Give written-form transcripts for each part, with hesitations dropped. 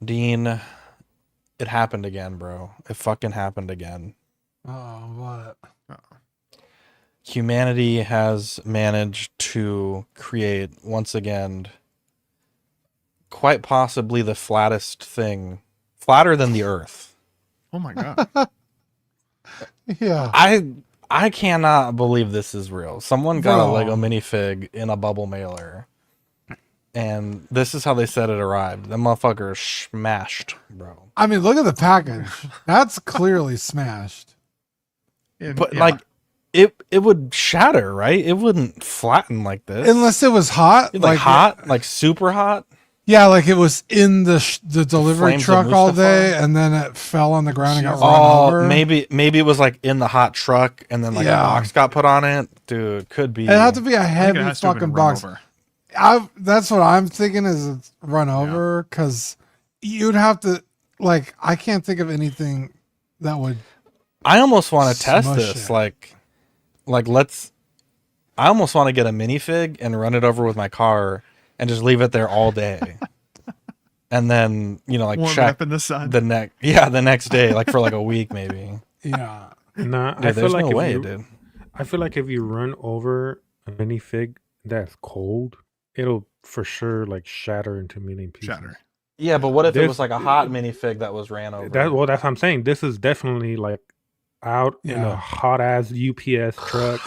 Dean, it happened again, bro. It fucking happened again. Oh, what? Uh-oh. Humanity has managed to create, once again, quite possibly the flattest thing, flatter than the Earth. Oh my god. Yeah, I cannot believe this is real. Someone got a bro. Lego minifig in a bubble mailer, and this is how they said it arrived. The motherfucker is smashed, bro. I mean, look at the package. That's clearly smashed. But like, it would shatter, right? It wouldn't flatten like this, Unless it was hot. like hot, like super hot. Yeah, like it was in the delivery Flames of truck all Mustafa? day, and then it fell on the ground and got run Oh, over. maybe it was like in the hot truck, and then like a Yeah. box got put on it. Dude, could be. It had to be a I think heavy it has to have been fucking run box. over. That's what I'm thinking is it's run over because you'd have to like. I can't think of anything that would. I almost want to test Smush this. it. Like let's. I almost want to get a minifig and run it over with my car and just leave it there all day. And then, like Warm it check up in the sun. the next day, like for like a week maybe. Yeah, Nah, Dude, I feel there's like no way, if you, dude. I feel like if you run over a minifig that's cold, it'll for sure like shatter into a million pieces. Shatter. Yeah, but what if it This- was like a hot minifig that was ran over? That's what I'm saying. This is definitely like out in Yeah. a hot ass UPS truck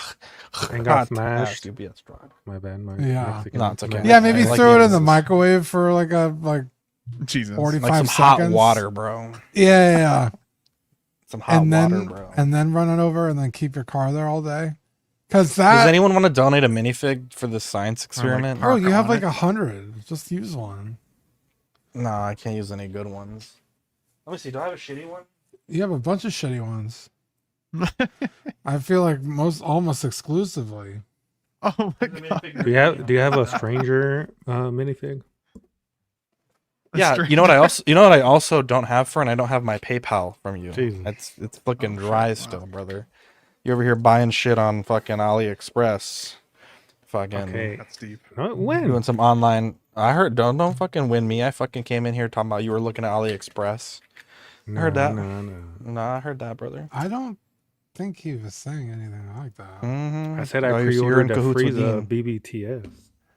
and got smashed. UPS truck. My bad. My Yeah. Mexican No, it's okay. slang. yeah. Maybe I like throw it in the Amos's. microwave for like Jesus. 45 Like some seconds. hot water, bro. Yeah. Some hot And then water, bro. and then run it over and then keep your car there all day. Because Does anyone want to donate a minifig for this science experiment? bro, you have on like it? 100. Just use one. No, I can't use any good ones. Let me see. Do I have a shitty one? You have a bunch of shitty ones. I feel like almost exclusively. Oh my god. Do you have a stranger minifig? Yeah, Strange. you know what I also don't have for, and I don't have my PayPal from you. Jesus. It's fucking Oh, shit, dry wow. still, brother. You over here buying shit on fucking AliExpress. Fucking Okay. That's deep. No, when? doing some online. I heard don't fucking win me. I fucking came in here talking about you were looking at AliExpress. No, heard that. No. Nah, I heard that, brother. I don't think he was saying anything like that. Mm-hmm. I said I you're pre-ordered in the cahoots with Frieza Dean. BBTS.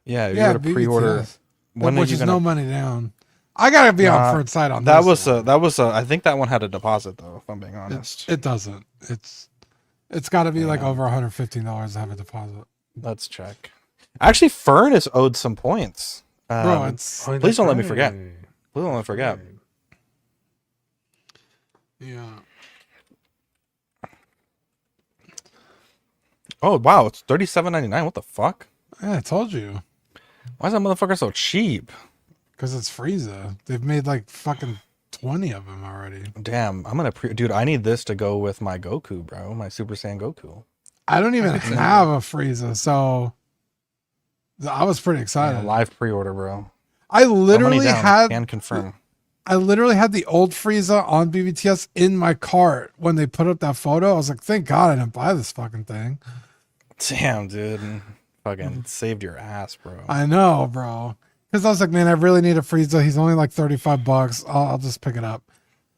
Yeah, you Yeah, got to pre-order. BBTS. When are Which you is gonna? no money down. I gotta be on first side on that this was one. that was I think that one had a deposit though. If I'm being honest. It doesn't. It's got to be like Yeah. over $115 to have a deposit, Let's check. Actually, Fern is owed some points. bro. It's Oh, Please that's don't let me forget. right. Please don't let me forget. Right. yeah. Oh wow, it's $37.99. What the fuck? Yeah, I told you Why is that motherfucker so cheap? because it's Frieza. They've made like fucking 20 of them already. Damn, I'm gonna dude. I need this to go with my Goku, bro. My Super Saiyan Goku. I don't even have a Frieza, so I was pretty excited. Yeah, live pre-order, bro. I No money literally down. Can confirm. I literally had the old Frieza on BBTS in my cart when they put up that photo. I was like, thank God I didn't buy this fucking thing. Damn, dude. Fucking saved your ass, bro. I know, bro. Because I was like, man, I really need a Frieza. He's only like $35. I'll just pick it up.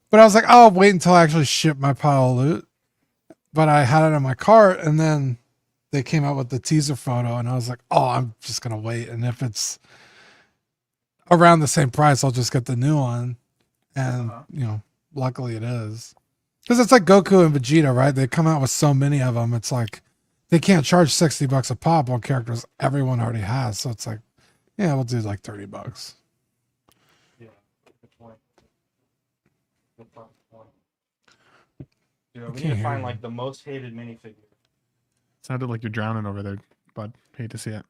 But I was like, I'll wait until I actually ship my pile of loot. But I had it in my cart, and then they came out with the teaser photo, and I was like, oh, I'm just gonna wait. And if it's around the same price, I'll just get the new one. And luckily it is. Because it's like Goku and Vegeta, right? They come out with so many of them. It's like they can't charge $60 a pop on characters everyone already has. So it's like, yeah, we'll do like $30. Yeah, good point. Good point. Dude, we can't need to hear find you. like the most hated minifigure. Sounded like you're drowning over there, bud. Hate to see it.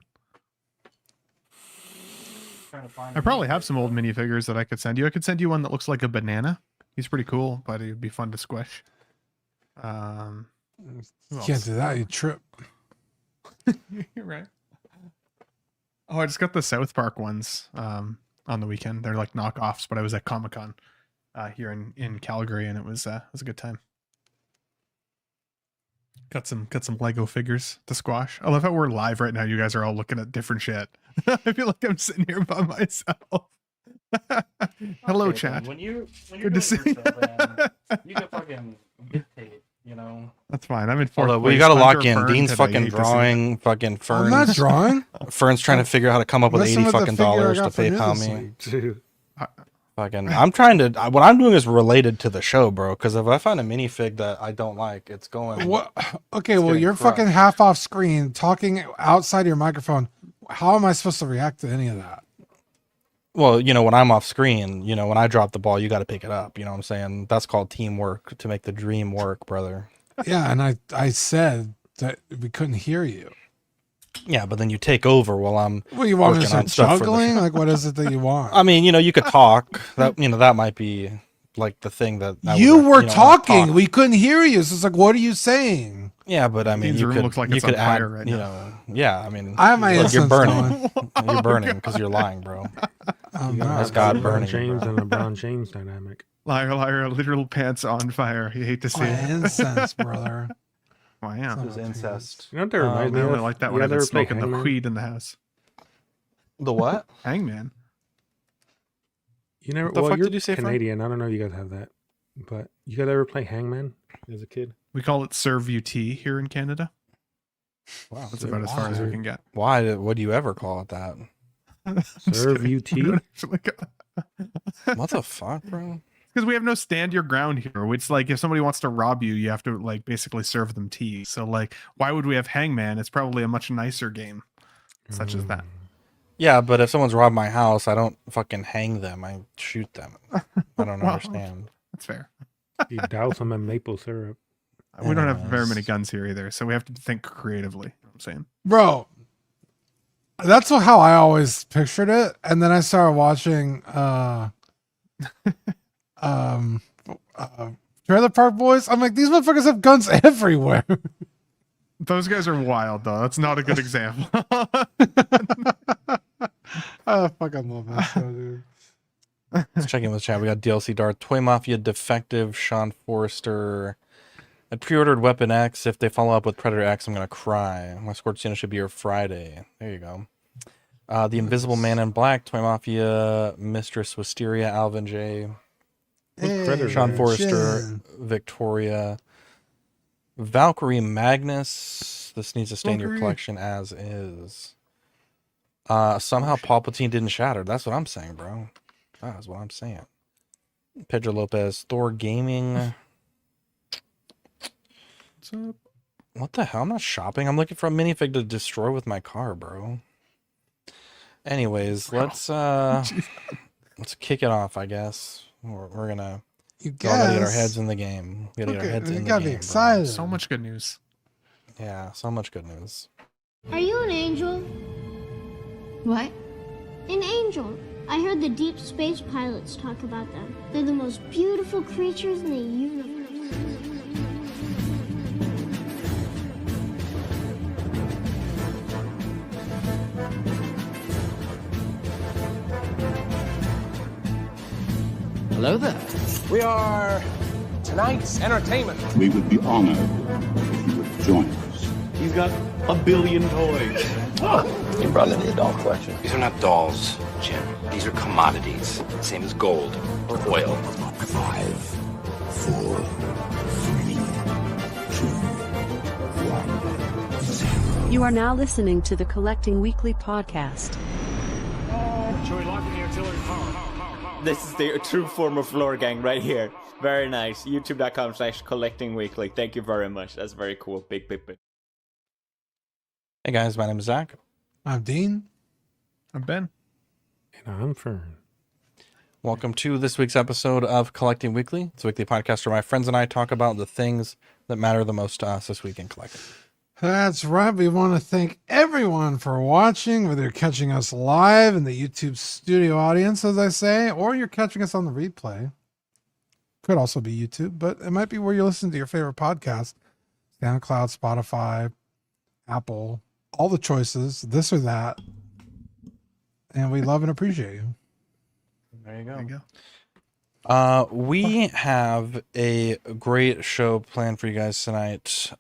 Trying to find I probably have some old minifigures that I could send you. I could send you one that looks like a banana. He's pretty cool, but it'd be fun to squish. Who Can't else? do that. You trip. You're right. Oh, I just got the South Park ones on the weekend. They're like knockoffs, but I was at Comic-Con here in Calgary, and it was a good time. Got some Lego figures to squash. I love how we're live right now. You guys are all looking at different shit. I feel like I'm sitting here by myself. Hello, Okay, chat. Ben, when you're Good to see doing your show, man, you can fucking dictate, you know. That's fine. I'm in fourth Although place. we gotta Under lock in. Fern Dean's today. fucking Hate to see that. drawing. Fucking I'm not Fern's. drawing. Fern's trying to figure out how to come up with Messing 80 with the fucking figure I dollars to got for you PayPal this me. week. Dude, Fucking, I'm trying to. What I'm doing is related to the show, bro. Because if I find a minifig that I don't like, it's going. What? Okay, It's well, getting you're fucking crushed. half off screen talking outside your microphone. How am I supposed to react to any of that? Well, you know, when I'm off screen, you know, when I drop the ball, you got to pick it up. You know what I'm saying? That's called teamwork to make the dream work, brother. Yeah, and I said that we couldn't hear you. Yeah, but then you take over while I'm. Well, you want me to Working on start stuff for the juggling? show. Like, what is it that you want? I mean, you know, you could talk. That you know, that might be like the thing that I You would, were know, talking. talk. We couldn't hear you. So it's like, what are you saying? Yeah, but I mean, Dean's you room could. looks like you it's could on add. fire right you now. know, yeah. I mean, I have my look, you're incense burning. going. You're burning because you're lying, bro. I'm you got That's not. God LeBron burning, James bro. and LeBron James dynamic. Liar, liar, literal pants on fire. You hate to see My it. incense, brother. Wow. This is incest. You know what that reminds I me only of? like that You when I've guys been ever play smoking the Hangman? weed in the house. The what? Hangman. You never. What the Well, fuck you're did you say, Frank? Canadian. I don't know if you guys have that, but you guys ever play Hangman as a kid? We call it Serve UT here in Canada. Wow. That's about as far as we can get. Why would you ever call it that? Serve UT? What the fuck, bro? Because we have no stand your ground here. It's like if somebody wants to rob you, you have to like basically serve them tea. So like, why would we have Hangman? It's probably a much nicer game, such as that. Yeah, but if someone's robbed my house, I don't fucking hang them. I shoot them. I don't Well, understand. That's fair. You douse them in maple syrup. We don't have very many Yes. guns here either, so we have to think creatively. You know what I'm saying. Bro, that's how I always pictured it. And then I started watching Trailer Park Boys. I'm like, these motherfuckers have guns everywhere. Those guys are wild, though. That's not a good example. I fucking love that show, dude. Let's check in with chat. We got DLC Dart, Toy Mafia, Defective, Sean Forrester. I pre-ordered Weapon X. If they follow up with Predator X, I'm gonna cry. My Scorch Cena should be here Friday. There you go. The Invisible Man in Black, Toy Mafia, Mistress Wisteria, Alvin J, Predator? Sean Forrester, Shin. Victoria, Valkyrie Magnus. This needs to stay in your Valkyrie. collection as is. Somehow Palpatine didn't shatter. That's what I'm saying, bro. That's what I'm saying. Pedro Lopez, Thor Gaming. What's up? What the hell? I'm not shopping. I'm looking for a minifig to destroy with my car, bro. Anyways, let's kick it off, I guess. We're gonna You we all gotta get our guess. heads in the game. We gotta get our heads You in the gotta game. be bro. excited. So much good news. Yeah, so much good news. Are you an angel? What? An angel. I heard the deep space pilots talk about them. They're the most beautiful creatures in the universe. Hello there. We are tonight's entertainment. We would be honored if you would join us. He's got a billion toys. You brought in the adult collection. These are not dolls, Jim. These are commodities. Same as gold or oil. 5, 4, 3, 2, 1, 0. You are now listening to the Collecting Weekly podcast. This is the true form of floor gang right here. Very nice. YouTube.com/collectingweekly. Thank you very much. That's very cool. Big, big, big. Hey guys, my name is Zach. I'm Dean. I'm Ben. And I'm Fern. Welcome to this week's episode of Collecting Weekly. It's a weekly podcast where my friends and I talk about the things that matter the most to us this week in collecting. That's right. We want to thank everyone for watching, whether you're catching us live in the YouTube studio audience, as I say, or you're catching us on the replay. Could also be YouTube, but it might be where you listen to your favorite podcast. SoundCloud, Spotify, Apple, all the choices, this or that. And we love and appreciate you. There you There you go. go. We have a great show planned for you guys tonight.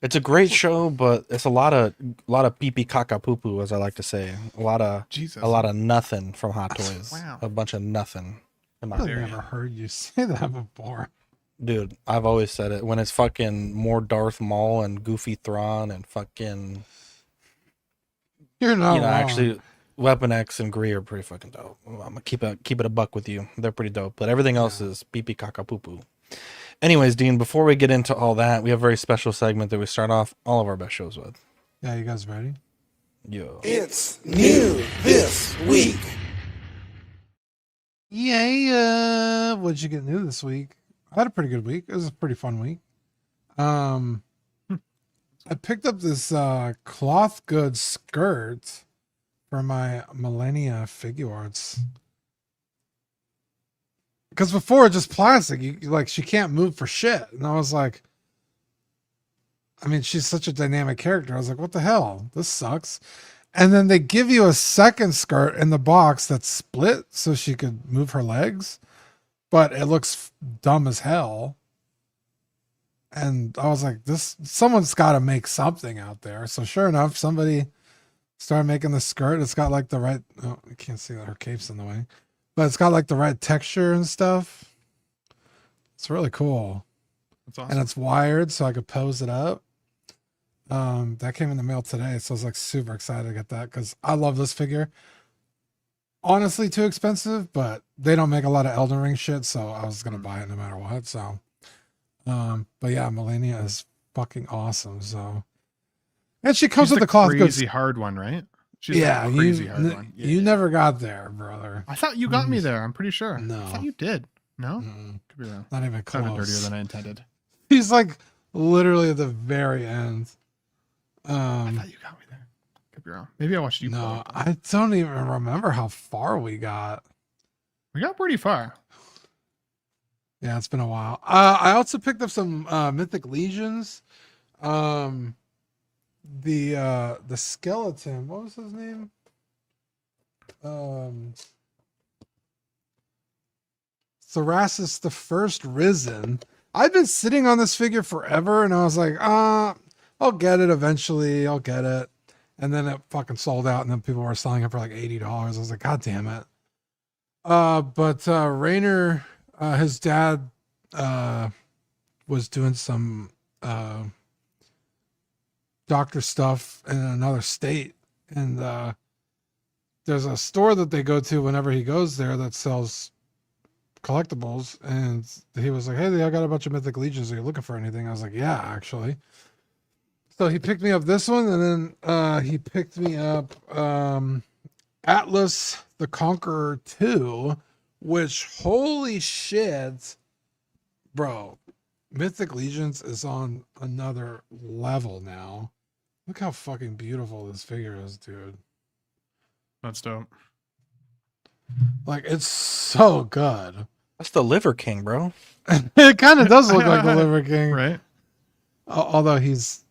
It's a great show, but it's a lot of pee pee caca poo poo, as I like to say. A lot of nothing from Hot Toys. Wow. A bunch of nothing. In my I've opinion. never heard you say that before. Dude, I've always said it. When it's fucking more Darth Maul and Goofy Thrawn and fucking, You're not you know, wrong. actually, Weapon X and Gree are pretty fucking dope. I'm gonna keep it a buck with you. They're pretty dope. But everything else is pee pee caca poo poo. Anyways, Dean, before we get into all that, we have a very special segment that we start off all of our best shows with. Yeah, you guys ready? Yo. It's new this week. Yeah, what'd you get new this week? I had a pretty good week. It was a pretty fun week. I picked up this cloth goods skirt for my Millennia figure arts. Because before it's just plastic, you like she can't move for shit. And I was like, I mean, she's such a dynamic character. I was like, what the hell? This sucks. And then they give you a second skirt in the box that's split so she could move her legs, but it looks dumb as hell. And I was like, someone's got to make something out there. So sure enough, somebody started making the skirt. It's got like the right, oh, you can't see that her cape's in the way, but it's got like the right texture and stuff. It's really cool. That's awesome. And it's wired so I could pose it up. That came in the mail today, so I was like super excited to get that because I love this figure. Honestly, too expensive, but they don't make a lot of Elden Ring shit, so I was gonna buy it no matter what. So, but yeah, Millennia is fucking awesome. So, and she comes with the cloth goods. Crazy hard one, right? She's Yeah, the crazy hard one. Yeah, you never got there, brother. I thought you got me there. I'm pretty sure. No. I thought you did. No, Mm-mm. could be wrong. Not even Sounded close. dirtier than I intended. He's like literally at the very end. I thought you got me there. Could be wrong. Maybe I watched you. No, I don't even remember how far we got. We got pretty far. Yeah, it's been a while. I also picked up some Mythic Legions. The skeleton. What was his name? Thrasus the First Risen. I've been sitting on this figure forever, and I was like, I'll get it eventually. I'll get it. And then it fucking sold out, and then people were selling it for like $80. I was like, God damn it. But Rainer, his dad, was doing some doctor stuff in another state. And there's a store that they go to whenever he goes there that sells collectibles. And he was like, hey, I got a bunch of Mythic Legions. Are you looking for anything? I was like, yeah, actually. So he picked me up this one, and then he picked me up Atlas the Conqueror 2, which, holy shit, bro, Mythic Legions is on another level now. Look how fucking beautiful this figure is, dude. That's dope. Like, it's so good. That's the Liver King, bro. It kind of does look like the Liver King. Right? Although he's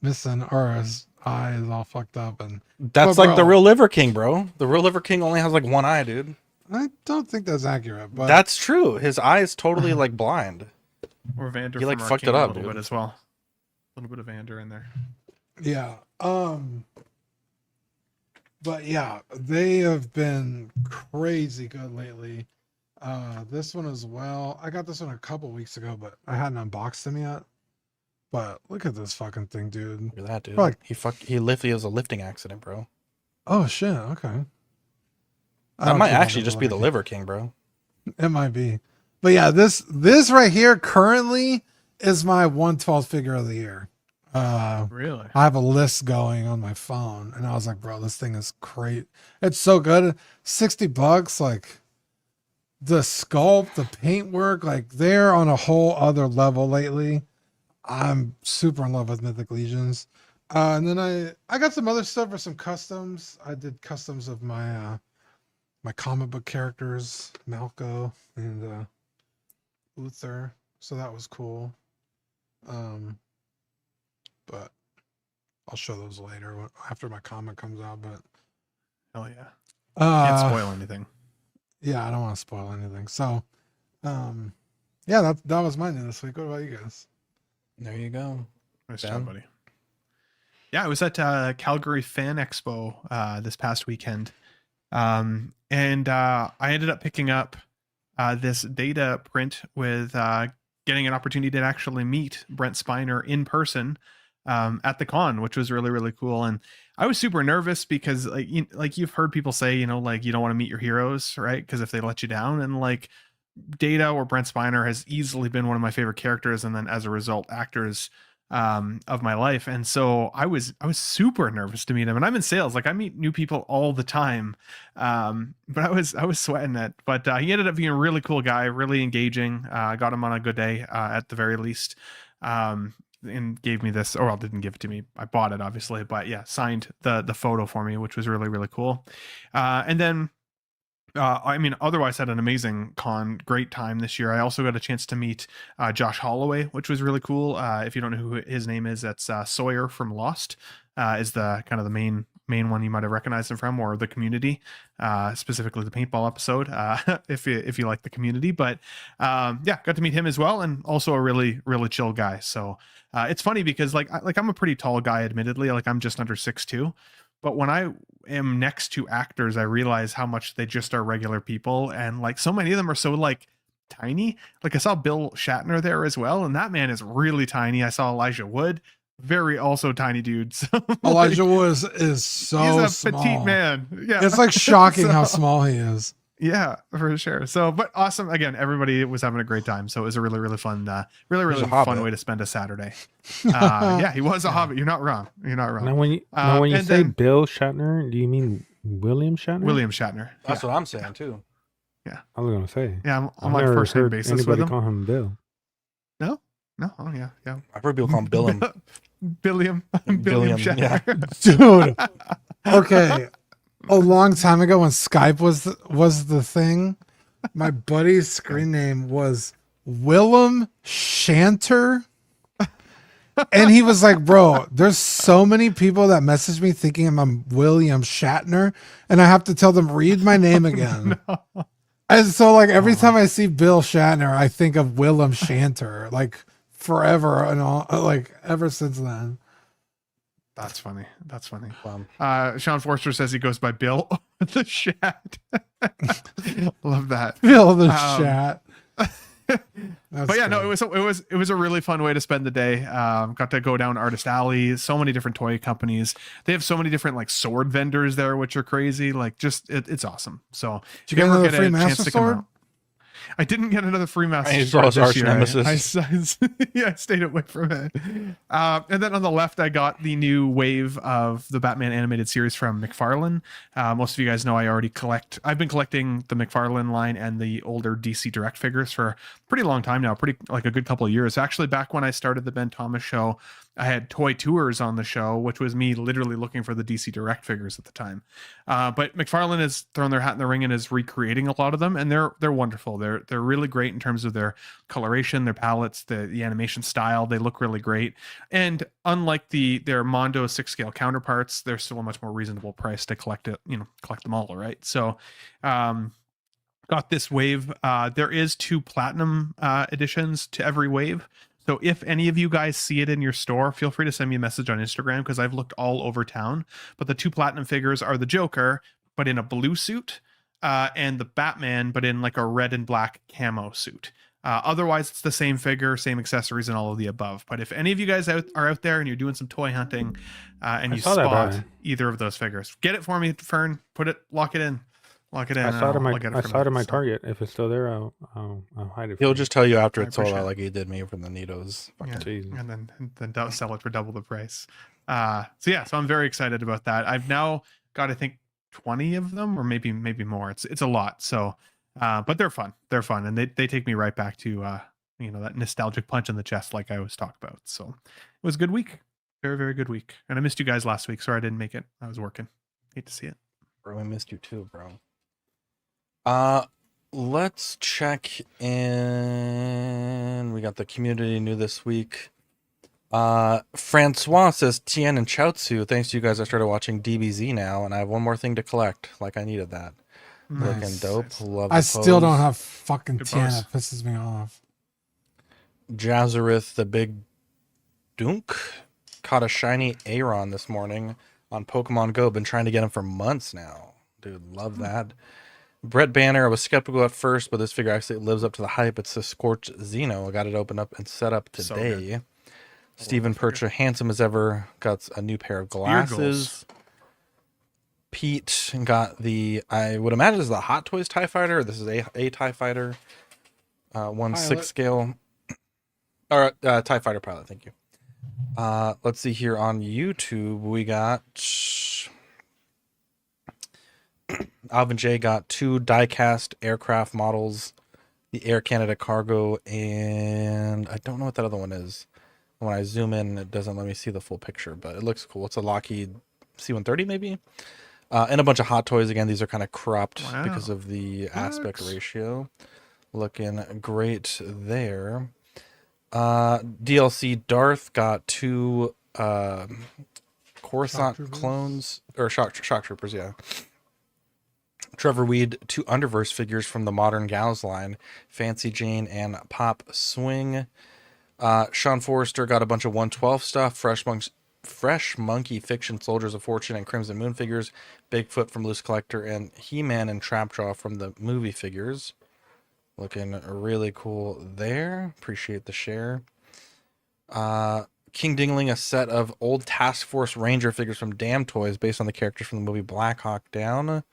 missing, or his eye is all fucked up. And That's like the real Liver King, bro. The real Liver King only has like one eye, dude. I don't think that's accurate, but That's true. His eye is totally like blind. Or Vander. He, like, from fucked Arcane it up, a little dude. bit as well. A little bit of Vander in there. yeah. But yeah, they have been crazy good lately. This one as well. I got this one a couple weeks ago, but I hadn't unboxed them yet. But look at this fucking thing, dude. Look at that, dude. Like, He was a lifting accident, bro. oh shit, okay. I That don't might keep up actually with just be the King. Liver King, bro. It might be. But yeah, this right here currently is my 112th figure of the year. Really? I have a list going on my phone, and I was like, bro, this thing is great. It's so good. $60, like the sculpt, the paintwork, like they're on a whole other level lately. I'm super in love with Mythic Legions. And then I got some other stuff for some customs. I did customs of my my comic book characters, Malco and Uther. So that was cool. But I'll show those later after my comic comes out. But Hell yeah. Can't spoil anything. Yeah, I don't want to spoil anything. So yeah, that was my news this week. What about you guys? There you go. Nice Ben? job, buddy. Yeah, I was at Calgary Fan Expo this past weekend. And I ended up picking up this data print with getting an opportunity to actually meet Brent Spiner in person at the con, which was really, really cool. And I was super nervous because like you've heard people say, you know, like you don't want to meet your heroes, right? Because if they let you down, and like Data or Brent Spiner has easily been one of my favorite characters, and then as a result, actors of my life. And so I was super nervous to meet him. And I'm in sales, like I meet new people all the time. But I was sweating it. But he ended up being a really cool guy, really engaging. I got him on a good day at the very least. And gave me this, or well, didn't give it to me. I bought it obviously, but yeah, signed the photo for me, which was really, really cool. And then I mean, otherwise had an amazing con, great time this year. I also got a chance to meet Josh Holloway, which was really cool. If you don't know who his name is, that's Sawyer from Lost, is the kind of the main one you might have recognized him from, or the Community, specifically the paintball episode, if you like the Community. But yeah, got to meet him as well, and also a really, really chill guy. So it's funny because like I'm a pretty tall guy, admittedly, like I'm just under 6'2". But when I am next to actors, I realize how much they just are regular people. And like so many of them are so like tiny. Like I saw Bill Shatner there as well. And that man is really tiny. I saw Elijah Wood, very also tiny dude. So, Elijah Wood is so he's a small. petite man. Yeah. It's like shocking So, how small he is. Yeah, for sure. So, but awesome. Again, everybody was having a great time. So it was a really, really fun, really fun way to spend a Saturday. Yeah, he was a hobbit. You're not wrong. You're not wrong. Now, when you say Bill Shatner, do you mean William Shatner? William Shatner. That's what I'm saying too. Yeah, I was gonna say. Yeah, I'm I've on never first name heard basis anybody with him. call him Bill. No. Oh yeah. I've heard people call him Billum. Billiam Shatner. Yeah. Dude. Okay. A long time ago when Skype was the thing, my buddy's screen name was Willem Shanter. And he was like, bro, there's so many people that message me thinking I'm William Shatner, and I have to tell them, read my name again. No. And so like every time I see Bill Shatner, I think of Willem Shanter, like forever and all, like ever since then. That's funny. Sean Forster says he goes by Bill the Shat. Love that. Bill the Shat. But yeah, no, it was a really fun way to spend the day. Got to go down Artist Alley, so many different toy companies. They have so many different like sword vendors there, which are crazy. Like just it's awesome. So did you get a Master Sword? I didn't get another free Master Sword. Sword this arch year. nemesis. I stayed away from it. And then on the left, I got the new wave of the Batman animated series from McFarlane. Most of you guys know I've been collecting the McFarlane line and the older DC Direct figures for a pretty long time now, like a good couple of years. Actually, back when I started the Ben Thomas show, I had Toy Tours on the show, which was me literally looking for the DC Direct figures at the time. But McFarlane has thrown their hat in the ring and is recreating a lot of them, and they're wonderful. They're really great in terms of their coloration, their palettes, the animation style. They look really great. And unlike their Mondo 6-scale counterparts, they're still a much more reasonable price to collect them all, right? So got this wave. There is 2 platinum editions to every wave. So if any of you guys see it in your store, feel free to send me a message on Instagram, because I've looked all over town. But the 2 platinum figures are the Joker, but in a blue suit, and the Batman, but in like a red and black camo suit. Otherwise, it's the same figure, same accessories, and all of the above. But if any of you guys are out there and you're doing some toy hunting, and you spot either of those figures, get it for me, Fern. Lock it in. I saw it in my Target. If it's still there, I'll hide it. He'll just tell you after it's sold out, like he did me from the Nitos. Yeah. And then sell it for double the price. So I'm very excited about that. I've now got, I think, 20 of them, or maybe more. It's a lot. So, but they're fun. And they take me right back to that nostalgic punch in the chest, like I always talk about. So it was a good week, very, very good week. And I missed you guys last week. Sorry I didn't make it. I was working. Hate to see it. Bro, I missed you too, bro. Let's check in. We got the community new this week. Francois says Tien and Chaozu. Thanks to you guys, I started watching DBZ now, and I have one more thing to collect. Like I needed that. Nice. Looking dope. Love. I still don't have fucking Tien. It pisses me off. Jazareth, the big Dunk caught a shiny Aeron this morning on Pokemon Go. Been trying to get him for months now. Dude, love that. Brett Banner, I was skeptical at first, but this figure actually lives up to the hype. It's the Scorched Xeno. I got it opened up and set up So today. good. Steven Percha, handsome as ever, got a new pair of glasses. Pete got the, I would imagine is the Hot Toys TIE Fighter. This is a TIE Fighter. 1/6 scale. Or TIE Fighter pilot, thank you. Let's see here on YouTube. We got Alvin J got 2 die-cast aircraft models, the Air Canada Cargo, and I don't know what that other one is. When I zoom in, it doesn't let me see the full picture, but it looks cool. It's a Lockheed C-130 maybe, and a bunch of Hot Toys. Again, these are kind of cropped because of the aspect ratio. Looking great there. DLC Darth got 2 Coruscant clones, or shock troopers, yeah. Trevor Weed, 2 Underverse figures from the Modern Gals line, Fancy Jane and Pop Swing. Sean Forrester got a bunch of 112 stuff, Fresh Monkey Fiction Soldiers of Fortune and Crimson Moon figures, Bigfoot from Loose Collector, and He-Man and Trapjaw from the movie figures. Looking really cool there. Appreciate the share. King Dingling, a set of old Task Force Ranger figures from Damn Toys based on the characters from the movie Black Hawk Down.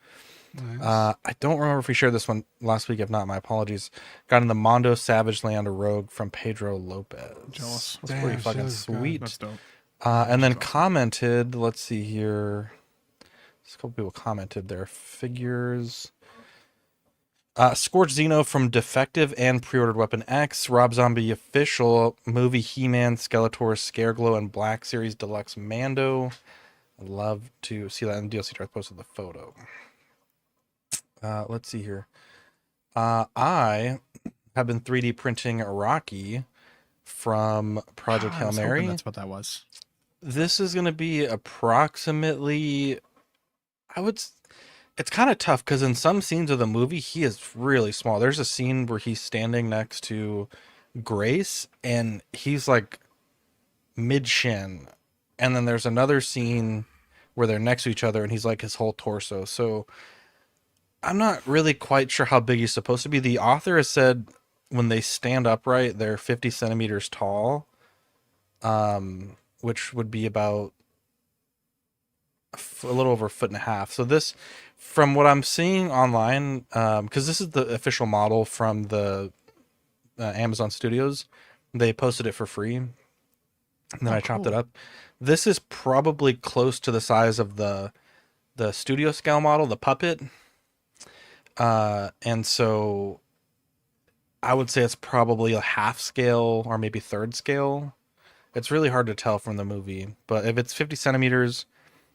Nice. I don't remember if we shared this one last week. If not, my apologies. Got in the Mondo Savage Land Rogue from Pedro Lopez. Jealous. That's pretty fucking sweet. That's dope. And then commented, let's see here. Just a couple people commented their figures. Scorched Xeno from Defective and Pre-Ordered Weapon X. Rob Zombie Official movie He-Man, Skeletor, Scareglow, and Black Series Deluxe Mando. I'd love to see that in DLC. I posted the photo. Let's see here. I have been 3D printing Rocky from Project Hail Mary. That's what that was. This is going to be approximately, it's kind of tough because in some scenes of the movie, he is really small. There's a scene where he's standing next to Grace and he's like mid-shin. And then there's another scene where they're next to each other and he's like his whole torso. So I'm not really quite sure how big he's supposed to be. The author has said when they stand upright, they're 50 centimeters tall, which would be about a little over 1.5 feet. So this, from what I'm seeing online, because this is the official model from the Amazon Studios, they posted it for free, and then I chopped it up. This is probably close to the size of the studio scale model, the puppet. And so I would say it's probably a half scale or maybe third scale. It's really hard to tell from the movie, but if it's 50 centimeters,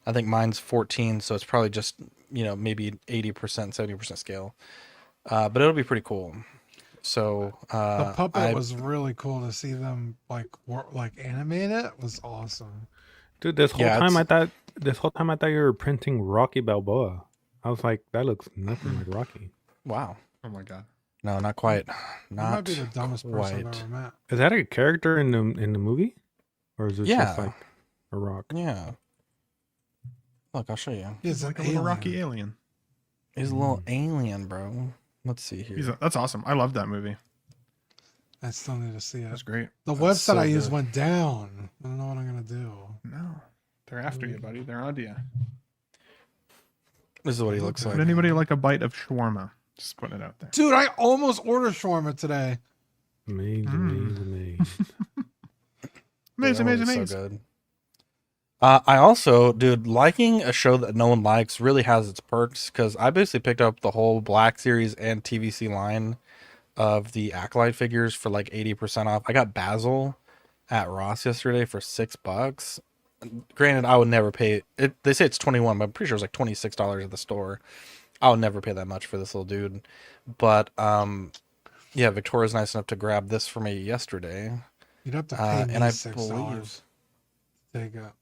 I think mine's 14. So it's probably just, maybe 80%, 70% scale. But it'll be pretty cool. So, the puppet was really cool to see them like animate it. Was awesome. Dude, this whole time I thought you were printing Rocky Balboa. I was like, that looks nothing like Rocky. Wow. Oh my god. No, not quite. That might be the dumbest person I've ever met. Is that a character in the movie? Or is it just like a rock? Yeah. Look, I'll show you. He's like a little Rocky alien. He's a little alien, bro. Let's see here. That's awesome. I love that movie. I still need to see it. That's great. The website I used went down. I don't know what I'm gonna do. No, they're after you, buddy. They're on you. This is what he looks like. Would anybody like a bite of shawarma? Just putting it out there. Dude, I almost ordered shawarma today. Amazing. Amazing. So good. I also, dude, liking a show that no one likes really has its perks because I basically picked up the whole Black Series and TVC line of the Acolyte figures for like 80% off. I got Basil at Ross yesterday for $6. Granted, I would never pay it. They say it's 21, but I'm pretty sure it's like $26 at the store. I would never pay that much for this little dude. But yeah, Victoria's nice enough to grab this for me yesterday. You'd have to pay me and I $6 believe, to take it.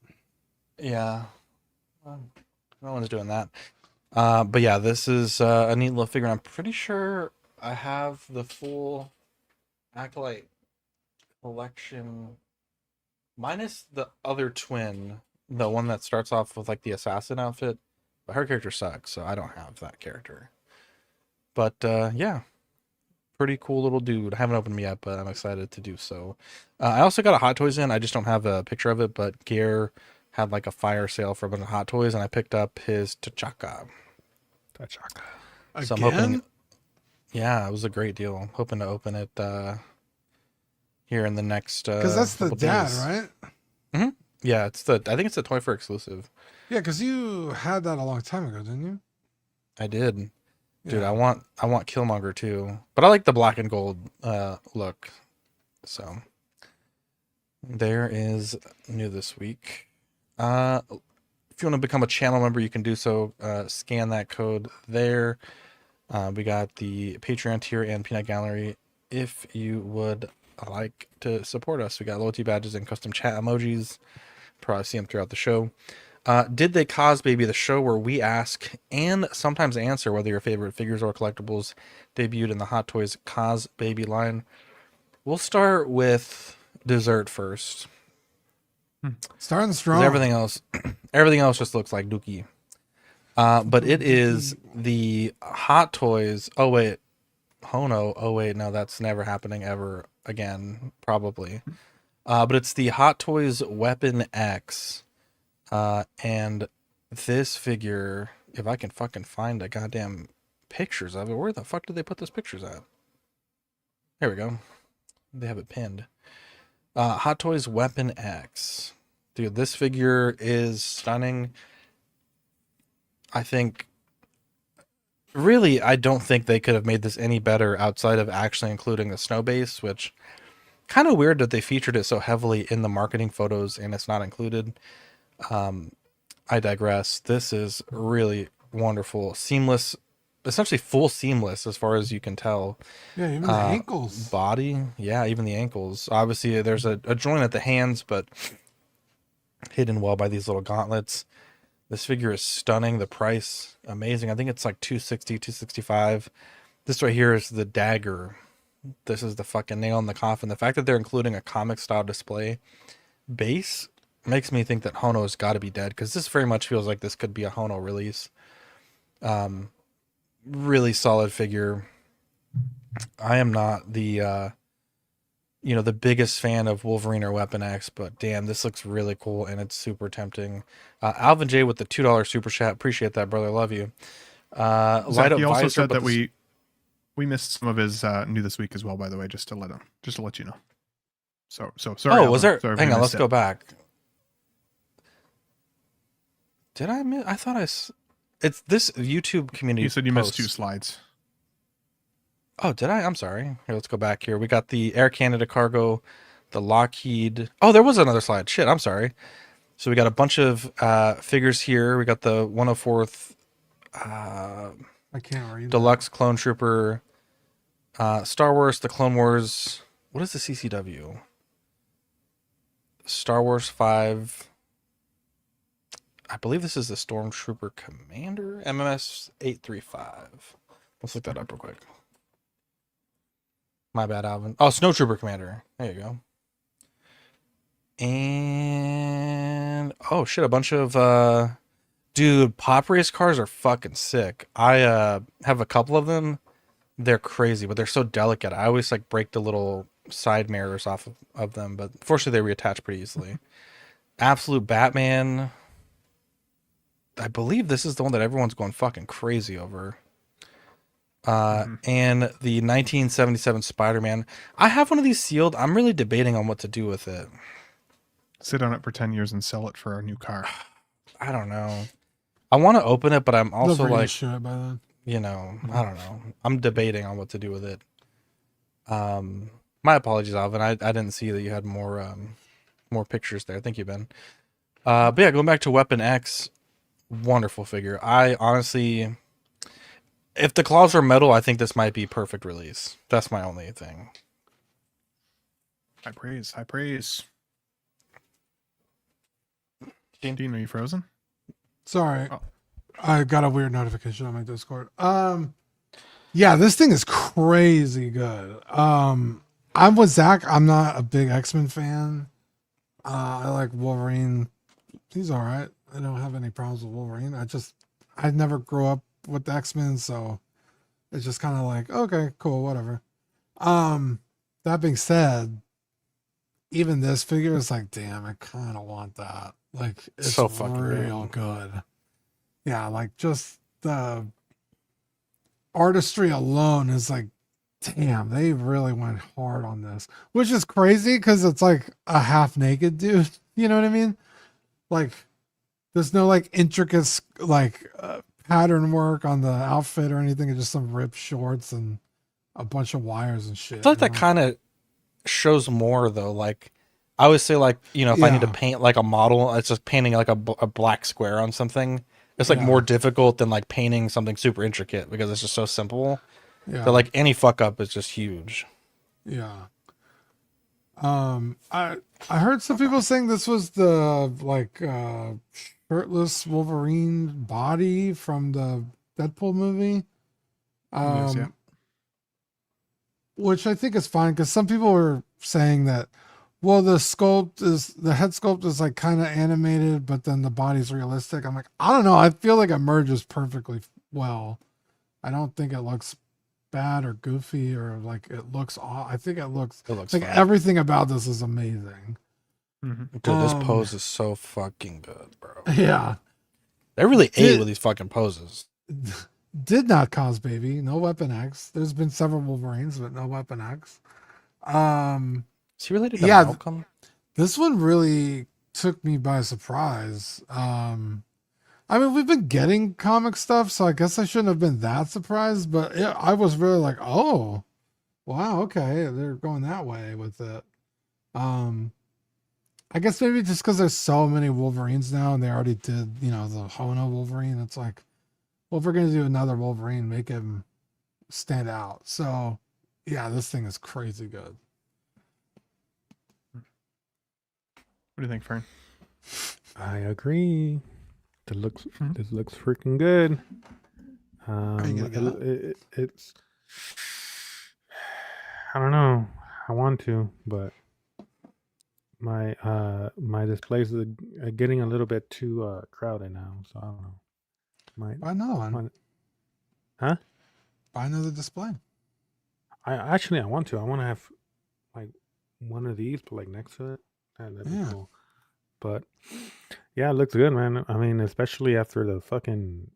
Yeah, no one's doing that. But yeah, this is a neat little figure. And I'm pretty sure I have the full Acolyte collection Minus the other twin, the one that starts off with like the assassin outfit. But her character sucks, so I don't have that character. But yeah, pretty cool little dude. I haven't opened him yet, but I'm excited to do so. I also got a Hot Toys in. I just don't have a picture of it, but Gare had like a fire sale for a bunch of Hot Toys, and I picked up his T'Chaka. Again? So I'm hoping. Yeah, it was a great deal. I'm hoping to open it here in the next. Because that's the couple dad, days. right? Mm-hmm. Yeah, I think it's the Toy Fair exclusive. Yeah, because you had that a long time ago, didn't you? I did. Dude, Yeah. I want Killmonger too, but I like the black and gold look. So there is new this week. If you want to become a channel member, you can do so. Scan that code there. We got the Patreon tier and Peanut Gallery. If you would like to support us, we got loyalty badges and custom chat emojis. Probably see them throughout the show. Did They Cause Baby, the show where we ask and sometimes answer whether your favorite figures or collectibles debuted in the Hot Toys Cause Baby line. We'll start with dessert first. Starting 'Cause strong. everything else just looks like Dookie. But it is the Hot Toys. Oh wait, Hono. Oh wait, no, that's never happening ever again, probably. But it's the Hot Toys Weapon X. And this figure, if I can fucking find the goddamn pictures of it, where the fuck did they put those pictures at? There we go. They have it pinned. Hot Toys Weapon X. Dude, this figure is stunning. I think, really, I don't think they could have made this any better outside of actually including the snow base, which kind of weird that they featured it so heavily in the marketing photos and it's not included. I digress. This is really wonderful. Seamless, essentially full seamless as far as you can tell. Yeah, even the ankles. Body. Yeah, even the ankles. Obviously, there's a joint at the hands, but hidden well by these little gauntlets. This figure is stunning. The price, amazing. I think it's like $260, $265. This right here is the dagger. This is the fucking nail in the coffin. The fact that they're including a comic style display base makes me think that Hono's got to be dead, because this very much feels like this could be a Hono release. Really solid figure. I am not the the biggest fan of Wolverine or Weapon X, but damn, this looks really cool and it's super tempting. Alvin J with the $2 super chat, appreciate that, brother, love you. Zach, he also said that we missed some of his new this week as well, by the way, just to let you know. So sorry. Oh, was there? Sorry if Hang we on, missed let's go it. back. Did I miss? I thought it's this YouTube community. You said you missed post. 2 slides. Oh, did I? I'm sorry. Here, let's go back here. We got the Air Canada cargo, the Lockheed. Oh, there was another slide. Shit, I'm sorry. So we got a bunch of figures here. We got the 104th I can't read. Deluxe Clone Trooper, Star Wars, the Clone Wars. What is the CCW? Star Wars 5. I believe this is the Stormtrooper Commander, MMS 835. Let's look that up real quick. My bad, Alvin. Oh, Snowtrooper Commander. There you go. And oh shit, a bunch of dude, pop race cars are fucking sick. I have a couple of them. They're crazy, but they're so delicate. I always like break the little side mirrors off of them, but fortunately they reattach pretty easily. Absolute Batman. I believe this is the one that everyone's going fucking crazy over. And the 1977 Spider-Man. I have one of these sealed. I'm really debating on what to do with it. Sit on it for 10 years and sell it for a new car. I don't know. I want to open it, but I'm also They'll like, reissue it by then. I don't know. I'm debating on what to do with it. My apologies, Alvin. I didn't see that you had more pictures there. Thank you, Ben. But yeah, going back to Weapon X, wonderful figure. I honestly, if the claws were metal, I think this might be perfect release. That's my only thing. High praise. High praise. Dean, are you frozen? Sorry. Oh. I got a weird notification on my Discord. Yeah, this thing is crazy good. I'm with Zach. I'm not a big X-Men fan. I like Wolverine. He's all right. I don't have any problems with Wolverine. I never grew up with the X-Men, so it's just kind of like, okay, cool, whatever. That being said, even this figure is like, damn, I kind of want that. Like, it's So fucking real good. Yeah, like just the artistry alone is like, damn, they really went hard on this, which is crazy because it's like a half naked dude. You know what I mean? Like, there's no like intricate like pattern work on the outfit or anything. It's just some ripped shorts and a bunch of wires and shit. I feel like that kind of shows more though. Like I always say, like, you know, if I need to paint like a model, it's just painting like a black square on something. It's like more difficult than like painting something super intricate because it's just so simple. Yeah. So like any fuck up is just huge. Yeah. I heard some people saying this was the like shirtless Wolverine body from the Deadpool movie. Which I think is fine because some people were saying that, well, the head sculpt is like kind of animated, but then the body's realistic. I'm like, I don't know. I feel like it merges perfectly well. I don't think it looks bad or goofy or like it looks I think it looks like fine. Everything about this is amazing. Dude, this pose is so fucking good, bro. Yeah. They really ate with these fucking poses. Did not cause baby. No Weapon X. There's been several Wolverines, but no Weapon X. Is he related to Malcolm? This one really took me by surprise. I mean, we've been getting comic stuff, so I guess I shouldn't have been that surprised, but I was really like, oh, wow, okay, they're going that way with it. I guess maybe just because there's so many Wolverines now, and they already did, you know, the Hono Wolverine. It's like, well, if we're going to do another Wolverine, make him stand out. So, yeah, this thing is crazy good. What do you think, Fern? I agree. This looks freaking good. It's I don't know. I want to, but my displays are getting a little bit too crowded now, so I don't know. Buy another one. Huh? Buy another display. I want to. I want to have like one of these, but like next to it. That'd be cool. But yeah, it looks good, man. I mean, especially after the fucking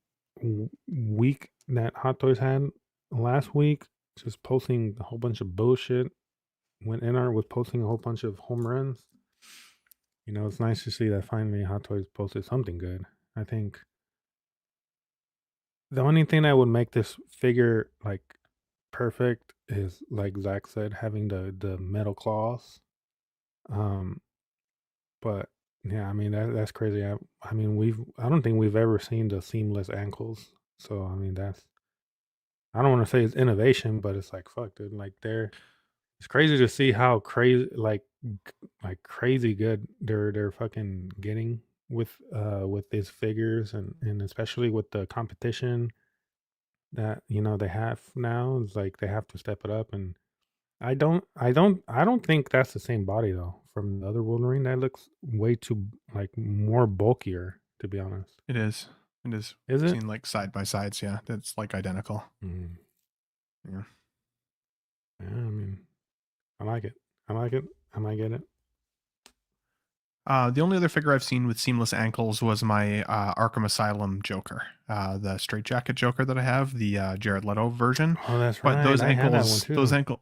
week that Hot Toys had last week, just posting a whole bunch of bullshit. When NR was posting a whole bunch of home runs, you know, it's nice to see that finally Hot Toys posted something good. I think the only thing that would make this figure like perfect is, like Zach said, having the metal claws. But yeah, I mean that's crazy. I mean I don't think we've ever seen the seamless ankles. So I mean I don't want to say it's innovation, but it's like fuck, dude. Like it's crazy to see how crazy like crazy good they're fucking getting with these figures and especially with the competition that, you know, they have now. It's like they have to step it up, and I don't think that's the same body though from the other Wolverine. That looks way too like more bulkier, to be honest. It is. Is it? Seen like side by sides, yeah. That's like identical. Mm. Yeah. Yeah, I mean, I like it. I might get it. The only other figure I've seen with seamless ankles was my Arkham Asylum Joker, the straitjacket Joker that I have, the Jared Leto version. Oh, that's but right. those I had that ankles, one too.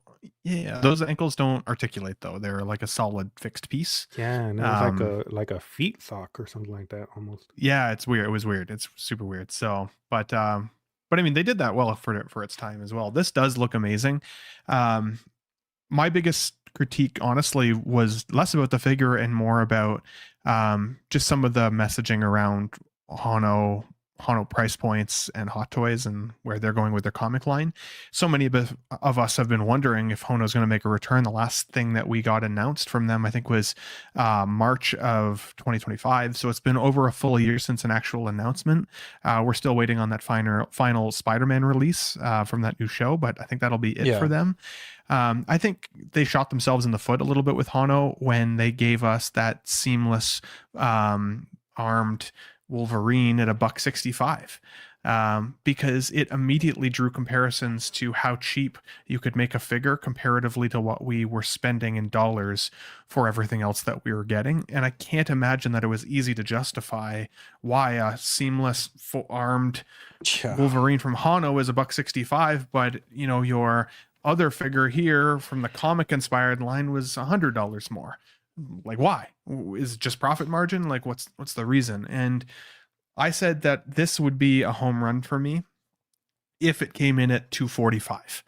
those ankles don't articulate though. They're like a solid fixed piece. Yeah, and it was like a feet sock or something like that almost. Yeah, it's weird. It was weird. It's super weird. So, but I mean, they did that well for its time as well. This does look amazing. My biggest critique, honestly, was less about the figure and more about just some of the messaging around Hono Hono price points and Hot Toys and where they're going with their comic line. So many of us have been wondering if Hono's going to make a return. The last thing that we got announced from them, I think, was March of 2025. So it's been over a full year since an actual announcement. We're still waiting on that final Spider-Man release from that new show, but I think that'll be it for them. I think they shot themselves in the foot a little bit with Hono when they gave us that seamless armed Wolverine at $165, because it immediately drew comparisons to how cheap you could make a figure comparatively to what we were spending in dollars for everything else that we were getting. And I can't imagine that it was easy to justify why a seamless armed Wolverine from Hono is $165, but your other figure here from the comic inspired line was $100 more. Like, why? Is it just profit margin? Like, what's the reason? And I said that this would be a home run for me if it came in at $245.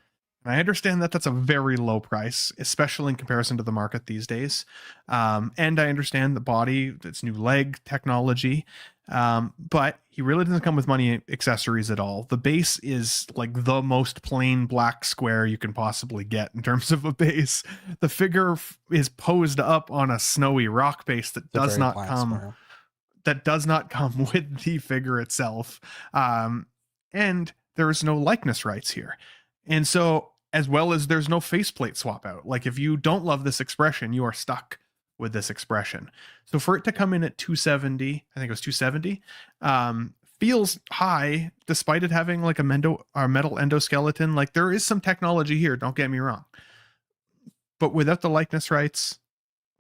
And I understand that that's a very low price, especially in comparison to the market these days. And I understand the body, its new leg technology. But he really doesn't come with money accessories at all. The base is like the most plain black square you can possibly get in terms of a base. The figure is posed up on a snowy rock base that does not come with the figure itself. And there's no likeness rights here. And so, as well as there's no faceplate swap out. Like, if you don't love this expression, you are stuck with this expression. So for it to come in at 270, I think it was 270, feels high despite it having like a metal endoskeleton. Like, there is some technology here, don't get me wrong. But without the likeness rights,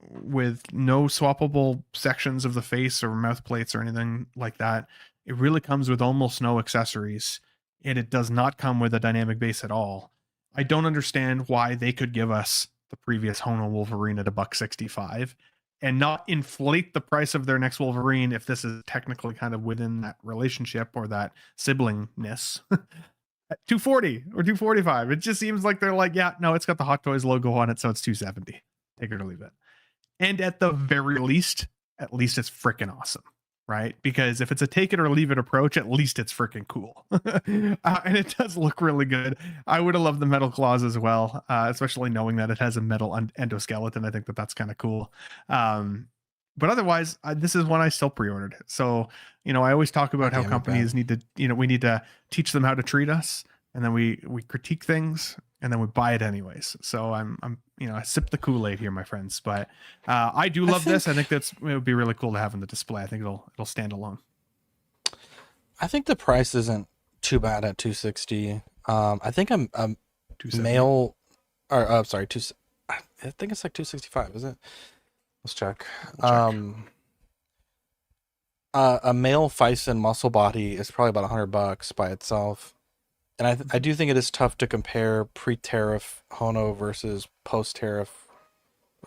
with no swappable sections of the face or mouth plates or anything like that, it really comes with almost no accessories, and it does not come with a dynamic base at all. I don't understand why they could give us the previous Hono Wolverine at $165 and not inflate the price of their next Wolverine if this is technically kind of within that relationship or that siblingness at $240 or $245. It just seems like they're like, yeah, no, it's got the Hot Toys logo on it, so it's $270. Take it or leave it. And at the very least, at least it's freaking awesome, right? Because if it's a take it or leave it approach, at least it's freaking cool. And it does look really good. I would have loved the metal claws as well, especially knowing that it has a metal endoskeleton. I think that's kind of cool. But otherwise, this is one I still pre-ordered. So, I always talk about how companies need to, we need to teach them how to treat us. And then we critique things, and then we buy it anyways. So I'm I sip the Kool-Aid here, my friends. But I do love this. I think it would be really cool to have in the display. I think it'll stand alone. I think the price isn't too bad at $260. I think I'm male, or sorry, I think it's like $265, is it? Let's check. A male Fison muscle body is probably about $100 by itself. And I do think it is tough to compare pre-tariff Hono versus post-tariff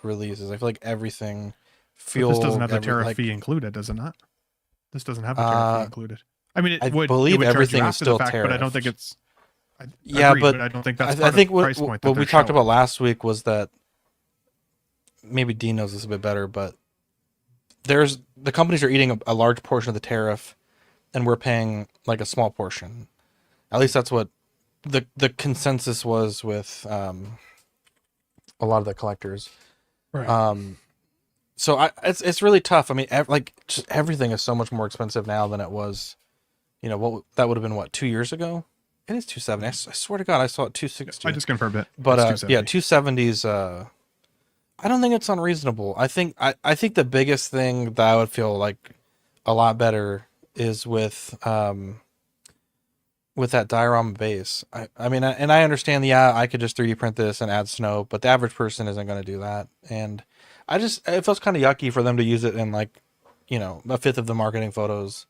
releases. I feel like everything feels... This doesn't have the tariff fee included, does it not? This doesn't have the tariff fee included. I mean, I believe everything is still tariffed. But I don't think it's... but I don't think that's I think the price point what we talked about last week was that... Maybe Dean knows this a bit better, but the companies are eating a large portion of the tariff, and we're paying like a small portion. At least that's what the consensus was with a lot of the collectors. Right. So it's really tough. I mean, just everything is so much more expensive now than it was. What that would have been 2 years ago. It is $270. I swear to God, I saw it $260. I just confirmed it. But $270's. I don't think it's unreasonable. I think the biggest thing that I would feel like a lot better is with that diorama base. I mean, and I understand, I could just 3D print this and add snow, but the average person isn't going to do that. And it feels kind of yucky for them to use it in a fifth of the marketing photos,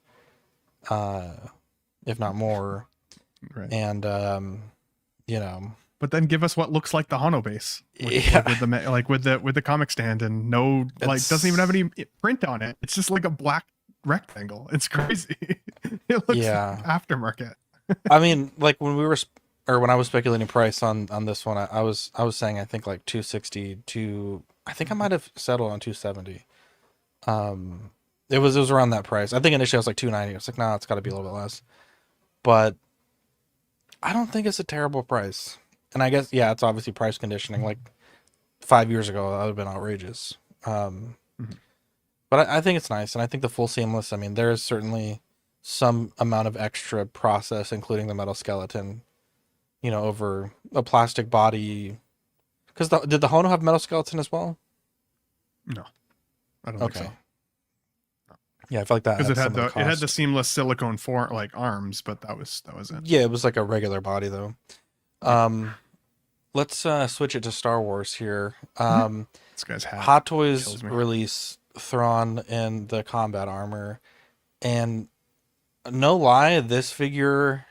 if not more. Right. And, But then give us what looks like the Hono base, with the comic stand, and doesn't even have any print on it. It's just like a black rectangle. It's crazy. It looks aftermarket. I mean, like when I was speculating price on this one, I was saying I think like 260 to, I think I might have settled on 270. It was around that price. I think initially I was like $290. I was like, nah, it's got to be a little bit less. But I don't think it's a terrible price. And I guess, yeah, it's obviously price conditioning. Like 5 years ago, that would have been outrageous. But I think it's nice. And I think the full seamless, I mean, there is certainly some amount of extra process, including the metal skeleton, over a plastic body. Because did the Hono have metal skeleton as well? No, I don't think so. Yeah, I feel like that because it had the cost. seamless silicone arms, but that was it. Yeah, it was like a regular body though. Let's switch it to Star Wars here. This guy's hat Hot kills Toys me. release Thrawn in the combat armor, and no lie, this figure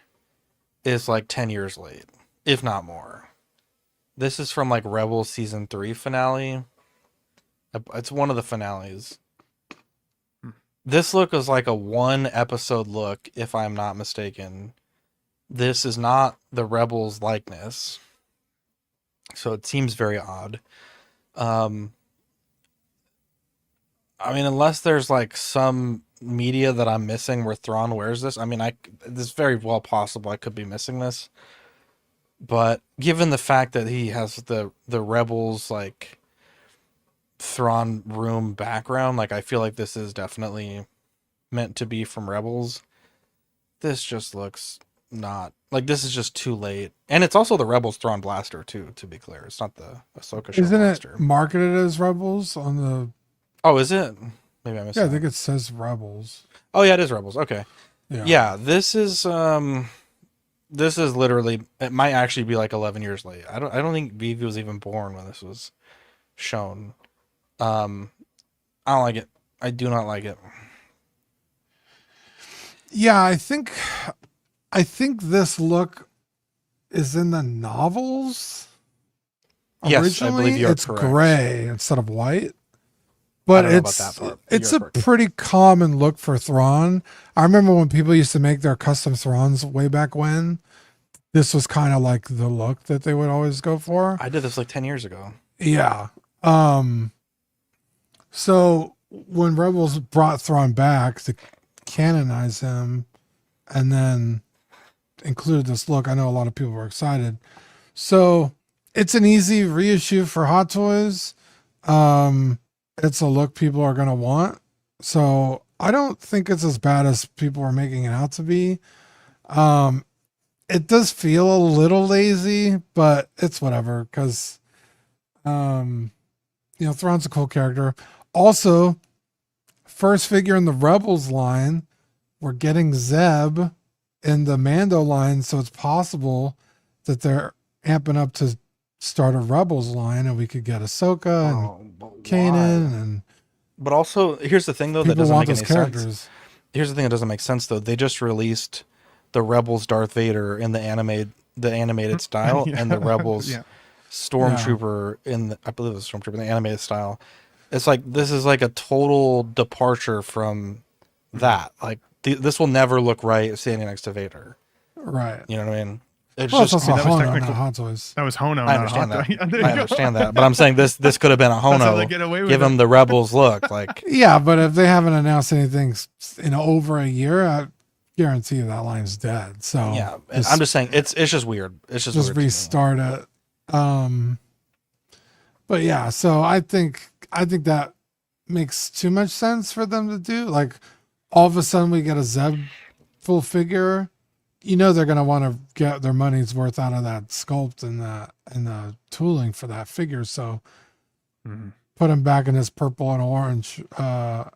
is like 10 years late, if not more. This is from like Rebels season 3 finale. It's one of the finales. This look is like a 1 episode look, if I'm not mistaken. This is not the Rebels likeness, so it seems very odd. I mean, unless there's like some media that I'm missing where Thrawn wears this. I mean, it's very well possible I could be missing this. But given the fact that he has the Rebels like Thrawn room background, like I feel like this is definitely meant to be from Rebels. This just looks not like this is just too late, and it's also the Rebels Thrawn blaster too. To be clear, it's not the Ahsoka show Isn't blaster. it marketed as Rebels on the? Oh, is it? Maybe I missed. Yeah, I that. think it says Rebels. Oh yeah, it is Rebels. Okay. Yeah. Yeah, this is literally, it might actually be like 11 years late. I don't think Vivi was even born when this was shown. I don't like it. I do not like it. Yeah, I think this look is in the novels. Yes, Originally, I believe you're it's correct. gray instead of white. But don't know about that part, but it's you're a correct. pretty common look for Thrawn. I remember when people used to make their custom Thrawns way back when. This was kind of like the look that they would always go for. I did this like 10 years ago. Yeah. So when Rebels brought Thrawn back to canonize him and then included this look, I know a lot of people were excited. So it's an easy reissue for Hot Toys. It's a look people are going to want. So I don't think it's as bad as people are making it out to be. It does feel a little lazy, but it's whatever. Cause, Thrawn's a cool character. Also, first figure in the Rebels line, we're getting Zeb in the Mando line. So it's possible that they're amping up to start a Rebels line and we could get Ahsoka and Kanan and But also, here's the thing though that people doesn't want make those any characters. sense. Here's the thing that doesn't make sense though. They just released the Rebels Darth Vader in the animated style, Yeah. and the Rebels Yeah. Stormtrooper I believe it was Stormtrooper in the animated style. It's like this is like a total departure from that. Like this will never look right standing next to Vader. Right. You know what I mean? It's Well, just it's also that was Hono, technically- not Hot Toys. That was Hono. I not understand a hot that. dog. There you I go. understand that, but I'm saying this could have been a That's how they Hono. get away with Give it. him the Rebels look. Like Yeah, but if they haven't announced anything in over a year, I guarantee you that line's dead. So yeah, and I'm just saying it's just weird. It's just weird to me. restart it. But yeah, so I think that makes too much sense for them to do. Like all of a sudden we get a Zeb full figure. They're gonna want to get their money's worth out of that sculpt and the tooling for that figure. So put him back in his purple and orange or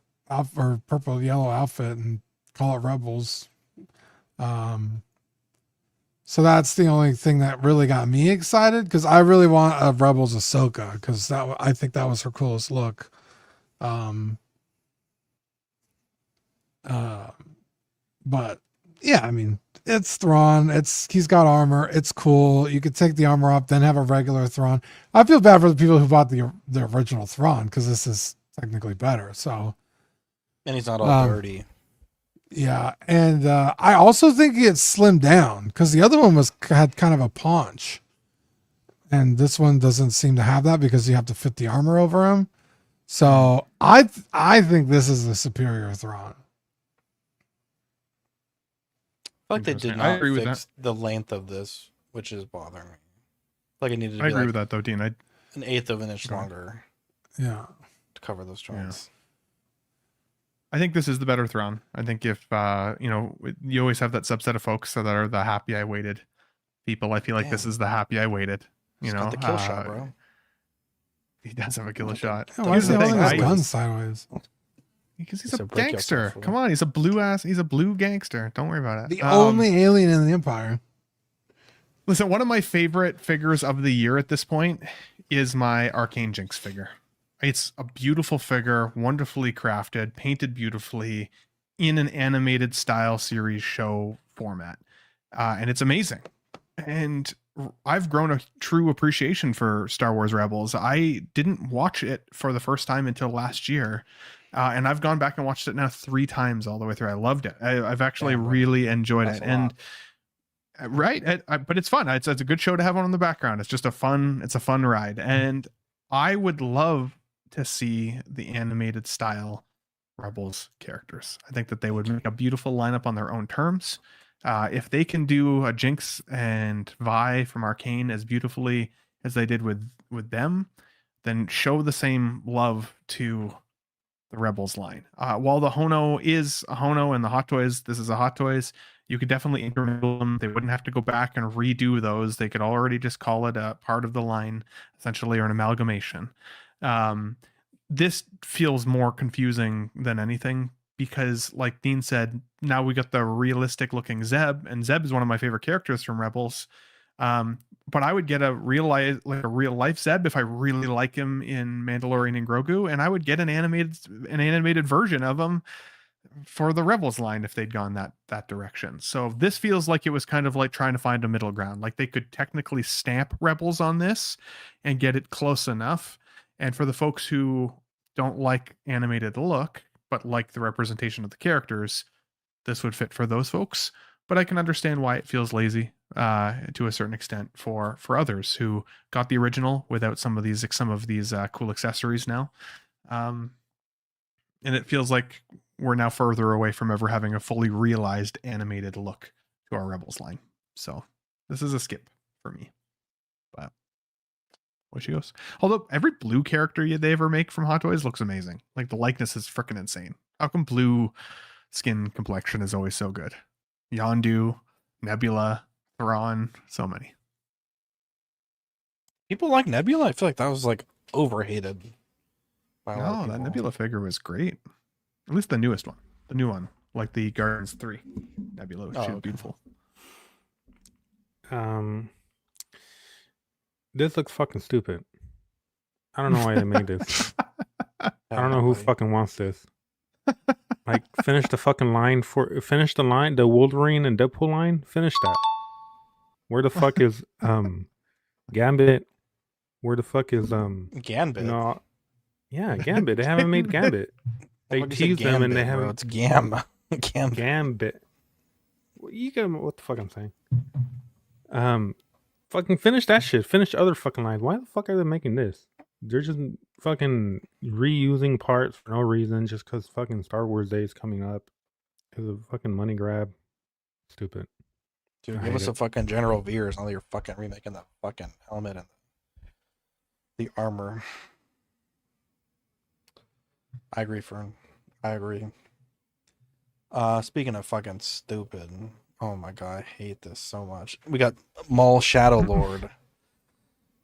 purple yellow outfit and call it Rebels. So that's the only thing that really got me excited because I really want a Rebels Ahsoka because I think that was her coolest look. But yeah, I mean, it's Thrawn. He's got armor. It's cool. You could take the armor off, then have a regular Thrawn. I feel bad for the people who bought the original Thrawn because this is technically better. So, And he's not all dirty. yeah, and I also think it's slimmed down because the other one had kind of a paunch, and this one doesn't seem to have that because you have to fit the armor over him. So I think this is the superior Thrawn. I feel like they did Interesting. I not agree with fix the length of this, which is bothering me. Like it needed to I be agree like with that though, Dean. an eighth of an inch Go on. longer Yeah. to cover those joints. I think this is the better Thrawn. I think if you always have that subset of folks that are the happy I waited people. I feel like this Damn. is the happy I waited. He's got the kill shot, bro. He does have a kill shot. Yeah, why is he holding his gun sideways? Because he's It's a a break gangster. yourself, Come on, he's a blue gangster. Don't worry about it. The only alien in the Empire. Listen, one of my favorite figures of the year at this point is my Arcane Jinx figure. It's a beautiful figure, wonderfully crafted, painted beautifully in an animated style series show format. And it's amazing. And I've grown a true appreciation for Star Wars Rebels. I didn't watch it for the first time until last year. And I've gone back and watched it now 3 times all the way through. I loved it. I've actually really enjoyed it. And but it's fun. It's a good show to have on in the background. It's just a fun ride. And I would love to see the animated style Rebels characters. I think that they would make a beautiful lineup on their own terms. If they can do a Jinx and Vi from Arcane as beautifully as they did with them, then show the same love to the Rebels line. While the Hono is a Hono and the Hot Toys, this is a Hot Toys, you could definitely intermingle them. They wouldn't have to go back and redo those. They could already just call it a part of the line, essentially, or an amalgamation. This feels more confusing than anything because, like Dean said, now we got the realistic looking Zeb, and Zeb is one of my favorite characters from Rebels. But I would get a real life Zeb if I really like him in Mandalorian and Grogu, and I would get an animated version of him for the Rebels line if they'd gone that direction. So this feels like it was kind of like trying to find a middle ground. Like they could technically stamp Rebels on this and get it close enough. And for the folks who don't like animated look, but like the representation of the characters, this would fit for those folks. But I can understand why it feels lazy to a certain extent for others who got the original without some of these cool accessories now. And it feels like we're now further away from ever having a fully realized animated look to our Rebels line. So this is a skip for me. But what she goes. Although every blue character they ever make from Hot Toys looks amazing. Like the likeness is freaking insane. How come blue skin complexion is always so good? Yondu, Nebula, Thrawn, so many. People like Nebula? I feel like that was like overhated. No, that Nebula figure was great. At least the newest one. The new one. Like the Guardians 3. Nebula was beautiful. This looks fucking stupid. I don't know why they made this. I don't know who fucking wants this. Like, finish the line, the Wolverine and Deadpool line. Finish that. Where the fuck is Gambit? Where the fuck is Gambit? No, yeah, Gambit. They haven't made Gambit. They teased them and they haven't. It's Gambit. You get what the fuck I'm saying. Fucking finish that shit. Finish other fucking lines. Why the fuck are they making this? They're just fucking reusing parts for no reason just because fucking Star Wars Day is coming up. It's a fucking money grab. Stupid. Dude, give us a fucking General Veers now that you're fucking remaking that fucking helmet and the armor. I agree, Fern. I agree. Speaking of fucking stupid, oh my god, I hate this so much. We got Maul Shadow Lord.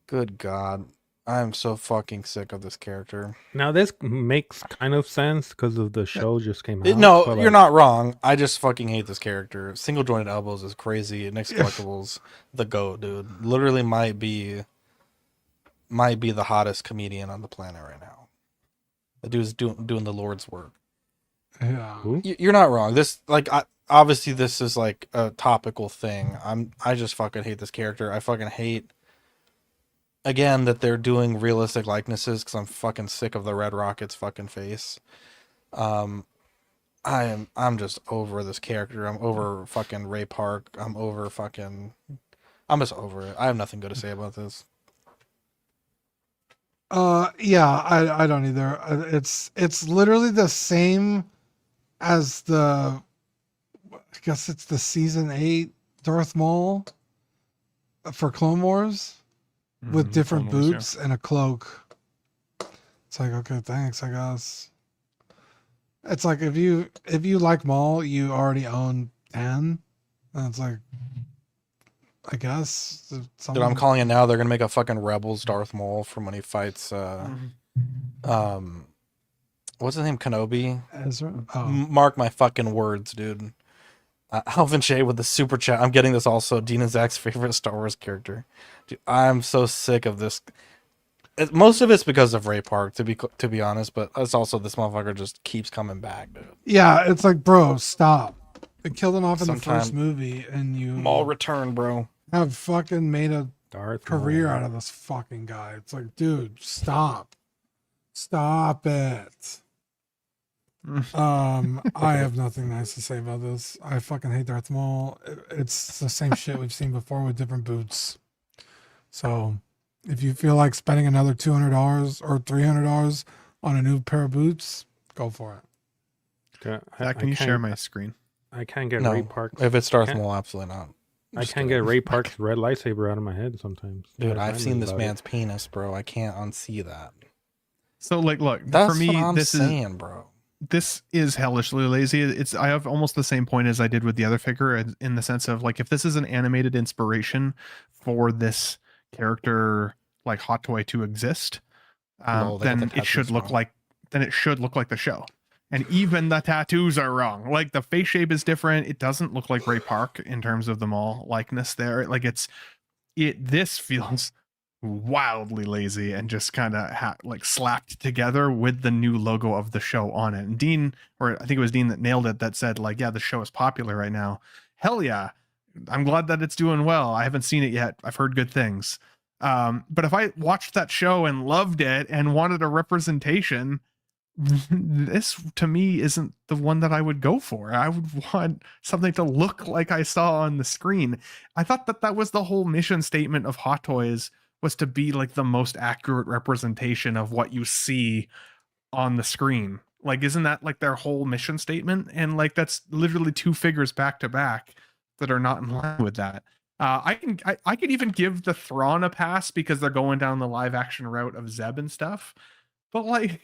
Good god. I'm so fucking sick of this character. Now this makes kind of sense because of the show just came out. No, you're not wrong. I just fucking hate this character. Single jointed elbows is crazy. Next collectibles, the GOAT, dude. Literally might be the hottest comedian on the planet right now. The dude's doing the Lord's work. Yeah. You're not wrong. Obviously this is like a topical thing. I just fucking hate this character. I fucking hate, again, that they're doing realistic likenesses because I'm fucking sick of the Red Rocket's fucking face. I'm just over this character. I'm over fucking Ray Park. I'm just over it. I have nothing good to say about this. Yeah, I don't either. It's literally the same as I guess it's the season 8 Darth Maul for Clone Wars with different Clone Wars, yeah. boots and a cloak. It's like, okay, thanks, I guess. It's like if you like Maul, you already own 10. And it's like, I guess. Dude, I'm calling it now. They're gonna make a fucking Rebels Darth Maul from when he fights what's his name? Kenobi? Ezra? Oh. Mark my fucking words, dude. Alvin Shea with the super chat. I'm getting this also. Dean and Zach's favorite Star Wars character. Dude, I'm so sick of this. Most of it's because of Ray Park, to be honest, but it's also this motherfucker just keeps coming back, dude. Yeah, it's like, bro, stop. They killed him off in the first movie, and you Maul return, bro. Have fucking made a Darth career Maul. out of this fucking guy. It's like, dude, stop it. I have nothing nice to say about this. I fucking hate Darth Maul. It's the same shit we've seen before with different boots. So if you feel like spending another $200 or $300 on a new pair of boots, go for it. Yeah, Zach, can you share my screen? I can't get No, Ray Park. if it's Darth Maul, absolutely not. I can't get Ray Park's red lightsaber out of my head sometimes. Dude, I I've seen this about man's penis, bro. I can't unsee that. So, like, look, That's for me, what I'm this saying, bro. This is hellishly lazy. I have almost the same point as I did with the other figure in the sense of, like, if this is an animated inspiration for this character, like Hot Toy, to exist, then it should look like the show. And even the tattoos are wrong. Like, the face shape is different. It doesn't look like Ray Park in terms of the Maul likeness there. Like, this feels wildly lazy and just kind of like slapped together with the new logo of the show on it. And Dean, or I think it was Dean that nailed it, that said, like, yeah, the show is popular right now. Hell yeah. I'm glad that it's doing well. I haven't seen it yet. I've heard good things. But if I watched that show and loved it and wanted a representation, this to me isn't the one that I would go for. I would want something to look like I saw on the screen. I thought that was the whole mission statement of Hot Toys, was to be like the most accurate representation of what you see on the screen. Like, isn't that like their whole mission statement? And like, that's literally 2 figures back to back that are not in line with that. I could even give the Thrawn a pass because they're going down the live action route of Zeb and stuff. But like,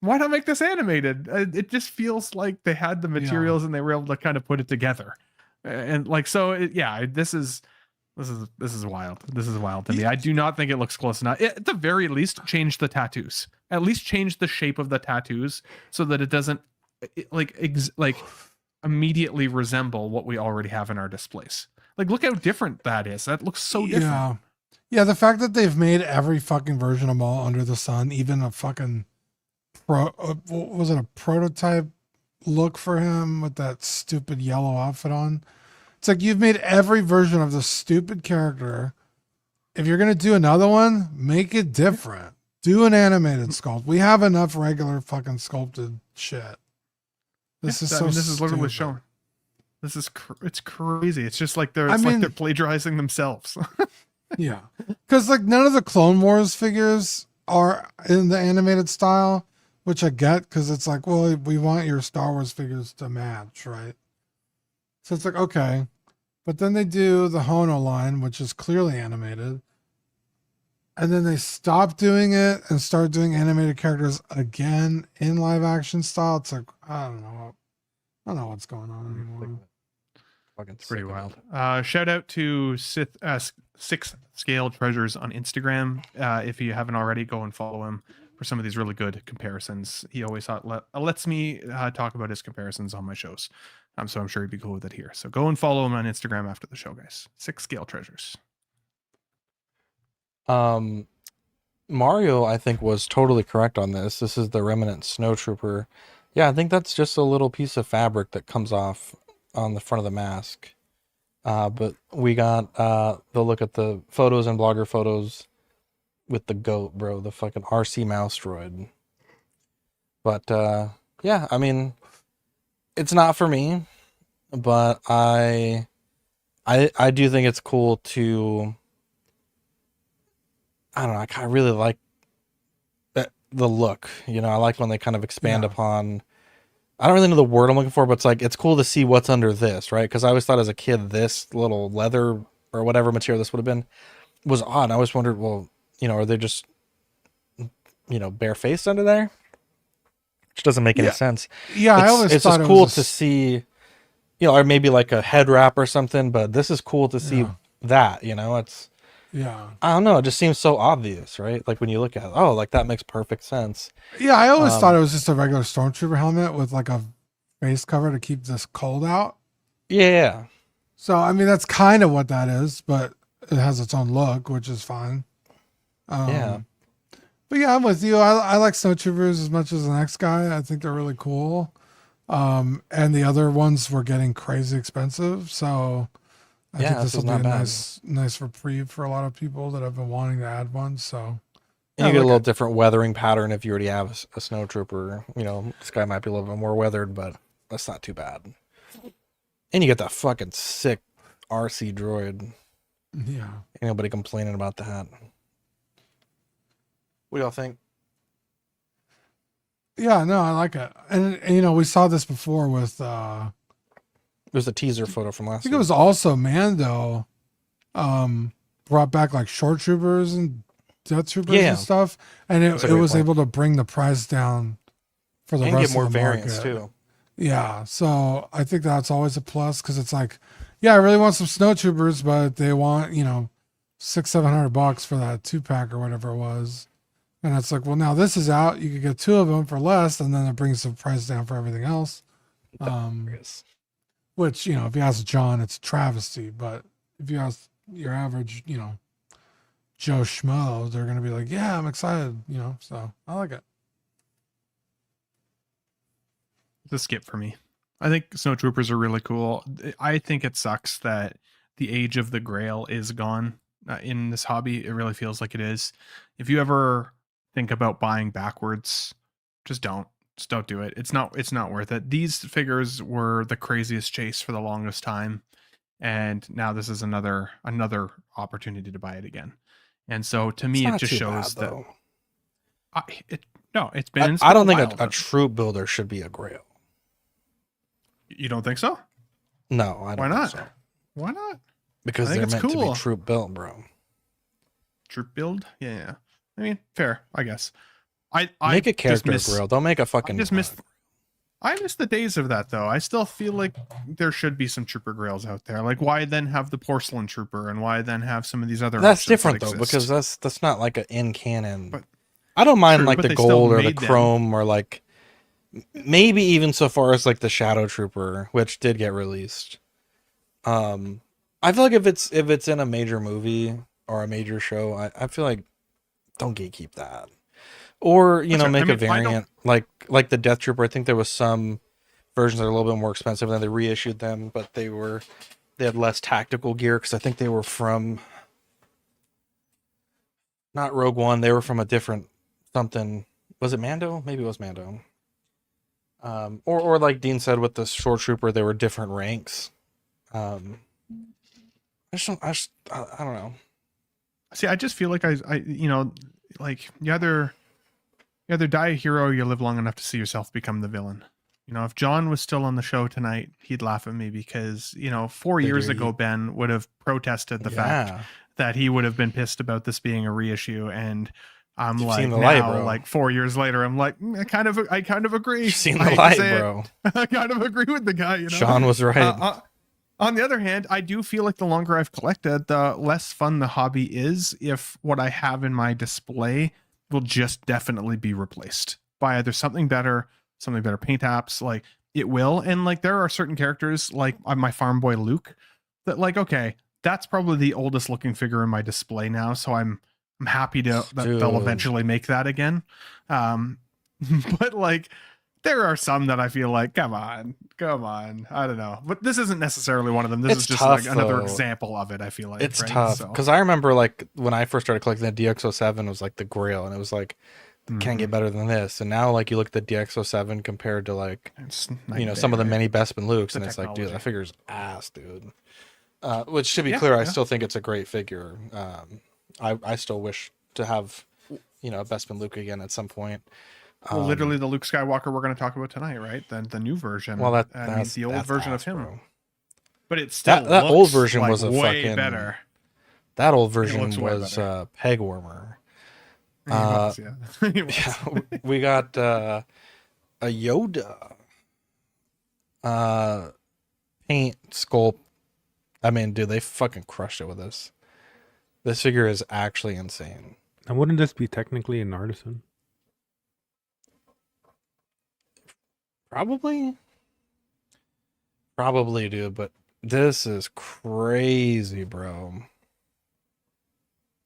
why not make this animated? It just feels like they had the materials and they were able to kind of put it together. And like, so this is wild. This is wild to me. I do not think it looks close enough. At the very least, change the tattoos. At least change the shape of the tattoos so that it doesn't immediately resemble what we already have in our displays. Like, look how different that is. That looks so different. Yeah, the fact that they've made every fucking version of Maul under the sun, even a fucking was it a prototype look for him with that stupid yellow outfit on? It's like, you've made every version of the stupid character. If you're going to do another one, make it different. Do an animated sculpt. We have enough regular fucking sculpted shit. This is literally shown. It's crazy. It's just like they're plagiarizing themselves. Yeah. Because like none of the Clone Wars figures are in the animated style, which I get because it's like, well, we want your Star Wars figures to match, right? So it's like, okay. But then they do the Hono line, which is clearly animated. And then they stop doing it and start doing animated characters again in live action style. It's like, I don't know what's going on anymore. It's pretty wild. Shout out to Six Scale Treasures on Instagram. If you haven't already, go and follow him for some of these really good comparisons. He always lets me talk about his comparisons on my shows. So I'm sure he'd be cool with it here. So go and follow him on Instagram after the show, guys. Six Scale Treasures. Mario, I think, was totally correct on this. This is the Remnant Snowtrooper. Yeah, I think that's just a little piece of fabric that comes off on the front of the mask. But we got the look at the photos and blogger photos with the goat, bro, the fucking RC mouse droid. But yeah, I mean, it's not for me, but I do think it's cool to, I don't know, I really like the look. You know, I like when they kind of expand Yeah. upon. I don't really know the word I'm looking for, but it's like it's cool to see what's under this, right? Because I always thought as a kid this little leather or whatever material this would have been was odd. I always wondered, well, you know, are they just barefaced under there? Which doesn't make any Yeah. sense. Yeah, I always it's thought just it cool was to see, or maybe like a head wrap or something. But this is cool to see that. It's Yeah. I don't know. It just seems so obvious, right? Like when you look at it, like that makes perfect sense. Yeah, I always thought it was just a regular stormtrooper helmet with like a face cover to keep this cold out. Yeah. So I mean that's kind of what that is, but it has its own look, which is fine. Yeah. But yeah, I'm with you. I like snowtroopers as much as the next guy. I think they're really cool. And the other ones were getting crazy expensive, so I think this this will is be not a bad. nice reprieve for a lot of people that have been wanting to add one. So And you get a little different weathering pattern if you already have a snowtrooper. This guy might be a little bit more weathered, but that's not too bad. And you get that fucking sick RC droid. Yeah. Ain't nobody complaining about that. What do y'all think? Yeah, no, I like it. And we saw this before with There's a teaser photo from I last think week. it was also Mando brought back like short troopers and death troopers Yeah. and stuff. And That's a it great was point. able to bring the price down for the And rest get more of the variants market. too. Yeah. So I think that's always a plus because it's like, yeah, I really want some snowtroopers, but they want, $600-700 for that 2-pack or whatever it was. And it's like, well, now this is out. You could get 2 of them for less, and then it brings the price down for everything else. Which, if you ask John, it's a travesty. But if you ask your average, Joe Schmo, they're going to be like, yeah, I'm excited, so I like it. It's a skip for me. I think snowtroopers are really cool. I think it sucks that the age of the Grail is gone in this hobby. It really feels like it is. If you ever think about buying backwards, just don't do it. It's not worth it. These figures were the craziest chase for the longest time, and now this is another opportunity to buy it again. And so to me, It's it not just too shows bad, that though. it's been. I don't think a while. a troop builder should be a Grail. You don't think so? No, I don't. Why not? Think so. Why not? Because I think they're it's meant to cool. be troop built, bro. Troop build? Yeah. I mean, fair, I guess. Make I a character Grail. Don't make a fucking. I miss the days of that though. I still feel like there should be some trooper grails out there. Like, why then have the porcelain trooper, and why then have some of these other? That's options different that though, exist? because that's not like an in canon. But I don't mind True, like but the they still gold or the made them. chrome or like maybe even so far as like the Shadow Trooper, which did get released. I feel like if it's in a major movie or a major show, I feel like don't gatekeep that. Or, That's right. make I mean, a variant like the Death Trooper. I think there was some versions that are a little bit more expensive, and then they reissued them, but they had less tactical gear because I think they were from not Rogue One. They were from a different something. Was it Mando? Maybe it was Mando. Or like Dean said with the Short Trooper, there were different ranks. I don't know. See, I just feel like I like you either die a hero or you live long enough to see yourself become the villain. If John was still on the show tonight, he'd laugh at me because, 4 years ago, Ben would have protested the fact that he would have been pissed about this being a reissue. And I'm like, now, like 4 years later, I'm like, I kind of agree. You've seen the light, bro. I kind of agree with the guy. Sean was right. On the other hand, I do feel like the longer I've collected, the less fun the hobby is if what I have in my display will just definitely be replaced by either something better paint apps. Like it will. And like there are certain characters like my farm boy Luke that like, okay, that's probably the oldest looking figure in my display now. So I'm happy that they'll eventually make that again. But like there are some that I feel like, come on. I don't know. But this isn't necessarily one of them. This is just tough, like another though. example of it, I feel like. It's right? tough. Because I remember like when I first started collecting the DX07 was like the Grail, and it was like, can't get better than this. And now like you look at the DX07 compared to like some of the many Bespin Lukes, and it's like, dude, that figure's ass, dude. Which to be clear, I still think it's a great figure. I still wish to have a Bespin Luke again at some point. Well, literally the Luke Skywalker we're going to talk about tonight, right? The new version. Well, that's the old version of him. Bro. But it still that old looks version like was a way fucking better. That old version looks way was better. peg warmer. He was, yeah. He was. Yeah, we got a Yoda paint sculpt. I mean, dude, they fucking crushed it with this. This figure is actually insane. And wouldn't this be technically an artisan? Probably, dude. But this is crazy, bro.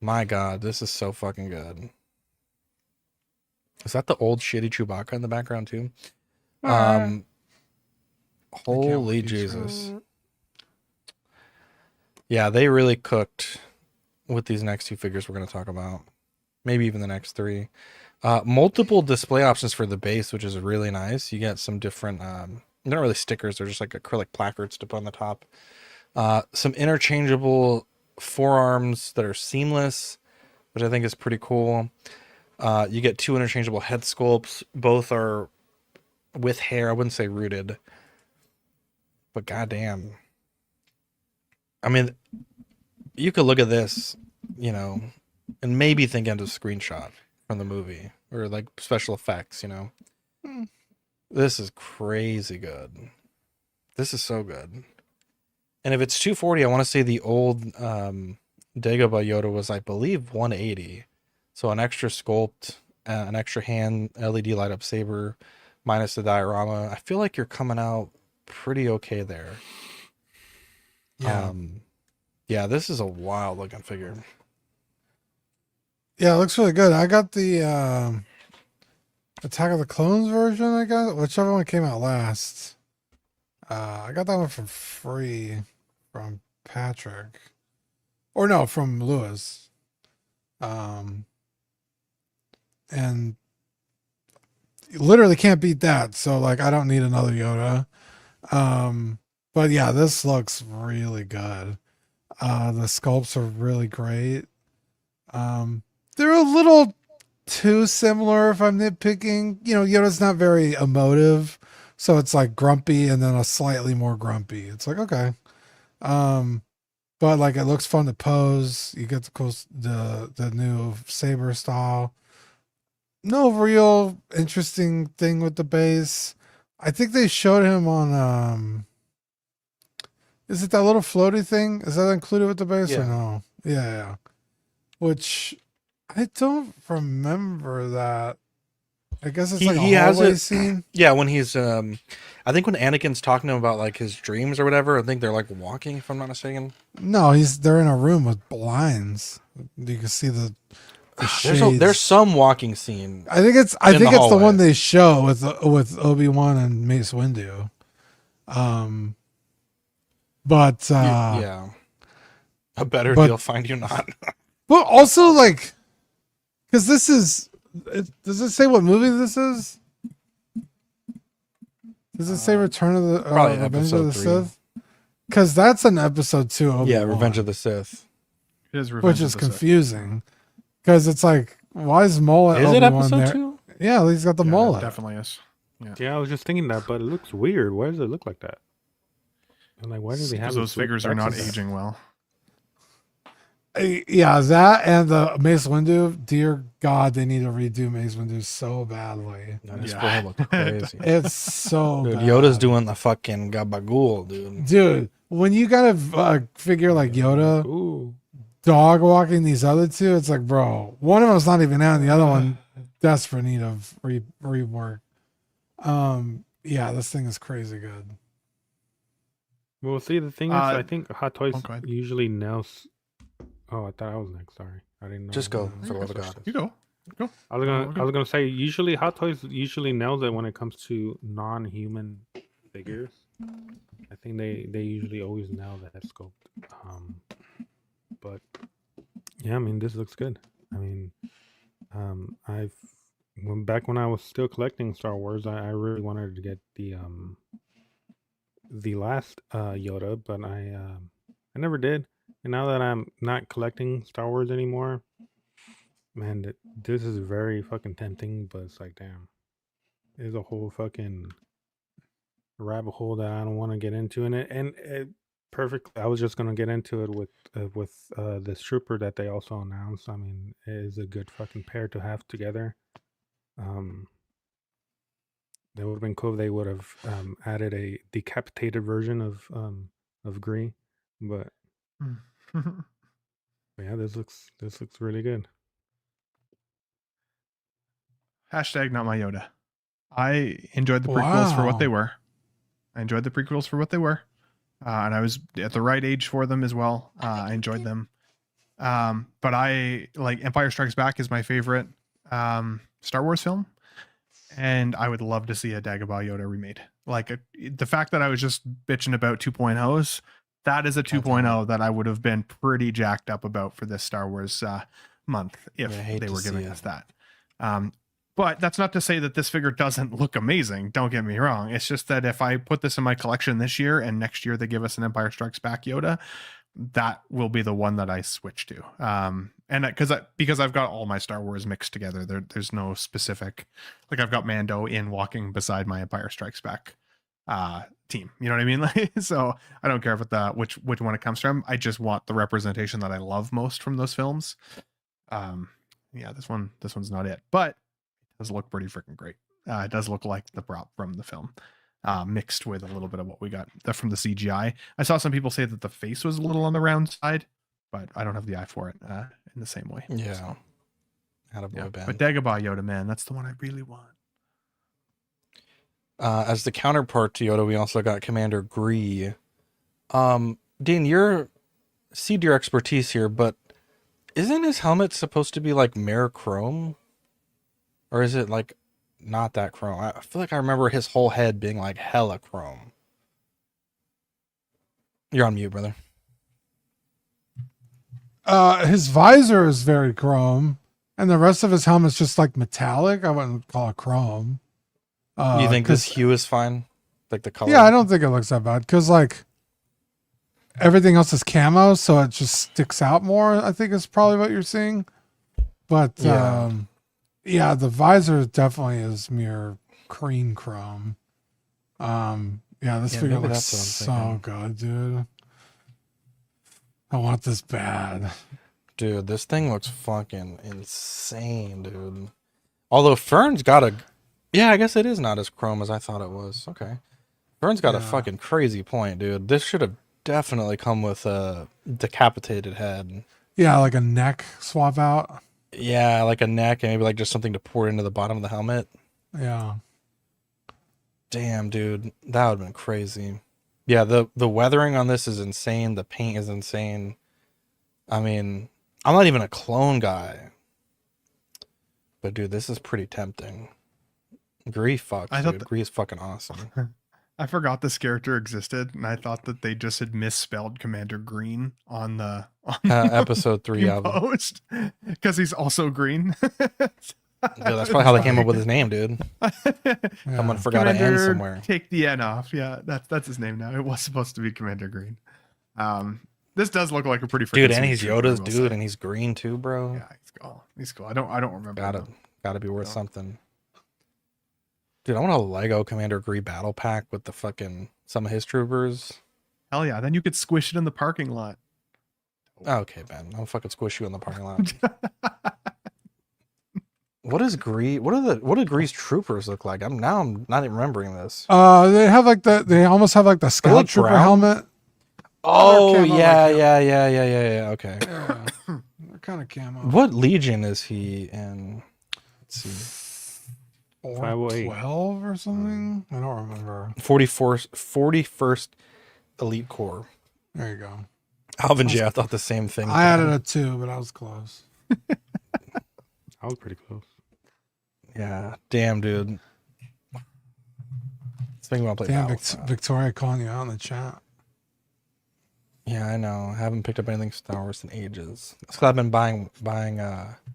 My God, this is so fucking good. Is that the old shitty Chewbacca in the background too? Holy Jesus. Yeah, they really cooked with these next two figures we're going to talk about. Maybe even the next three. Multiple display options for the base, which is really nice. You get some different, they're not really stickers. They're just like acrylic placards to put on the top. Some interchangeable forearms that are seamless, which I think is pretty cool. You get two interchangeable head sculpts. Both are with hair. I wouldn't say rooted, but goddamn. I mean, you could look at this, and maybe think into a screenshot from the movie or like special effects, This is crazy good. This is so good. And if it's 240, I want to say the old Dagobah Yoda was, I believe, 180. So an extra sculpt, an extra hand LED light up saber, minus the diorama. I feel like you're coming out pretty okay there. Yeah, this is a wild looking figure. Yeah, it looks really good. I got the Attack of the Clones version, I guess, whichever one came out last. I got that one for free from Patrick. Or no, from Lewis. And you literally can't beat that. So like I don't need another Yoda. But yeah, this looks really good. The sculpts are really great. They're a little too similar if I'm nitpicking. Yoda's not very emotive, so it's like grumpy and then a slightly more grumpy. It's like, okay. But like it looks fun to pose. You get the new saber style. No real interesting thing with the base. I think they showed him on is it that little floaty thing? Is that included with the base or no? Yeah. Which I don't remember that. I guess it's like a hallway scene. Yeah, when he's I think when Anakin's talking to him about like his dreams or whatever, I think they're like walking, if I'm not mistaken. No, they're in a room with blinds. You can see the shades. There's some walking scene. I think it's the one they show with Obi-Wan and Mace Windu. But yeah, a better deal find you not. But also like, because this is, does it say what movie this is? Does it say Return of the Revenge of the Sith? Because that's an episode 2. Obi-Wan, yeah, Revenge of the Sith. It is Revenge which is confusing because it's like, why is mullet? Is Obi-Wan it episode there? 2? Yeah, he's got the mullet. It definitely is. Yeah, I was just thinking that, but it looks weird. Why does it look like that? I'm like, why do they have those figures are not aging well? Yeah, that and the Mace Windu. Dear God, they need to redo Mace Windu so badly. This boy looked crazy. It's so dude. bad. Yoda's doing the fucking gabagool, dude. Dude, when you got a figure like Yoda, dog walking these other two, it's like, bro, one of them's not even out, and the other one desperate need of rework. Yeah, this thing is crazy good. Well, see, the thing is, I think Hot Toys usually nails. Oh, I thought I was next. Sorry, I didn't know. Just go for the love of God. You go. I was gonna say usually Hot Toys usually nails it when it comes to non-human figures. I think they usually always nail the head sculpt. But yeah, I mean this looks good. I mean, back when I was still collecting Star Wars, I really wanted to get the last Yoda, but I never did. And now that I'm not collecting Star Wars anymore, man, this is very fucking tempting, but it's like, damn, there's a whole fucking rabbit hole that I don't want to get into in it. And perfectly, I was just gonna get into it with this trooper that they also announced. I mean, it is a good fucking pair to have together. That would have been cool if they would have added a decapitated version of Gree, but yeah, this looks really good. Hashtag not my Yoda. I enjoyed the prequels for what they were. And I was at the right age for them as well. I enjoyed them. But I like Empire Strikes Back is my favorite Star Wars film. And I would love to see a Dagobah Yoda remade. Like the fact that I was just bitching about 2.0s, that is a 2.0 that I would have been pretty jacked up about for this Star Wars month if they were giving us that. But that's not to say that this figure doesn't look amazing. Don't get me wrong. It's just that if I put this in my collection this year and next year they give us an Empire Strikes Back Yoda, that will be the one that I switch to. And because I've got all my Star Wars mixed together, there's no specific, like I've got Mando in walking beside my Empire Strikes Back team. You know what I mean? Like, so I don't care if which one it comes from. I just want the representation that I love most from those films. Yeah, this one's not it, but it does look pretty freaking great. It does look like the prop from the film. Mixed with a little bit of what we got from the CGI. I saw some people say that the face was a little on the round side, but I don't have the eye for it in the same way. Yeah. So, Attaboy, Ben. but Dagobah Yoda, man, that's the one I really want. As the counterpart to Yoda, we also got Commander Gree. Dean, you're cede your expertise here, but isn't his helmet supposed to be like mirror chrome? Or is it like not that chrome? I feel like I remember his whole head being like hella chrome. You're on mute, brother. His visor is very chrome, and the rest of his helmet's just like metallic. I wouldn't call it chrome. You think this hue is fine? Like the color? Yeah, I don't think it looks that bad because like everything else is camo, so it just sticks out more. I think is probably what you're seeing. But yeah, the visor definitely is mere cream chrome. Yeah, this figure looks so good, dude. I want this bad. Dude, this thing looks fucking insane, dude. Although Fern's got a... Yeah, I guess it is not as chrome as I thought it was. Okay. Fern's got a fucking crazy point, dude. This should have definitely come with a decapitated head. Yeah, like a neck swap out. Yeah, like a neck and maybe like just something to pour into the bottom of the helmet. Yeah. Damn, dude. That would have been crazy. Yeah, the weathering on this is insane. The paint is insane. I mean, I'm not even a clone guy. But dude, this is pretty tempting. Gree fucks, dude. Gree is fucking awesome. I forgot this character existed, and I thought that they just had misspelled Commander Green on the episode 3 post because he's also green. Yeah, that's probably how they came up with his name, dude. Someone forgot an N somewhere. Take the N off. Yeah, that's his name now. It was supposed to be Commander Green. This does look like a pretty dude, and he's Yoda's dude, and he's green too, bro. Yeah, he's cool. I don't remember. Gotta be worth something. Dude, I want a Lego Commander Gree battle pack with the fucking some of his troopers. Hell yeah! Then you could squish it in the parking lot. Okay, Ben, I'll fucking squish you in the parking lot. What is Gree? What do Gree's troopers look like? I'm not even remembering this. They have like they almost have like the scout trooper helmet. Oh yeah. Okay. Yeah. They're kind of camo. What legion is he in? Let's see. 12 or something? I don't remember. 41st Elite Corps. There you go. Alvin J, I thought the same thing. I added a 2, but I was close. I was pretty close. Yeah. Damn, dude. Damn, Victoria calling you out in the chat. Yeah, I know. I haven't picked up anything Star Wars in ages. That's because I've been buying.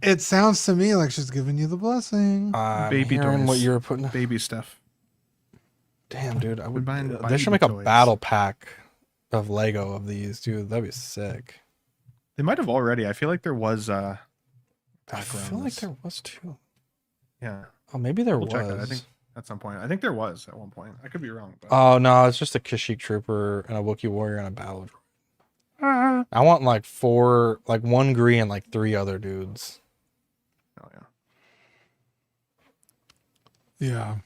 It sounds to me like she's giving you the blessing. Baby toys. What you're putting. Baby stuff. Damn, dude. I would. They should make a battle pack of Lego of these, dude. That'd be sick. They might have already. I feel like there was I feel like there was too. Yeah. Oh, maybe there We'll was. check it. I think at some point. I think there was at one point. I could be wrong. But... Oh no, it's just a Kashyyyk trooper and a Wookiee warrior and a battle droid. I want like 4, like 1 Gree and like 3 other dudes. Oh yeah. Yeah.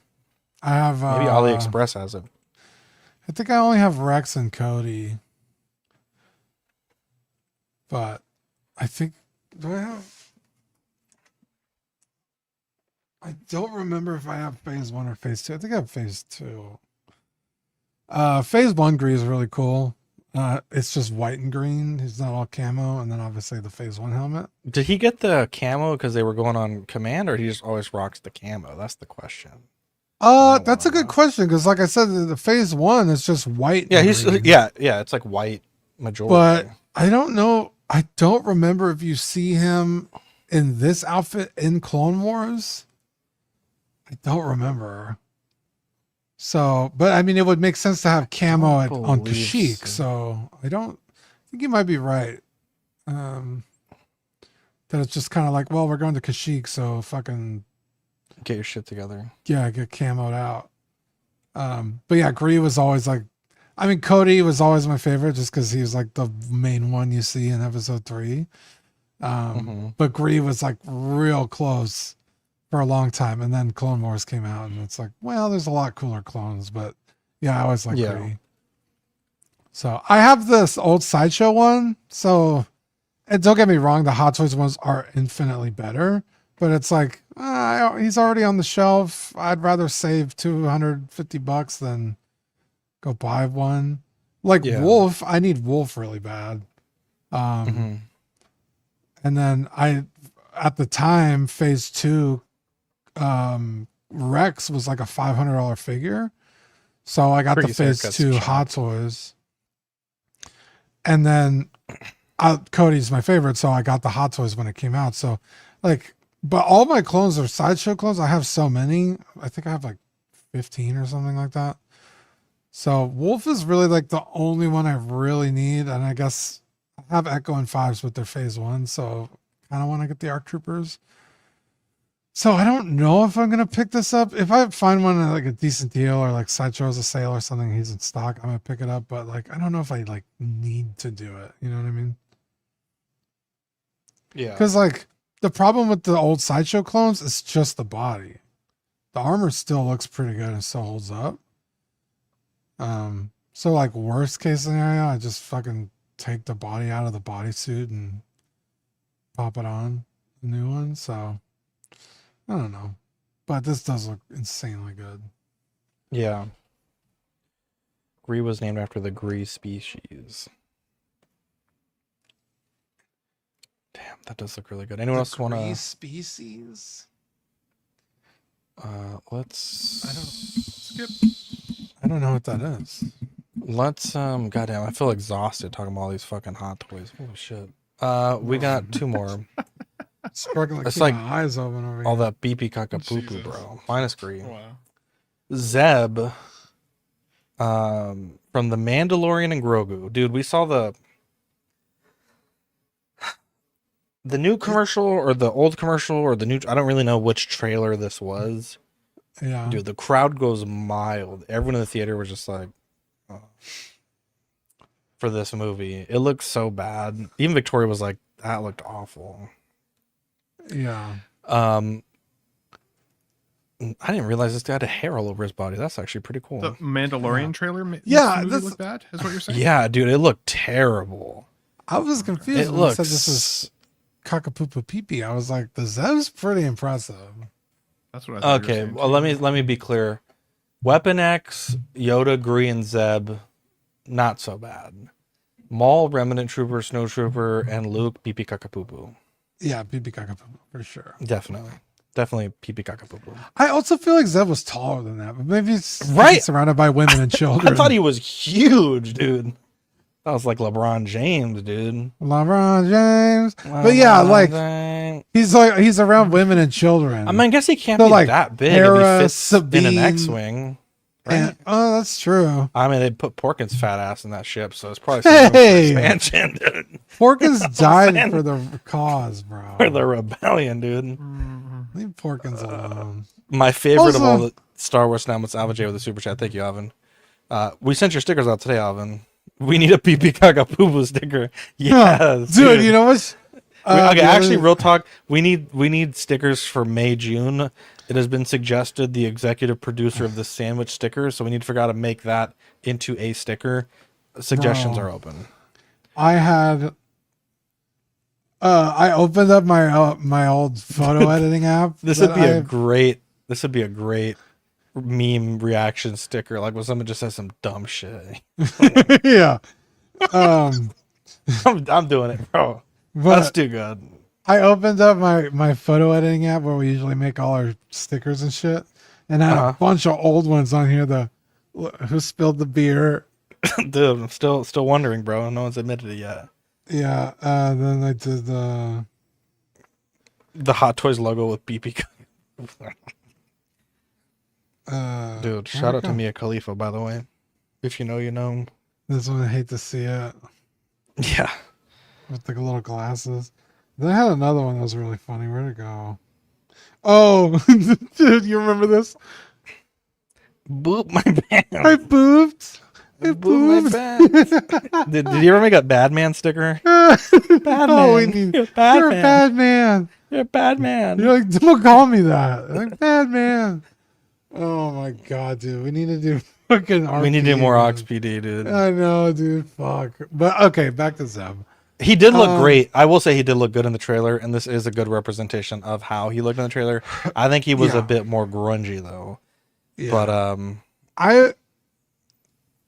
I have Maybe AliExpress has it. I think I only have Rex and Cody. But I think do I have I don't remember if I have phase 1 or phase 2. I think I have phase 2. Phase 1 Gree is really cool. It's just white and green. He's not all camo, and then obviously the phase 1 helmet. Did he get the camo because they were going on command, or he just always rocks the camo? That's the question. That's a good question because, like I said, the phase 1 is just white. Yeah, and green. yeah. It's like white majority. But I don't know. I don't remember if you see him in this outfit in Clone Wars. I don't remember. So, but I mean, it would make sense to have camo on Kashyyyk. So I think you might be right. That it's just kind of like, well, we're going to Kashyyyk, so fucking get your shit together. Yeah, get camoed out. But yeah, Gree was always like, I mean, Cody was always my favorite just because he was like the main one you see in episode 3. But Gree was like real close for a long time, and then Clone Wars came out, and it's like, well, there's a lot cooler clones, but yeah, I always like Gree. So I have this old Sideshow one. So, and don't get me wrong, the Hot Toys ones are infinitely better, but it's like he's already on the shelf. I'd rather save $250 than go buy one. Like Wolf, I need Wolf really bad. And then at the time, phase 2. Rex was like a $500 figure, so I got the phase 2 Hot Toys, and then Cody's my favorite, so I got the Hot Toys when it came out. So like, but all my clones are Sideshow clones. I have so many. I think I have like 15 or something like that. So Wolf is really like the only one I really need, and I guess I have Echo and Fives with their phase 1, so kind of want to get the ARC Troopers. So I don't know if I'm gonna pick this up. If I find one at like a decent deal or like Sideshow has a sale or something, he's in stock, I'm gonna pick it up. But like, I don't know if I like need to do it. You know what I mean? Yeah. Because like the problem with the old Sideshow clones is just the body. The armor still looks pretty good and still holds up. So like worst case scenario, I just fucking take the body out of the bodysuit and pop it on a new one. So. I don't know, but this does look insanely good. Yeah. Gree was named after the Gree species. Damn, that does look really good. Anyone else want to? Gree species? Let's. I don't skip. I don't know what that is. Let's goddamn, I feel exhausted talking about all these fucking Hot Toys. Holy shit. We got 2 more. Sparkling It's like my eyes open over all here. that beepy caca poo poo, bro. Minus Gree. Wow. Zeb, from The Mandalorian and Grogu. Dude, we saw the new commercial or the old commercial or the new, I don't really know which trailer this was. Yeah. Dude, the crowd goes mild. Everyone in the theater was just like, for this movie. It looked so bad. Even Victoria was like, that looked awful. Yeah. I didn't realize this guy had a hair all over his body. That's actually pretty cool. The Mandalorian trailer makes Yeah, the movie that's- look bad, is what you're saying? Yeah, dude, it looked terrible. I was confused It when looks. you said this was Cockapoopa Pee-Pee. I was like, the Zeb's pretty impressive. That's what I thought you were Okay, saying, well too. let me be clear. Weapon X, Yoda, Gree, and Zeb, not so bad. Maul, Remnant Trooper, Snow Trooper, and Luke, Pee Pee Kakapoopoo. Yeah, Pee-Pee Cockapoopa, for sure. Definitely Pee Pee Kakapoopoo. I also feel like Zeb was taller than that, but maybe it's Right. he's surrounded by women and children. I thought he was huge, dude. That was like LeBron James, dude. LeBron James. But yeah, like he's around women and children. I mean, I guess he can't So, be like, that big Hera, if he fits in an Sabine, X-wing. And, oh, that's true. I mean, they put Porkins' fat ass in that ship, so it's probably some room for expansion, dude. Porkins died for the cause, bro. For the rebellion, dude. Leave Porkins alone. My favorite of all Also- the Star Wars now was Alvin J with the super chat. Thank you, Alvin. We sent your stickers out today, Alvin. We need a pee pee caca poo poo sticker. Yes, Dude, you know what's okay, the actually, other- real talk. We need stickers for May, June. It has been suggested the executive producer of the sandwich stickers, so we need to figure out how to make that into a sticker. Suggestions Bro. are open. I had I opened up my my old photo editing app. This that would be I- a great meme reaction sticker, like when someone just says some dumb shit. yeah. I'm doing it, bro. But That's too good. I opened up my photo editing app where we usually make all our stickers and shit, and I had a bunch of old ones on here. The who spilled the beer. Dude, I'm still wondering, bro. No one's admitted it yet. Yeah. Then I did the Hot Toys logo with BP. Dude, shout out to Mia Khalifa, by the way. If you know, you know. This one I hate to see it. Yeah. With the little glasses. Then I had another one that was really funny. Where'd it go? Oh, dude, you remember this? Boop my band. I booped. Boop my band. did you ever make a Badman sticker? Badman. Oh, we need. You're a bad man. You're a bad man. You're like, don't call me that. Like, bad man. Oh my god, dude. We need to do fucking RP. We need to do more Ox PD, dude. I know, dude. Fuck. But okay, back to Zeb. He did look great. I will say he did look good in the trailer, and this is a good representation of how he looked in the trailer. I think he was a bit more grungy though. Yeah. But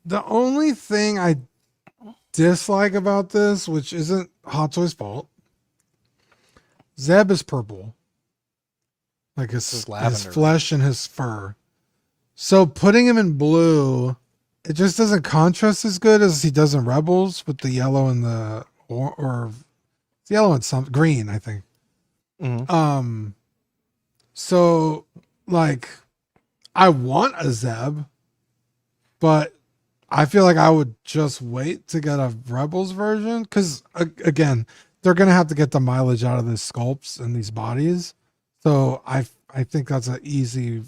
the only thing I dislike about this, which isn't Hot Toys' fault, Zeb is purple. Like his flesh and his fur. So putting him in blue, it just doesn't contrast as good as he does in Rebels with the yellow and the or yellow and some green, I think. Mm-hmm. So like I want a Zeb, but I feel like I would just wait to get a Rebels version because again, they're gonna have to get the mileage out of these sculpts and these bodies. So I think that's an easy,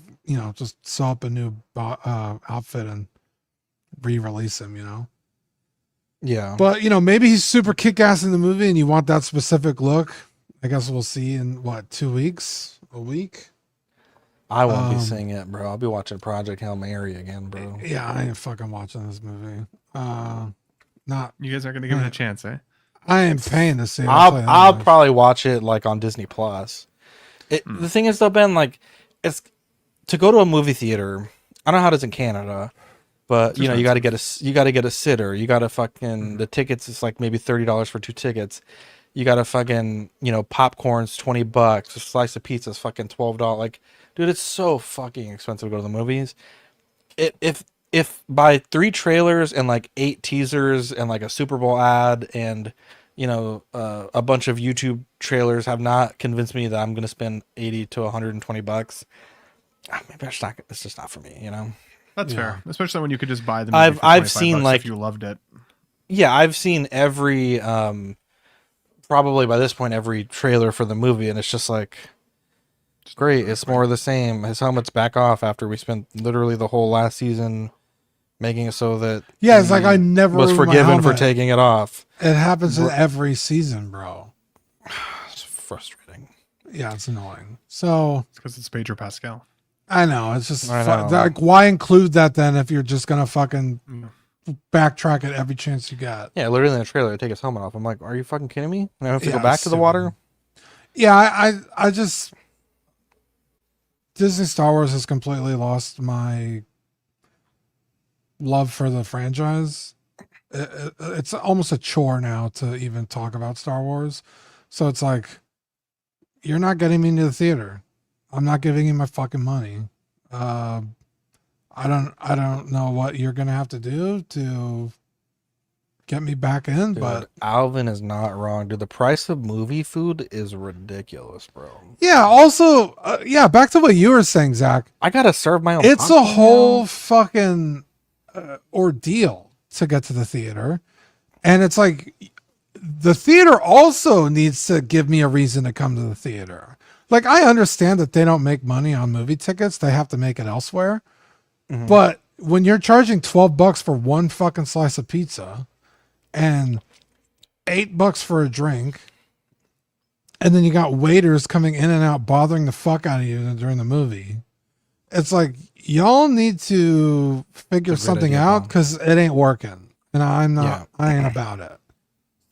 just sew up a new outfit and re-release him, Yeah. But maybe he's super kick-ass in the movie, and you want that specific look. I guess we'll see in 2 weeks, a week. I won't be seeing it, bro. I'll be watching Project Hail Mary again, bro. Yeah, I ain't fucking watching this movie. Not you guys are gonna give it a chance, eh? I ain't paying to see it. I'll probably watch it like on Disney Plus. The thing is though, Ben, like it's to go to a movie theater. I don't know how it is in Canada, but you got to get a sitter. You got to fucking the tickets is like maybe $30 for 2 tickets. You got to fucking popcorn's $20. A slice of pizza is fucking $12. Like, dude, it's so fucking expensive to go to the movies. If by 3 trailers and like 8 teasers and like a Super Bowl ad and a bunch of YouTube trailers have not convinced me that I'm going to spend $80 to $120. Maybe it's just not for me, That's fair, especially when you could just buy them. I've seen like if you loved it. Yeah, I've seen every probably by this point every trailer for the movie, and it's just like great. It's more of the same. His helmet's back off after we spent literally the whole last season making it so that it's like I never was remove my forgiven for helmet. taking it off. It happens in every season, bro. It's frustrating. Yeah, it's annoying. So it's because it's Pedro Pascal. I know. It's just I know. like, why include that then if you're just gonna fucking backtrack at every chance you got? Yeah, literally in the trailer, they take his helmet off. I'm like, are you fucking kidding me? And I have to go Yeah, back to the water. Yeah, I just Disney Star Wars has completely lost my love for the franchise. It's almost a chore now to even talk about Star Wars. So it's like, you're not getting me into the theater. I'm not giving you my fucking money. I don't know what you're gonna have to do to get me back in. Dude, But Alvin is not wrong, dude. The price of movie food is ridiculous, bro. yeah, also, back to what you were saying, Zach. I gotta serve my own. It's a popcorn whole now. fucking ordeal to get to the theater, and it's like the theater also needs to give me a reason to come to the theater. Like, I understand that they don't make money on movie tickets; they have to make it elsewhere. Mhm. But when you're charging $12 for one fucking slice of pizza and $8 for a drink, and then you got waiters coming in and out bothering the fuck out of you during the movie, it's like, y'all need to figure It's a great something idea, out Tom. because it ain't working, and I'm not. I ain't about it.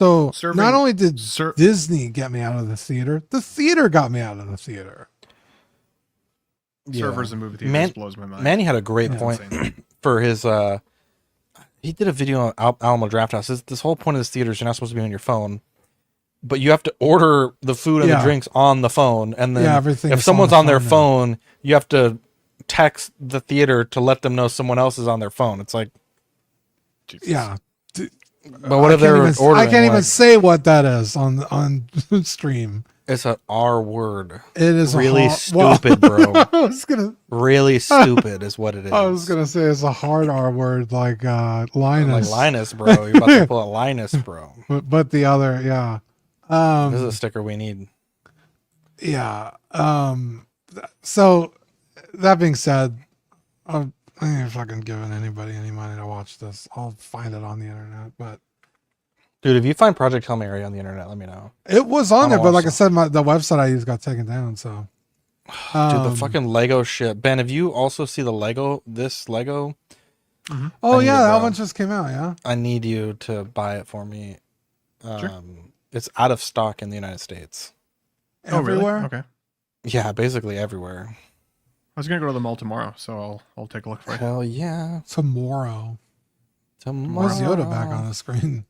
So not only did Disney get me out of the theater got me out of the theater. Servers and movie theaters blows my mind. Manny had a great point for his. He did a video on Alamo Drafthouse. This whole point of this theater is you're not supposed to be on your phone, but you have to order the food and the drinks on the phone, and then everything if is someone's on on the their phone phone, you have to text the theater to let them know someone else is on their phone. It's like, Yeah. but what if they're ordering? I can't even like, say what that is on stream. it's an R word. It is really well, stupid, bro. I was gonna really stupid is what it is. I was gonna say it's a hard R word like Linus. Like Linus, bro. You're about to pull a Linus, bro. But the other, yeah. This is a sticker we need. Yeah. So that being said, I ain't fucking giving anybody any money to watch this. I'll find it on the internet, but Dude, if you find Project Hail Mary on the internet, let me know. it was on there. I'll But like watch I said, the website I used got taken down. So, Dude, the fucking Lego shit. Ben, if you also see this Lego. Oh I need yeah, it, that bro. one just came out. Yeah. I need you to buy it for me. Sure. It's out of stock in the United States. Everywhere. Oh, really? Okay. Yeah, basically everywhere. I was gonna go to the mall tomorrow, so I'll take a look for it. Hell yeah. Tomorrow. Tomorrow. Why's Yoda back on the screen?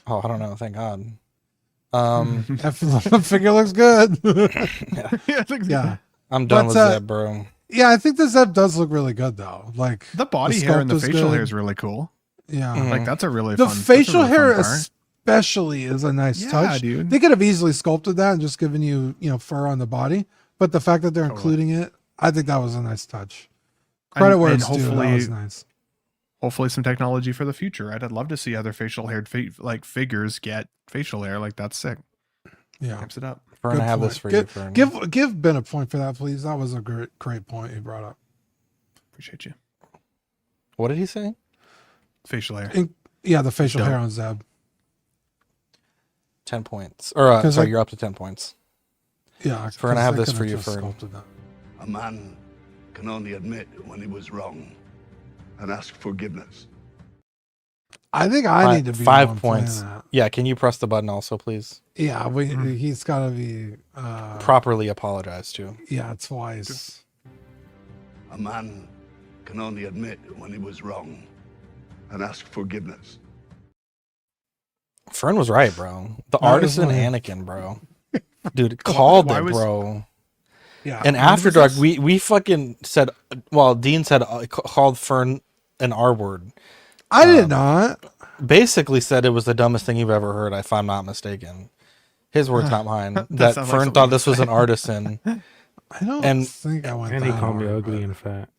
Oh, I don't know. Thank God. That figure looks good. Yeah. I'm done But, with Zeb, bro. Yeah, I think the Zeb does look really good though. Like The body hair and the sculpt is facial good. hair is really cool. Yeah. Like that's a really The fun. facial that's a really hair fun part. especially is a nice Yeah, touch. dude. They could have easily sculpted that and just given you, fur on the body. But the fact that they're including it, I think that was a nice touch. Credit where it's due. That was nice. Hopefully some technology for the future. Right? I'd love to see other facial haired figures get facial hair. Like that's sick. Yeah. Amps it up. Fern, I have this for you, Fern. Give Ben a point for that, please. That was a great point you brought up. Appreciate you. What did he say? Facial hair. The facial Dope. hair on Zeb. 10 points. Or, 'Cause, sorry, like- you're up to 10 points. Yeah. Fern, I have this for you, Fern. Fern. A man can only admit when he was wrong and ask forgiveness. I think I need to be 5 the one playing points. that. Yeah, can you press the button also, please? Yeah, he's got to be Properly apologize to. Yeah, twice. A man can only admit when he was wrong and ask forgiveness. Fern was right, bro. The That was artisan funny. Anakin, bro. Dude, called why it, was- bro. Yeah. And when After was Dark, this? we fucking said, well, Dean said, called Fern an R word. I did not. Basically said it was the dumbest thing you've ever heard, if I'm not mistaken. His words, not mine. That That sounds like Fern something thought you'd this was say. an artisan. I don't And- think I went And he that called me hard, ugly but- and fat.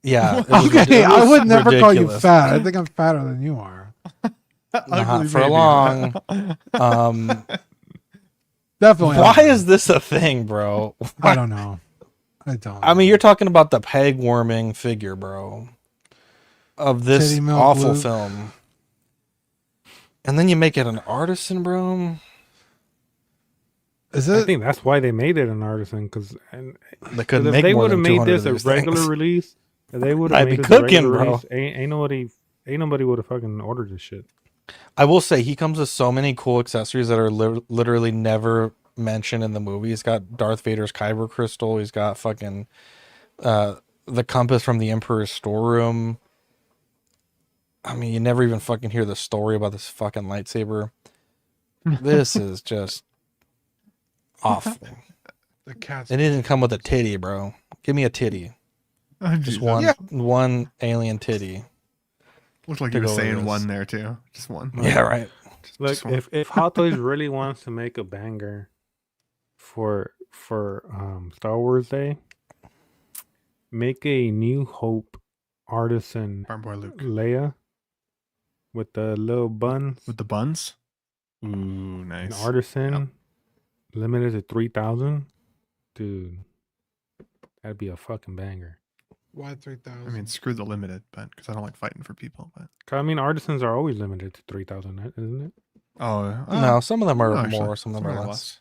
Yeah. it was Okay, it I was would never call you ridiculous. fat. I think I'm fatter than you are. Not Ugly for baby. long. Definitely. Why ugly. is this a thing, bro? I don't know. I don't. I mean, you're talking about the peg warming figure, bro, of this Titty milk awful Luke. film. And then you make it an artisan, bro. Is I it? think that's why they made it an artisan because They couldn't if make they more would have than made 200 this of a these regular things. release, if they would I'd have be made this a cooking, regular bro. release, ain't nobody would have fucking ordered this shit. I will say he comes with so many cool accessories that are literally never mentioned in the movie. He's got Darth Vader's kyber crystal. He's got fucking the compass from the Emperor's storeroom. I mean, you never even fucking hear the story about this fucking lightsaber. This is just awful. The cat's It didn't come with a titty, bro. Give me a titty. Oh, Just Jesus. one alien titty. Looked like to you were go with saying this. one there too. Just one. Yeah, right. Look, Just one. if Hot Toys really wants to make a banger for Star Wars Day, make a New Hope artisan Farm Boy Luke Leia with the little buns. with the buns. Ooh, An nice. artisan limited to 3,000. Dude, that'd be a fucking banger. Why 3,000? I mean, screw the limited, but because I don't like fighting for people. But 'Cause, I mean, artisans are always limited to 3,000, isn't it? No, some of them are actually, more, some of them are less.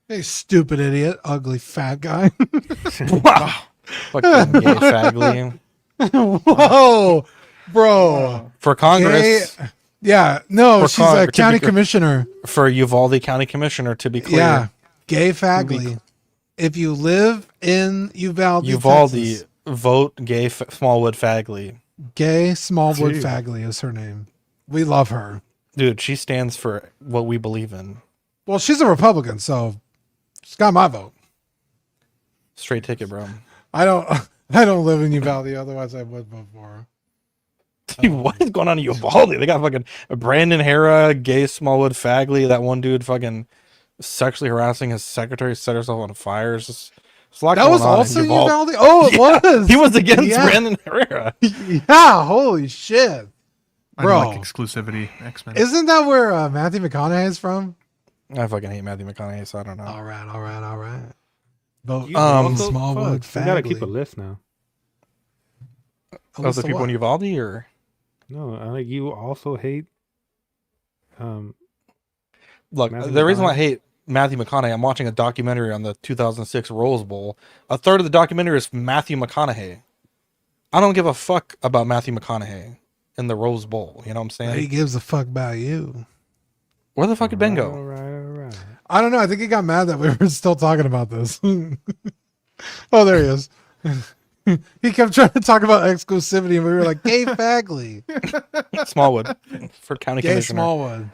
Hey, stupid idiot, ugly fat guy. Wow. Fucking gay fagly. Whoa, bro. For Congress. Gay- yeah, no, For she's a to county be- commissioner. For Uvalde County Commissioner, to be clear. Yeah, gay fagly. If you live in Uvalde, Texas, vote gay Smallwood Fagley. Gay Smallwood Gee. Fagley is her name. We love her. Dude, she stands for what we believe in. Well, she's a Republican, so she's got my vote. Straight ticket, bro. I don't live in Uvalde, otherwise I would vote for her. Dude, what is going on in Uvalde? They got fucking Brandon Hera, gay Smallwood Fagley. That one dude fucking sexually harassing his secretary, set herself on fire. It's a lot That going was on also in Uvalde? Oh, it was. He was against Yeah. Brandon Herrera. Yeah, holy shit. I Bro, don't like exclusivity. X-Men. isn't that where Matthew McConaughey is from? I fucking hate Matthew McConaughey, so I don't know. All right. Vote You Smallwood Fagley. gotta keep a list now. Of the people in Uvalde, or No, I think you also hate. look, Matthew the reason why I McConaughey? hate Matthew McConaughey, I'm watching a documentary on the 2006 Rose Bowl. A third of the documentary is Matthew McConaughey. I don't give a fuck about Matthew McConaughey in the Rose Bowl. You know what I'm saying? He gives a fuck about you. Where the fuck did Ben All go? right. I don't know. I think he got mad that we were still talking about this. Oh, there he is. He kept trying to talk about exclusivity, and we were like, "Gay Fagley, Smallwood for county Gay commissioner. Smallwood."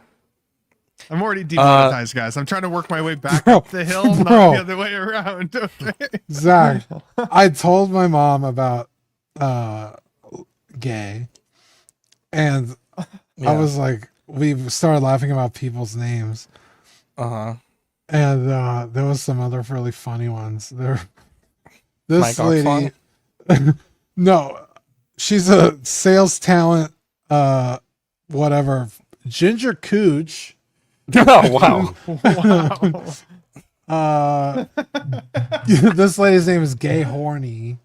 I'm already demonetized, guys. I'm trying to work my way back Bro, up the hill, not bro. the other way around. Okay. Zach, I told my mom about gay, and Yeah. I was like, we started laughing about people's names, Uh-huh. and there was some other really funny ones. This Mike lady, no, she's a sales talent, whatever, Ginger Cooch. Oh, wow. Wow. This lady's name is Gay Horny.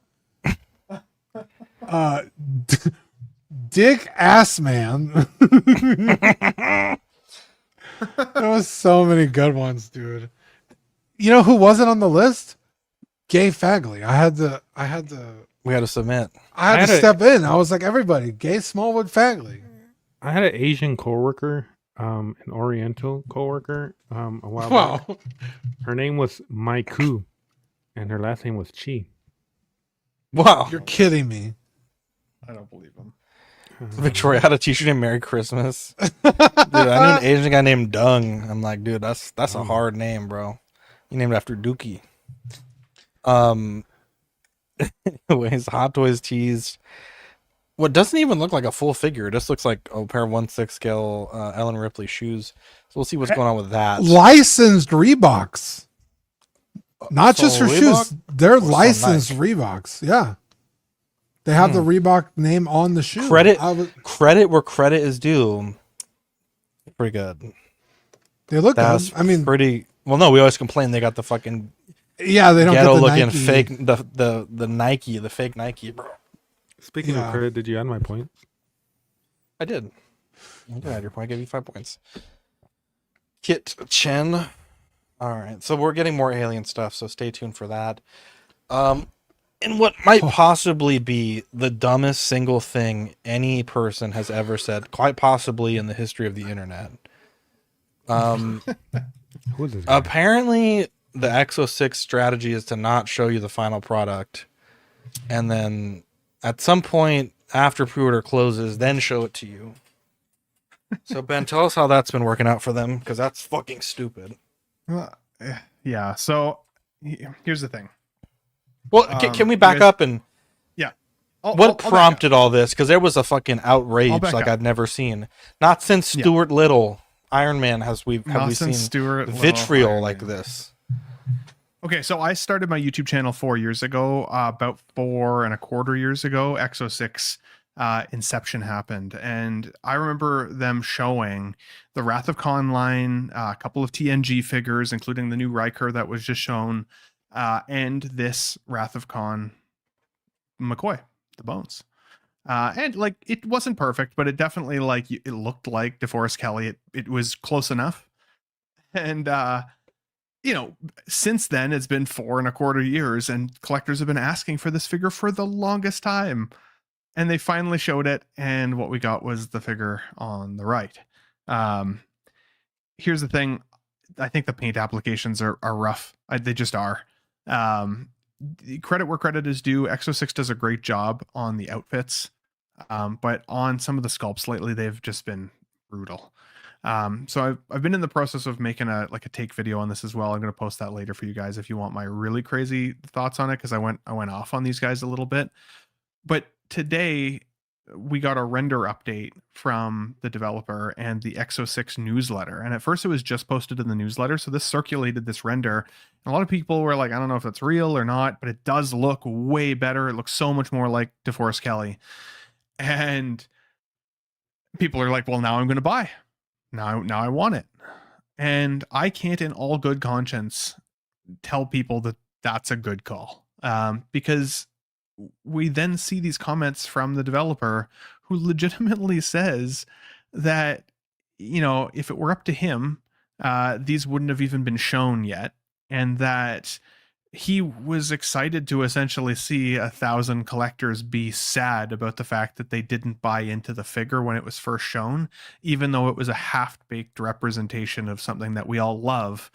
Dick Assman. There was so many good ones, dude. You know who wasn't on the list? Gay Fagley. I had to We had to submit. I had to step in. I was like, everybody, Gay Smallwood Fagley. I had an Asian coworker, an Oriental coworker, a while back. Wow. Her name was Maiku, and her last name was Chi. Wow. You're kidding me. I don't believe him. Victoria had a t-shirt named Merry Christmas. Dude, I knew an Asian guy named Dung. I'm like, dude, that's a hard name, bro. You named after Dookie. Anyways, Hot Toys teased what doesn't even look like a full figure. It just looks like a pair of 1/6 scale Ellen Ripley shoes. So we'll see what's going on with that. Licensed Reeboks. Not So just for Reebok? shoes. They're Or so licensed Nike? Reeboks. Yeah. They have the Reebok name on the shoe. Credit I was- credit where credit is due. Pretty good. They look That's good. I mean, pretty well. No, we always complain they got the fucking yeah, they don't get ghetto the looking Nike. fake the Nike, the fake Nike, bro. Speaking Yeah. of credit, did you add my points? I did. You did add your point. I gave you 5 points. Kit Chen. All right, so we're getting more alien stuff, so stay tuned for that. And what might possibly be the dumbest single thing any person has ever said, quite possibly in the history of the internet. Who is this guy? Apparently, the Exo 6 strategy is to not show you the final product, and then at some point after pre-order closes, then show it to you. So Ben, tell us how that's been working out for them, because that's fucking stupid. Yeah. So here's the thing. Well, can we back you guys- up and Yeah. What prompted all this? Because there was a fucking outrage back like up. I'd never seen. Not since Stuart Little Iron Man have we seen Stuart Little vitriol Iron like Man. this. Okay, so I started my YouTube channel 4 years ago. About 4.25 years ago, X06 Inception happened, and I remember them showing the Wrath of Khan line, a couple of TNG figures, including the new Riker that was just shown, and this Wrath of Khan McCoy, the bones. And like, it wasn't perfect, but it definitely, like, it looked like DeForest Kelly. It was close enough. And you know, since then it's been 4.25 years, and collectors have been asking for this figure for the longest time, and they finally showed it, and what we got was the figure on the right. Here's the thing. I think the paint applications are rough. They just are. Credit where credit is due. X06 does a great job on the outfits, but on some of the sculpts lately, they've just been brutal. So I've been in the process of making a take video on this as well. I'm going to post that later for you guys if you want my really crazy thoughts on it, because I went off on these guys a little bit. But today we got a render update from the developer and the X06 newsletter. And at first it was just posted in the newsletter, so this circulated this render. And a lot of people were like, I don't know if that's real or not, but it does look way better. It looks so much more like DeForest Kelly. And people are like, well, now I'm going to buy. Now I want it. And I can't in all good conscience tell people that that's a good call. Because we then see these comments from the developer who legitimately says that, you know, if it were up to him, these wouldn't have even been shown yet. And that he was excited to essentially see 1,000 collectors be sad about the fact that they didn't buy into the figure when it was first shown, even though it was a half-baked representation of something that we all love,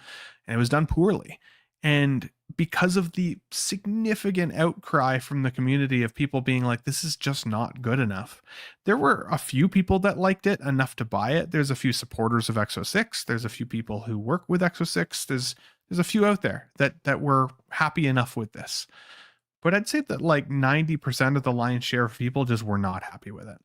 and it was done poorly. And because of the significant outcry from the community of people being like, this is just not good enough, there were a few people that liked it enough to buy it. There's a few supporters of X06. There's a few people who work with X06. There's a few out there that were happy enough with this. But I'd say that like 90% of the lion's share of people just were not happy with it.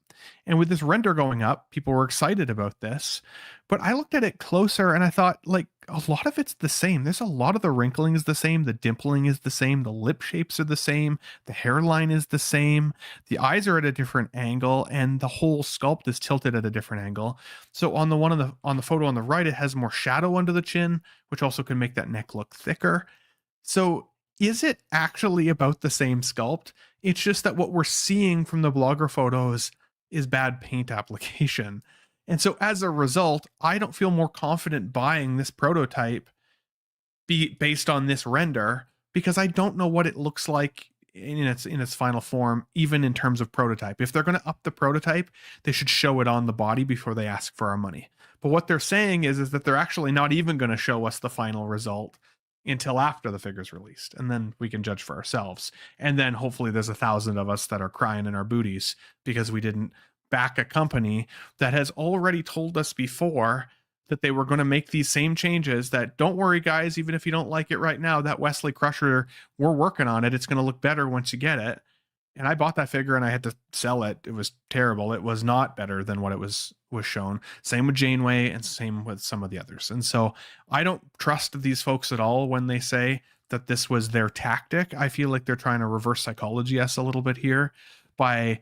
And with this render going up, people were excited about this. But I looked at it closer and I thought, like, a lot of it's the same. There's a lot of the wrinkling is the same. The dimpling is the same. The lip shapes are the same. The hairline is the same. The eyes are at a different angle, and the whole sculpt is tilted at a different angle. So on the photo on the right, it has more shadow under the chin, which also can make that neck look thicker. So is it actually about the same sculpt? It's just that what we're seeing from the blogger photos is bad paint application. And so as a result, I don't feel more confident buying this prototype based on this render, because I don't know what it looks like in its final form, even in terms of prototype. If they're going to up the prototype, they should show it on the body before they ask for our money. But what they're saying is that they're actually not even going to show us the final result until after the figure's released, and then we can judge for ourselves. And then hopefully there's 1,000 of us that are crying in our booties because we didn't back a company that has already told us before that they were going to make these same changes. That, don't worry guys, even if you don't like it right now, that Wesley Crusher, we're working on it, it's going to look better once you get it. And I bought that figure and I had to sell it. It was terrible. It was not better than what it was shown. Same with Janeway and same with some of the others. And so I don't trust these folks at all when they say that this was their tactic. I feel like they're trying to reverse psychology us a little bit here by,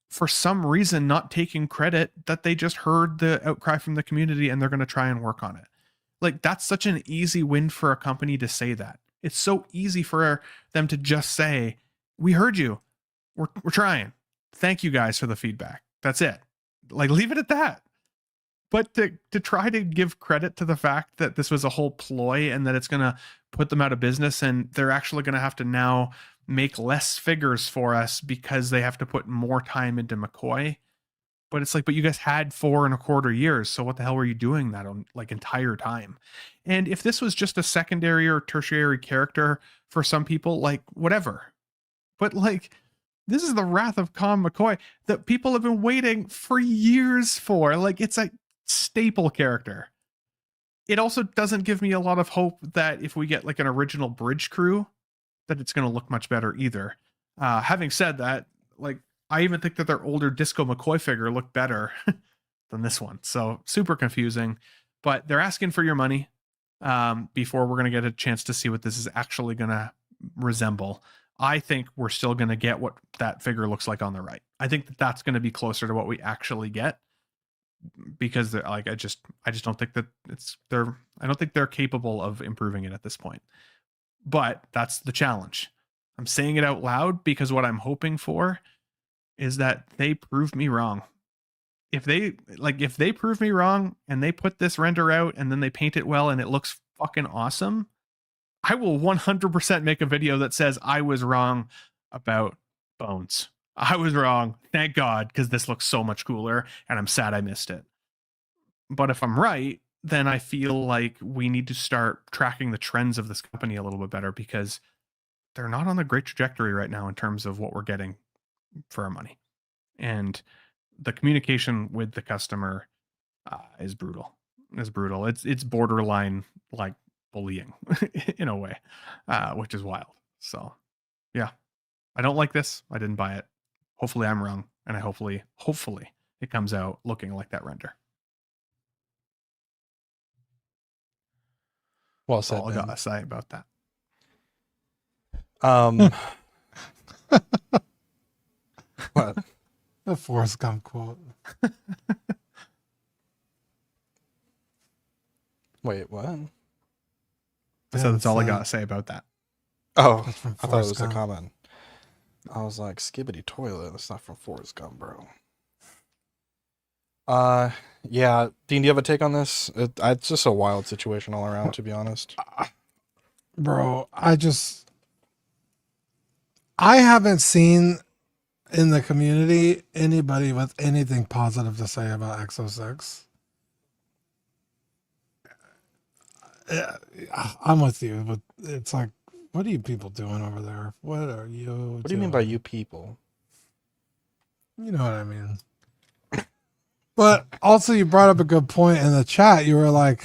for some reason, not taking credit that they just heard the outcry from the community and they're going to try and work on it. Like, that's such an easy win for a company to say that. It's so easy for them to just say, we heard you. We're trying. Thank you guys for the feedback. That's it. Like, leave it at that. But to try to give credit to the fact that this was a whole ploy and that it's going to put them out of business, and they're actually going to have to now make less figures for us because they have to put more time into McCoy. But it's like, but you guys had 4.25 years. So what the hell were you doing that on, like, entire time? And if this was just a secondary or tertiary character for some people, like, whatever. But like, this is the Wrath of Khan McCoy that people have been waiting for years for. Like, it's a staple character. It also doesn't give me a lot of hope that if we get like an original bridge crew, that it's going to look much better either. Having said that, like, I even think that their older Disco McCoy figure looked better than this one. So super confusing, but they're asking for your money before we're going to get a chance to see what this is actually going to resemble. I think we're still going to get what that figure looks like on the right. I think that that's going to be closer to what we actually get, because like I just don't think that I don't think they're capable of improving it at this point. But that's the challenge. I'm saying it out loud because what I'm hoping for is that they prove me wrong. If they prove me wrong and they put this render out and then they paint it well and it looks fucking awesome, I will 100% make a video that says I was wrong about Bones. I was wrong. Thank God, because this looks so much cooler and I'm sad I missed it. But if I'm right, then I feel like we need to start tracking the trends of this company a little bit better, because they're not on a great trajectory right now in terms of what we're getting for our money. And the communication with the customer is brutal. It's borderline like bullying in a way, which is wild. So yeah, I don't like this. I didn't buy it. Hopefully I'm wrong. And hopefully it comes out looking like that render. Well said. That's all I gotta say about that. What? The Forrest Gump quote. Wait, what? So that's all I gotta say about that. Oh, That's from I thought it was Forrest a Gump. comment. I was like, skibbity toilet. That's not from Forrest Gump, bro. Yeah. Dean, do you have a take on this? It's just a wild situation all around, to be honest. Bro, I haven't seen in the community anybody with anything positive to say about X06. I'm with you, but it's like, what are you people doing over there? What are you What do you mean by you people? You know what I mean. But also, you brought up a good point in the chat. You were like,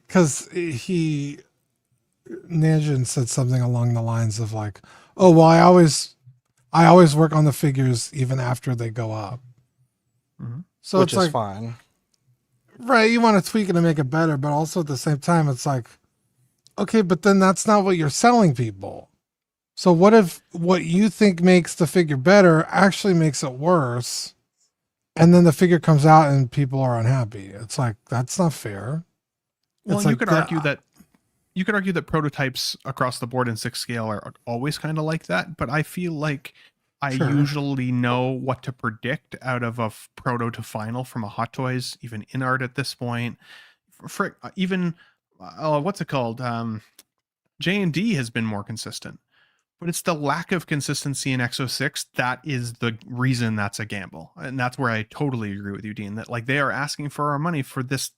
because Nanjin said something along the lines of like, oh, well, I always work on the figures even after they go up. Mm-hmm. So Which it's is like, fine. Right, you want to tweak it and make it better, but also at the same time, it's like, okay, but then that's not what you're selling people. So what if what you think makes the figure better actually makes it worse, and then the figure comes out and people are unhappy? It's like, that's not fair. Well, It's you like could argue that prototypes across the board in 6 scale are always kind of like that, but I feel like I usually know what to predict out of a proto to final from a Hot Toys, even in art at this point. What's it called? J&D has been more consistent, but it's the lack of consistency in X06 that is the reason that's a gamble. And that's where I totally agree with you, Dean, that like they are asking for our money for this,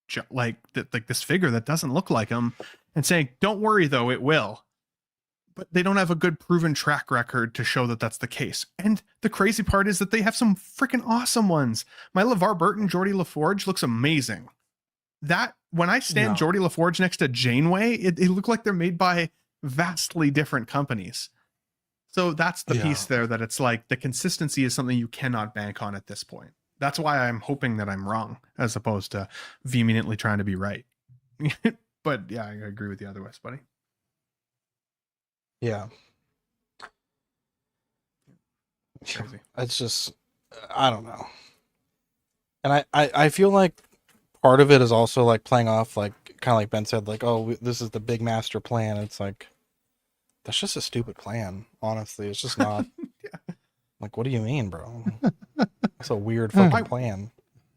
this figure that doesn't look like them, and saying, don't worry though, it will. But they don't have a good proven track record to show that that's the case. And the crazy part is that they have some freaking awesome ones. My LeVar Burton Geordie LaForge looks amazing. That when I stand Geordie LaForge next to Janeway, it looked like they're made by vastly different companies. So that's the piece there, that it's like the consistency is something you cannot bank on at this point. That's why I'm hoping that I'm wrong, as opposed to vehemently trying to be right. But yeah, I agree with you otherwise, buddy. Yeah. Crazy. It's just, I don't know. And I feel like part of it is also like playing off, like kind of like Ben said, like, oh, this is the big master plan. It's like, that's just a stupid plan. Honestly, it's just not. Like, what do you mean, bro? It's a weird fucking plan.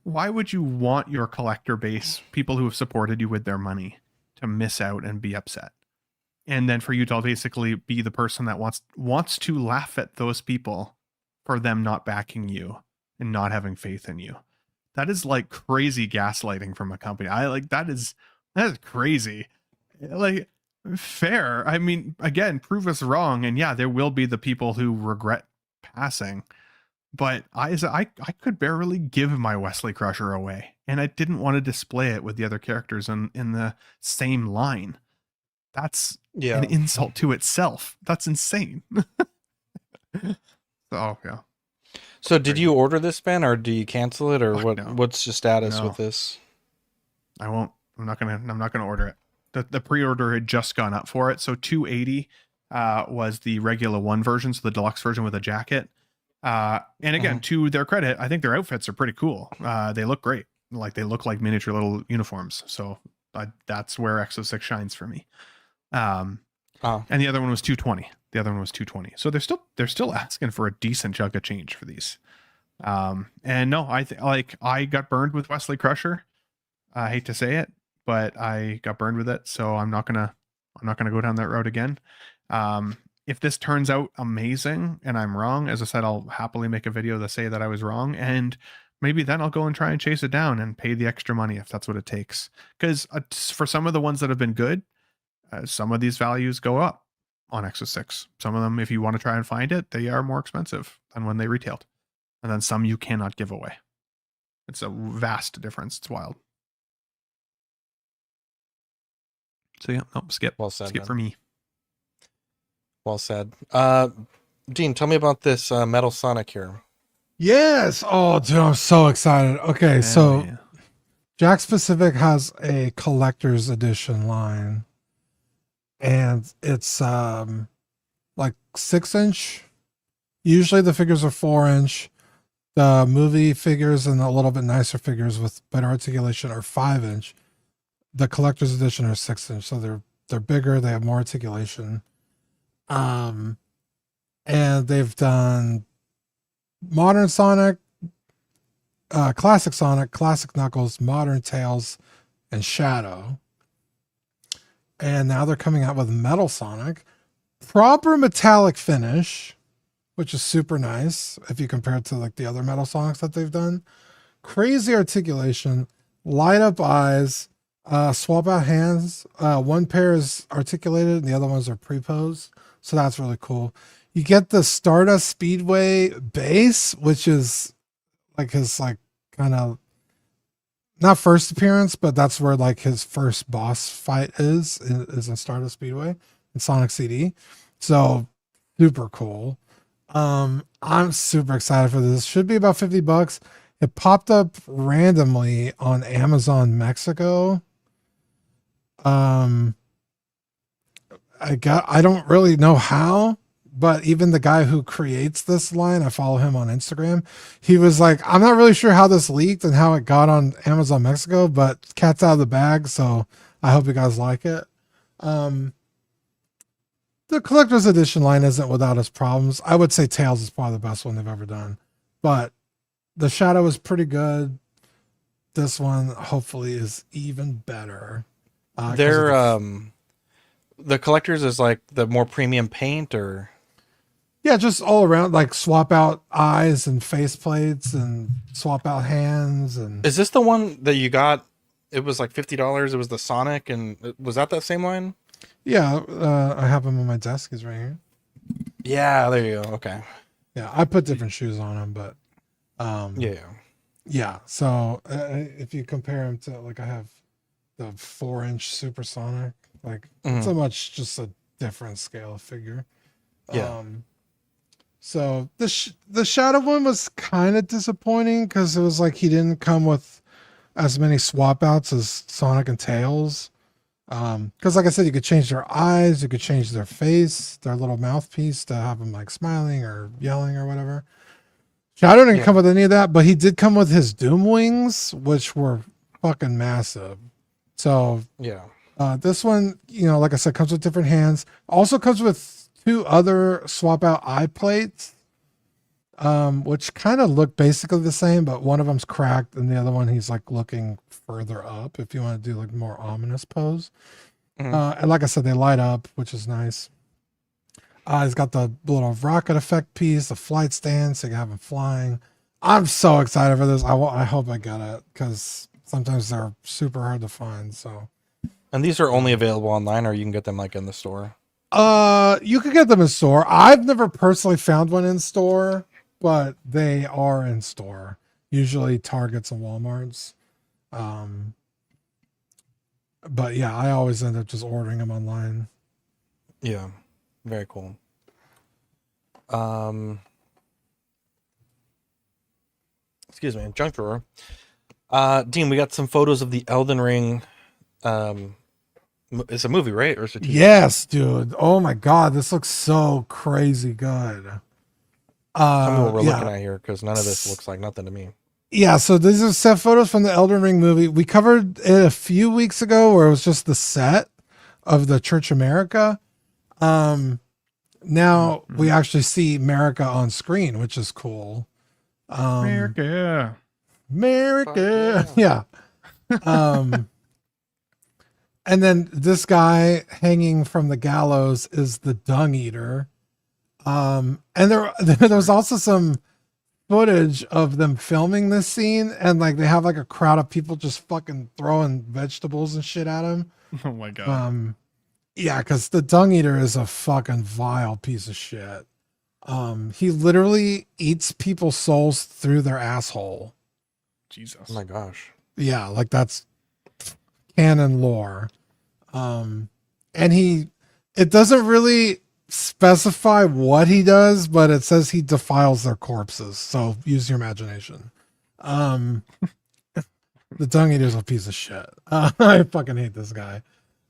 Why would you want your collector base, people who have supported you with their money, to miss out and be upset? And then for you to basically be the person that wants to laugh at those people for them not backing you and not having faith in you. That is like crazy gaslighting from a company. That is crazy. Like, fair. I mean, again, prove us wrong. And yeah, there will be the people who regret passing. But I could barely give my Wesley Crusher away. And I didn't want to display it with the other characters in the same line. That's an insult to itself. That's insane. Oh yeah. So did you order this, Ben, or do you cancel it, or Fuck what? no. What's your status No. with this? I won't. I'm not gonna order it. The pre-order had just gone up for it. So 280 was the regular one version, so the deluxe version with a jacket. And again, to their credit, I think their outfits are pretty cool. They look great. Like they look like miniature little uniforms. So that's where Exo 6 shines for me. And the other one was 220. The other one was 220. So they're still asking for a decent chunk of change for these. And no, I got burned with Wesley Crusher. I hate to say it, but I got burned with it, so I'm not gonna go down that road again. If this turns out amazing and I'm wrong, as I said, I'll happily make a video to say that I was wrong, and maybe then I'll go and try and chase it down and pay the extra money if that's what it takes. Because for some of the ones that have been good, some of these values go up on Exo 6. Some of them, if you want to try and find it, they are more expensive than when they retailed. And then some you cannot give away. It's a vast difference. It's wild. So yeah, skip. Well said, skip man. for me. Well said. Dean, tell me about this Metal Sonic here. Yes. Oh, dude, I'm so excited. Okay, so Jakks Pacific has a collector's edition line, and it's like 6-inch. Usually the figures are 4-inch. The movie figures and a little bit nicer figures with better articulation are 5-inch. The collector's edition are 6-inch, so they're bigger. They have more articulation. And they've done modern Sonic, classic Knuckles, modern Tails, and Shadow. And now they're coming out with Metal Sonic, proper metallic finish, which is super nice if you compare it to like the other Metal Sonics that they've done. Crazy articulation, light up eyes, swap out hands. One pair is articulated and the other ones are pre-posed. So that's really cool. You get the Stardust Speedway base, which is like his like kind of not first appearance, but that's where like his first boss fight is in Stardust Speedway in Sonic CD. So super cool. I'm super excited for this. Should be about $50. It popped up randomly on Amazon Mexico. I don't really know how, but even the guy who creates this line, I follow him on Instagram. He was like, I'm not really sure how this leaked and how it got on Amazon Mexico, but cat's out of the bag. So I hope you guys like it. The collector's edition line isn't without its problems. I would say Tails is probably the best one they've ever done, but the Shadow is pretty good. This one hopefully is even better. The collector's is like the more premium paint, or yeah, just all around, like swap out eyes and face plates and swap out hands. And is this the one that you got? It was like $50. It was the Sonic, and was that same line? Yeah, I have him on my desk. He's right here. Yeah, there you go. Okay. Yeah, I put different shoes on him, but yeah. So if you compare him to like I have the 4-inch Supersonic, like it's just a different scale of figure. Yeah. So the Shadow one was kind of disappointing because it was like he didn't come with as many swap outs as Sonic and Tails. Because like I said, you could change their eyes, you could change their face, their little mouthpiece to have them like smiling or yelling or whatever. Shadow didn't come with any of that, but he did come with his Doom Wings, which were fucking massive. So this one, like I said, comes with different hands. Also comes with 2 other swap out eye plates, which kind of look basically the same, but one of them's cracked and the other one he's like looking further up if you want to do like more ominous pose. And like I said, they light up, which is nice. He's got the little rocket effect piece, the flight stand, so you can have him flying. I'm so excited for this. I hope I get it because sometimes they're super hard to find. So, and these are only available online, or you can get them like in the store. You could get them in store. I've never personally found one in store, but they are in store. Usually Targets and Walmarts. But yeah, I always end up just ordering them online. Yeah, very cool. excuse me, junk drawer. Dean, we got some photos of the Elden Ring. It's a movie, right? Or is it TV? Yes, dude. Oh my god, this looks so crazy good. Tell me what we're looking at here, because none of this looks like nothing to me. Yeah, so these are set photos from the Elden Ring movie. We covered it a few weeks ago where it was just the set of the Church America. Now we actually see America on screen, which is cool. America. Yeah. And then this guy hanging from the gallows is the Dung Eater. And there was also some footage of them filming this scene, and like they have like a crowd of people just fucking throwing vegetables and shit at him. Oh my god. Yeah, because the Dung Eater is a fucking vile piece of shit. He literally eats people's souls through their asshole. Jesus. Oh my gosh. Yeah, like that's canon lore. And it doesn't really specify what he does, but it says he defiles their corpses. So use your imagination. The Dung Eater's a piece of shit. I fucking hate this guy.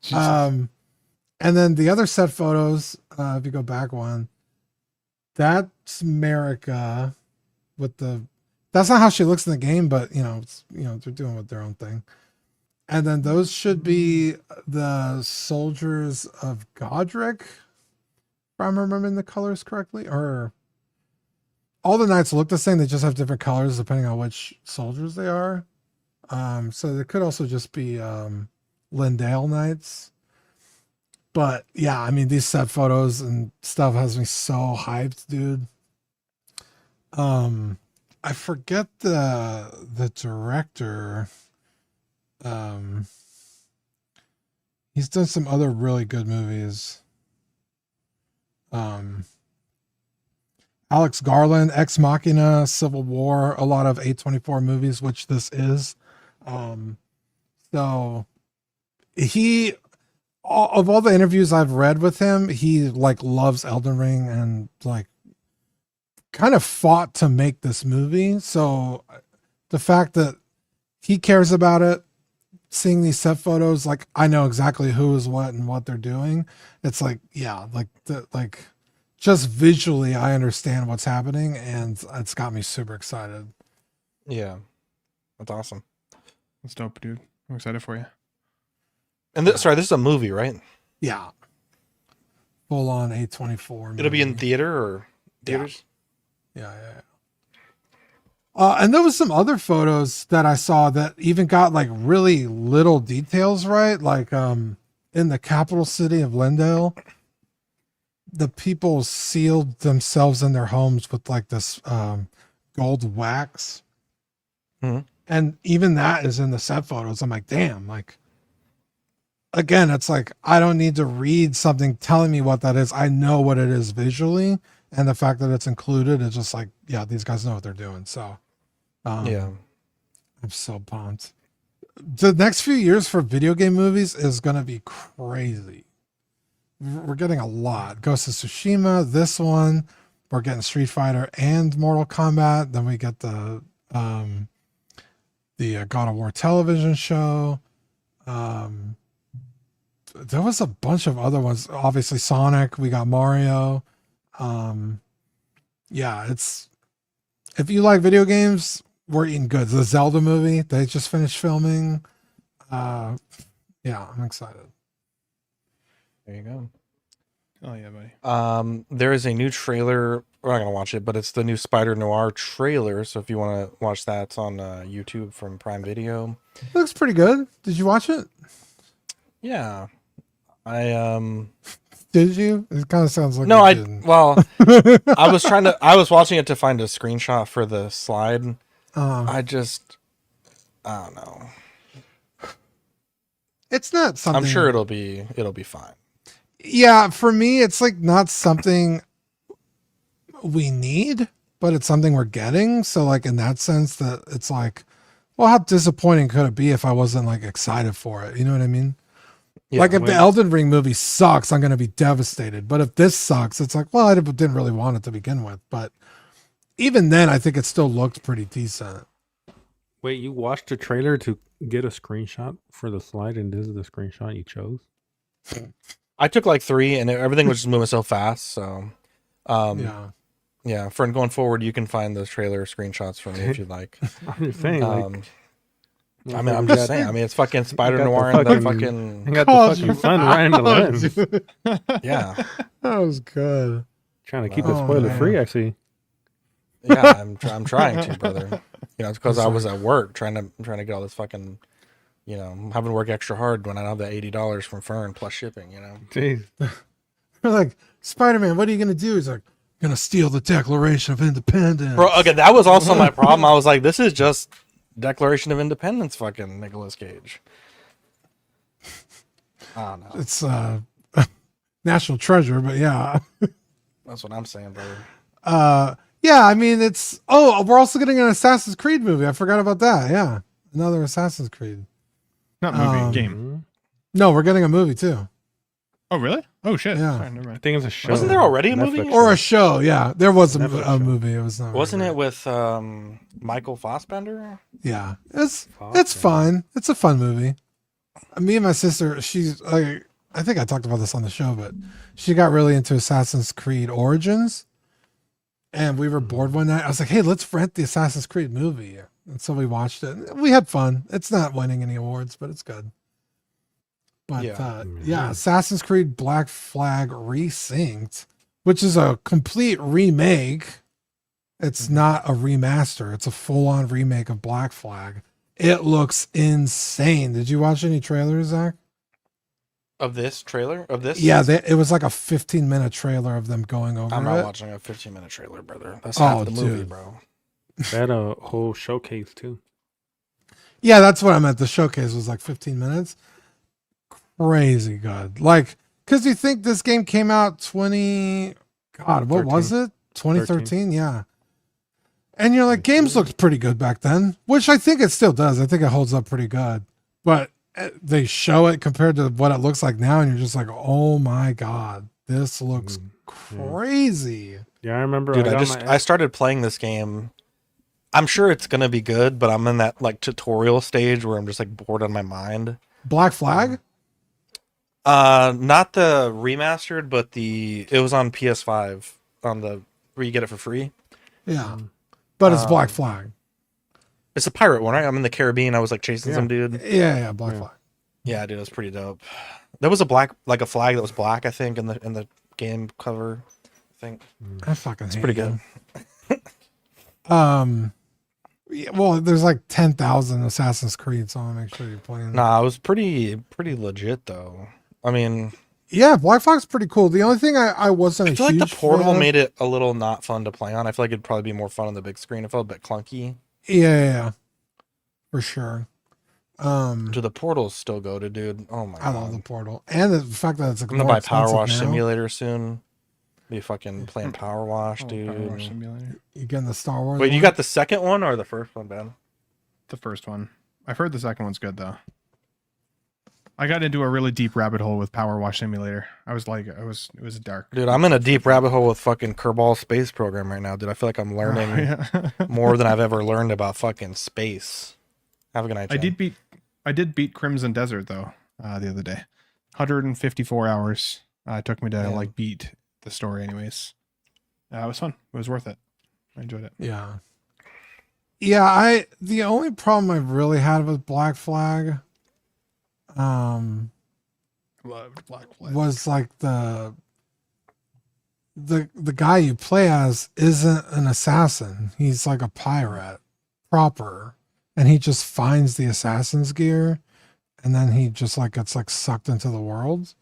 Jesus. And then the other set photos, if you go back one, that's America with that's not how she looks in the game, but they're doing with their own thing. And then those should be the soldiers of Godric, if I'm remembering the colors correctly, or all the knights look the same. They just have different colors depending on which soldiers they are. So they could also just be Lindale knights. But yeah, I mean, these set photos and stuff has me so hyped, dude. I forget the director. He's done some other really good movies. Alex Garland, Ex Machina, Civil War, a lot of A24 movies, which this is. So he, of all the interviews I've read with him, he like loves Elden Ring and like kind of fought to make this movie. So the fact that he cares about it, seeing these set photos, like I know exactly who is what and what they're doing. It's like, yeah, like just visually, I understand what's happening, and it's got me super excited. Yeah, that's awesome. That's dope, dude. I'm excited for you. And this is a movie, right? Yeah, full on A24 movie. It'll be in theater or theaters. Yeah. And there was some other photos that I saw that even got like really little details right. Like in the capital city of Lindale, the people sealed themselves in their homes with like this gold wax. Mm-hmm. And even that is in the set photos. I'm like, damn, like, again, it's like, I don't need to read something telling me what that is. I know what it is visually. And the fact that it's included is just like, yeah, these guys know what they're doing. So, yeah, I'm so pumped. The next few years for video game movies is going to be crazy. We're getting a lot. Ghost of Tsushima, this one. We're getting Street Fighter and Mortal Kombat. Then we get the God of War television show. There was a bunch of other ones. Obviously, Sonic. We got Mario. Yeah, it's, if you like video games, we're eating good. The Zelda movie, they just finished filming. Yeah, I'm excited. There you go. Oh yeah, buddy. There is a new trailer. We're not gonna watch it, but it's the new Spider Noir trailer. So if you want to watch that, it's on YouTube from Prime Video. It looks pretty good. Did you watch it? Yeah, I Did you? It kind of sounds like no. you didn't. Well, I was watching it to find a screenshot for the slide. I don't know. It's not something. I'm sure it'll be fine. Yeah, for me, it's like not something we need, but it's something we're getting. So like in that sense, that it's like, well, how disappointing could it be if I wasn't like excited for it? You know what I mean? Yeah, like if the Elden Ring movie sucks, I'm going to be devastated. But if this sucks, it's like, well, I didn't really want it to begin with. But even then, I think it still looked pretty decent. Wait, you watched the trailer to get a screenshot for the slide, and this is the screenshot you chose? I took like 3, and everything was just moving so fast. So, yeah. For going forward, you can find those trailer screenshots for me if you'd like. I'm just saying, I'm just saying. I mean, it's fucking Spider Noir and the fucking. I got the fucking fun riding the lens. Yeah, that was good. Trying to keep it spoiler free, actually. Yeah, I'm trying to, brother. You know, it's because I was at work trying to get all this fucking, you know, having to work extra hard when I have that $80 from Fern plus shipping. You know, jeez. We're like, Spider-Man, what are you gonna do? He's like, gonna steal the Declaration of Independence. Bro, okay, that was also my problem. I was like, this is just Declaration of Independence, fucking Nicolas Cage. I don't know. It's national treasure, but yeah. That's what I'm saying, brother. Yeah, I mean, it's. Oh, we're also getting an Assassin's Creed movie. I forgot about that. Yeah, another Assassin's Creed. Not movie, game. No, we're getting a movie too. Oh, really? Oh, shit. Yeah. Sorry, never mind. I think it's a show. Wasn't there already a movie? Or a show? Yeah, there was a movie. It was not. Wasn't it with Michael Fassbender? Yeah, it's fine. It's a fun movie. Me and my sister, she's like, I think I talked about this on the show, but she got really into Assassin's Creed Origins, and we were bored one night. I was like, hey, let's rent the Assassin's Creed movie, and so we watched it. We had fun. It's not winning any awards, but it's good. But yeah, Assassin's Creed Black Flag Resynced, which is a complete remake. It's not a remaster. It's a full-on remake of Black Flag. It looks insane. Did you watch any trailers, Zach? Of this trailer? Of this? Yeah, it was like a 15-minute trailer of them going over I'm not it. watching a 15-minute trailer, brother. That's half the movie, bro. They had a whole showcase, too. Yeah, that's what I meant. The showcase was like 15 minutes. Crazy good. Like, because you think this game came out 2013. Was it? 2013? Yeah. And you're like, games looked pretty good back then, which I think it still does. I think it holds up pretty good. But they show it compared to what it looks like now, and you're just like, oh my God, this looks crazy. Yeah, I remember. Dude, I started playing this game. I'm sure it's going to be good, but I'm in that like tutorial stage where I'm just like bored on my mind. Black Flag? Not the remastered, but it was on PS5 where you get it for free. Yeah. But it's Black Flag. It's a pirate one, right? I'm in the Caribbean. I was like chasing some dude. Yeah, Black Flag. Yeah, dude, it was pretty dope. There was a flag that was black, I think, in the game cover. I think. I fucking it's pretty good. Yeah, well, there's like 10,000 Assassin's Creed, so I want to make sure you're playing. Nah, it was pretty legit though. I mean, yeah, Black Flag's pretty cool. The only thing I wasn't. I feel like the Portal made it a little not fun to play on. I feel like it'd probably be more fun on the big screen. It felt a bit clunky. Yeah, for sure. Do the Portals still go to, dude? Oh my God. I love the Portal, and the fact that it's a. I'm gonna buy Power Wash Simulator soon. Be fucking playing Power Wash, dude. Power Wash Simulator. You getting the Star Wars? Wait, you got the second one or the first one, Ben? The first one. I've heard the second one's good though. I got into a really deep rabbit hole with Power Wash Simulator. It was dark. Dude, I'm in a deep rabbit hole with fucking Kerbal Space Program right now, dude. I feel like I'm learning more than I've ever learned about fucking space. Have a good night, Jen. I did beat Crimson Desert though, the other day. 154 hours. It took me to beat the story anyways. It was fun. It was worth it. I enjoyed it. Yeah. Yeah, the only problem I've really had with Black Flag Loved Black Flag. was like the guy you play as isn't an assassin. He's like a pirate proper, and he just finds the assassin's gear, and then he just like gets like sucked into the world.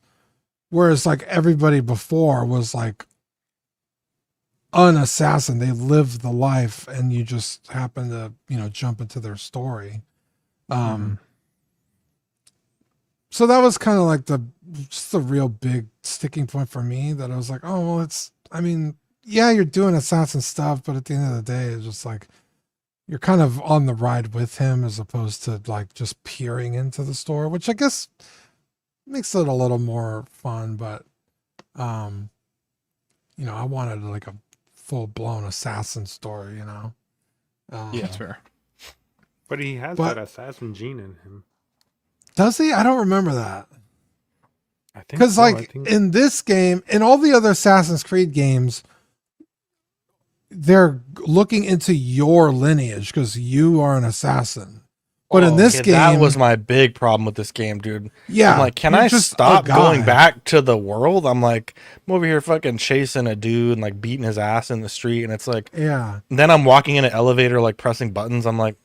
Whereas like everybody before was like an assassin. They lived the life, and you just happen to, jump into their story. So that was kind of like just the real big sticking point for me, that I was like, oh, well, you're doing assassin stuff, but at the end of the day, it's just like, you're kind of on the ride with him as opposed to like just peering into the store, which I guess makes it a little more fun, but, I wanted like a full blown assassin story, Yeah, that's fair. But he has But- that assassin gene in him. Does he? I don't remember that. I think Because so. I like think- in this game, in all the other Assassin's Creed games, they're looking into your lineage because you are an assassin. But in this game, that was my big problem with this game, dude. yeah, I'm like, can you're I just a stop going guy. back to the world? I'm like, I'm over here fucking chasing a dude and like beating his ass in the street, and it's like, Yeah, then I'm walking in an elevator, like pressing buttons. I'm like,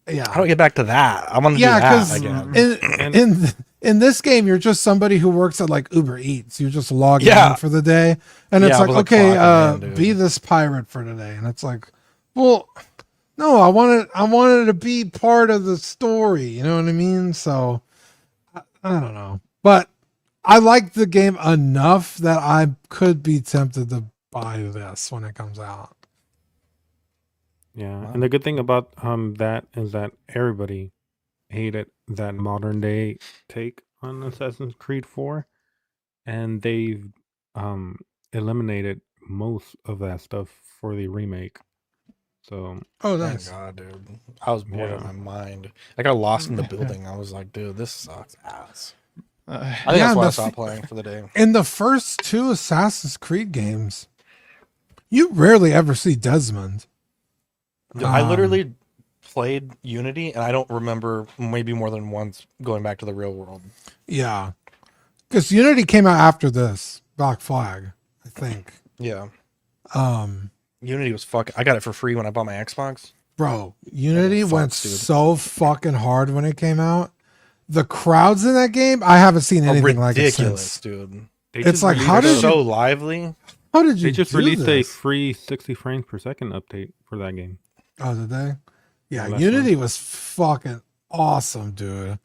yeah. how do I get back to that? I want to Yeah, do because that again. in this game, you're just somebody who works at like Uber Eats. You just log Yeah. in for the day, and Yeah, it's I like, was, like, okay, clocking in, dude. be this pirate for today, and it's like, well, no, I wanted to be part of the story. You know what I mean? So I don't know, but I like the game enough that I could be tempted to buy this when it comes out. Yeah, and the good thing about that is that everybody hated that modern day take on Assassin's Creed 4, and they've eliminated most of that stuff for the remake. So Oh, Thank nice. God, dude. I was bored out of Yeah. my mind. I got lost in the building. I was like, dude, this sucks ass. I think Yeah, that's why I the stopped f- playing for the day. In the first two Assassin's Creed games, you rarely ever see Desmond. Dude, I literally played Unity, and I don't remember maybe more than once going back to the real world. Yeah, because Unity came out after this Black Flag, I think. Yeah. Um, Unity was fucking. I got it for free when I bought my Xbox. bro, Unity fuck, went dude. so fucking hard when it came out. The crowds in that game, I haven't seen anything like it Ridiculous, since. dude. they It's just like, released how a- did So you? lively. How did you? They just do released a this? free 60 frames per second update for that game. Oh, did they? Yeah, last Unity was fucking awesome, dude.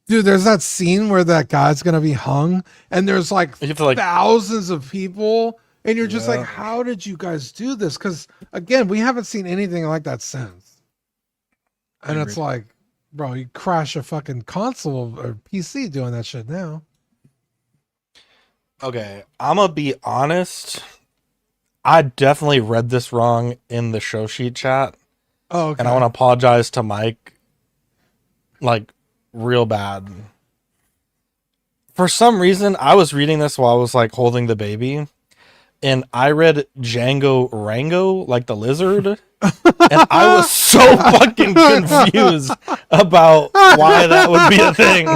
Dude, there's that scene where that guy's gonna be hung, and there's like You have to, like- thousands of people, and you're just Yeah. like, how did you guys do this? Because again, we haven't seen anything like that since. And it's like, bro, you crash a fucking console or PC doing that shit now. Okay, I'm gonna be honest. I definitely read this wrong in the show sheet chat, Oh, okay. and I want to apologize to Mike, like, real bad. For some reason, I was reading this while I was like holding the baby, and I read Django Rango, like the lizard, and I was so fucking confused about why that would be a thing.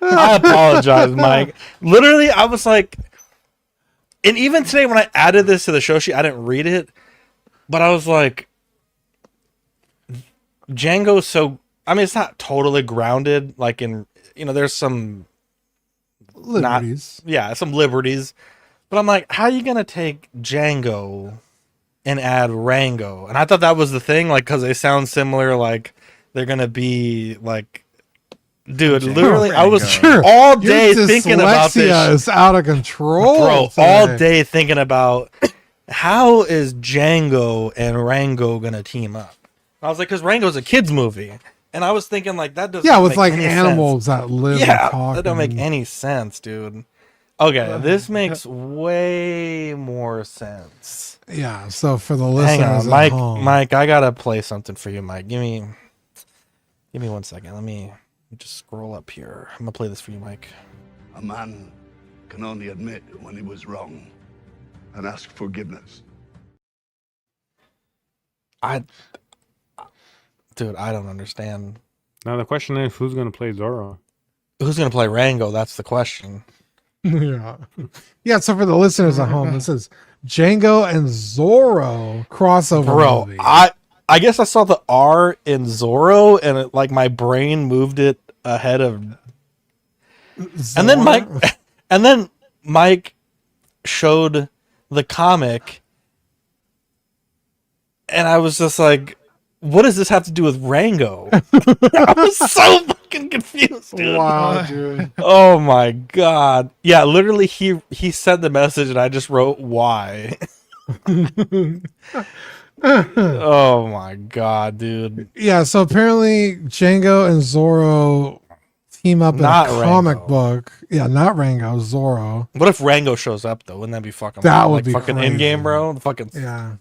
I apologize, Mike. Literally, I was like, and even today when I added this to the show sheet, I didn't read it, but I was like, Django's so, I mean, it's not totally grounded, like in, you know, there's some Liberties. some liberties, but I'm like, how are you gonna take Django and add Rango? And I thought that was the thing, like, because they sound similar, like they're gonna be like, dude, literally, I was Sure. all Your day thinking about dyslexia this, is out of control. bro, today. all day thinking about how is Django and Rango gonna team up. I was like, because Rango's a kids movie, and I was thinking like that doesn't Yeah, with make like any animals sense. that live Yeah, and talk. that don't make and- any sense, dude. Okay, this makes way more sense. Yeah, so for the Hang listeners on, at Mike. home, Mike, I gotta play something for you, Mike. Give me 1 second. Let me just scroll up here. I'm gonna play this for you, Mike. A man can only admit when he was wrong and ask forgiveness. Dude, I don't understand. Now the question is, who's gonna play Zorro? Who's gonna play Rango? That's the question. yeah, yeah. So for the listeners at home, this is Django and Zorro crossover Bro, movie. I guess I saw the R in Zorro, and it, like my brain moved it ahead of. And then Zorro? Mike showed the comic, and I was just like, "What does this have to do with Rango?" I was so fucking confused, dude. Wow, dude. Oh my god! Yeah, literally, he sent the message, and I just wrote "why." Oh my god, dude! Yeah, so apparently Django and Zorro team up in Not a comic Rango. book. Yeah, not Rango, Zorro. What if Rango shows up though? Wouldn't that be fucking? That would like be fucking crazy. in game, bro. The fucking Yeah.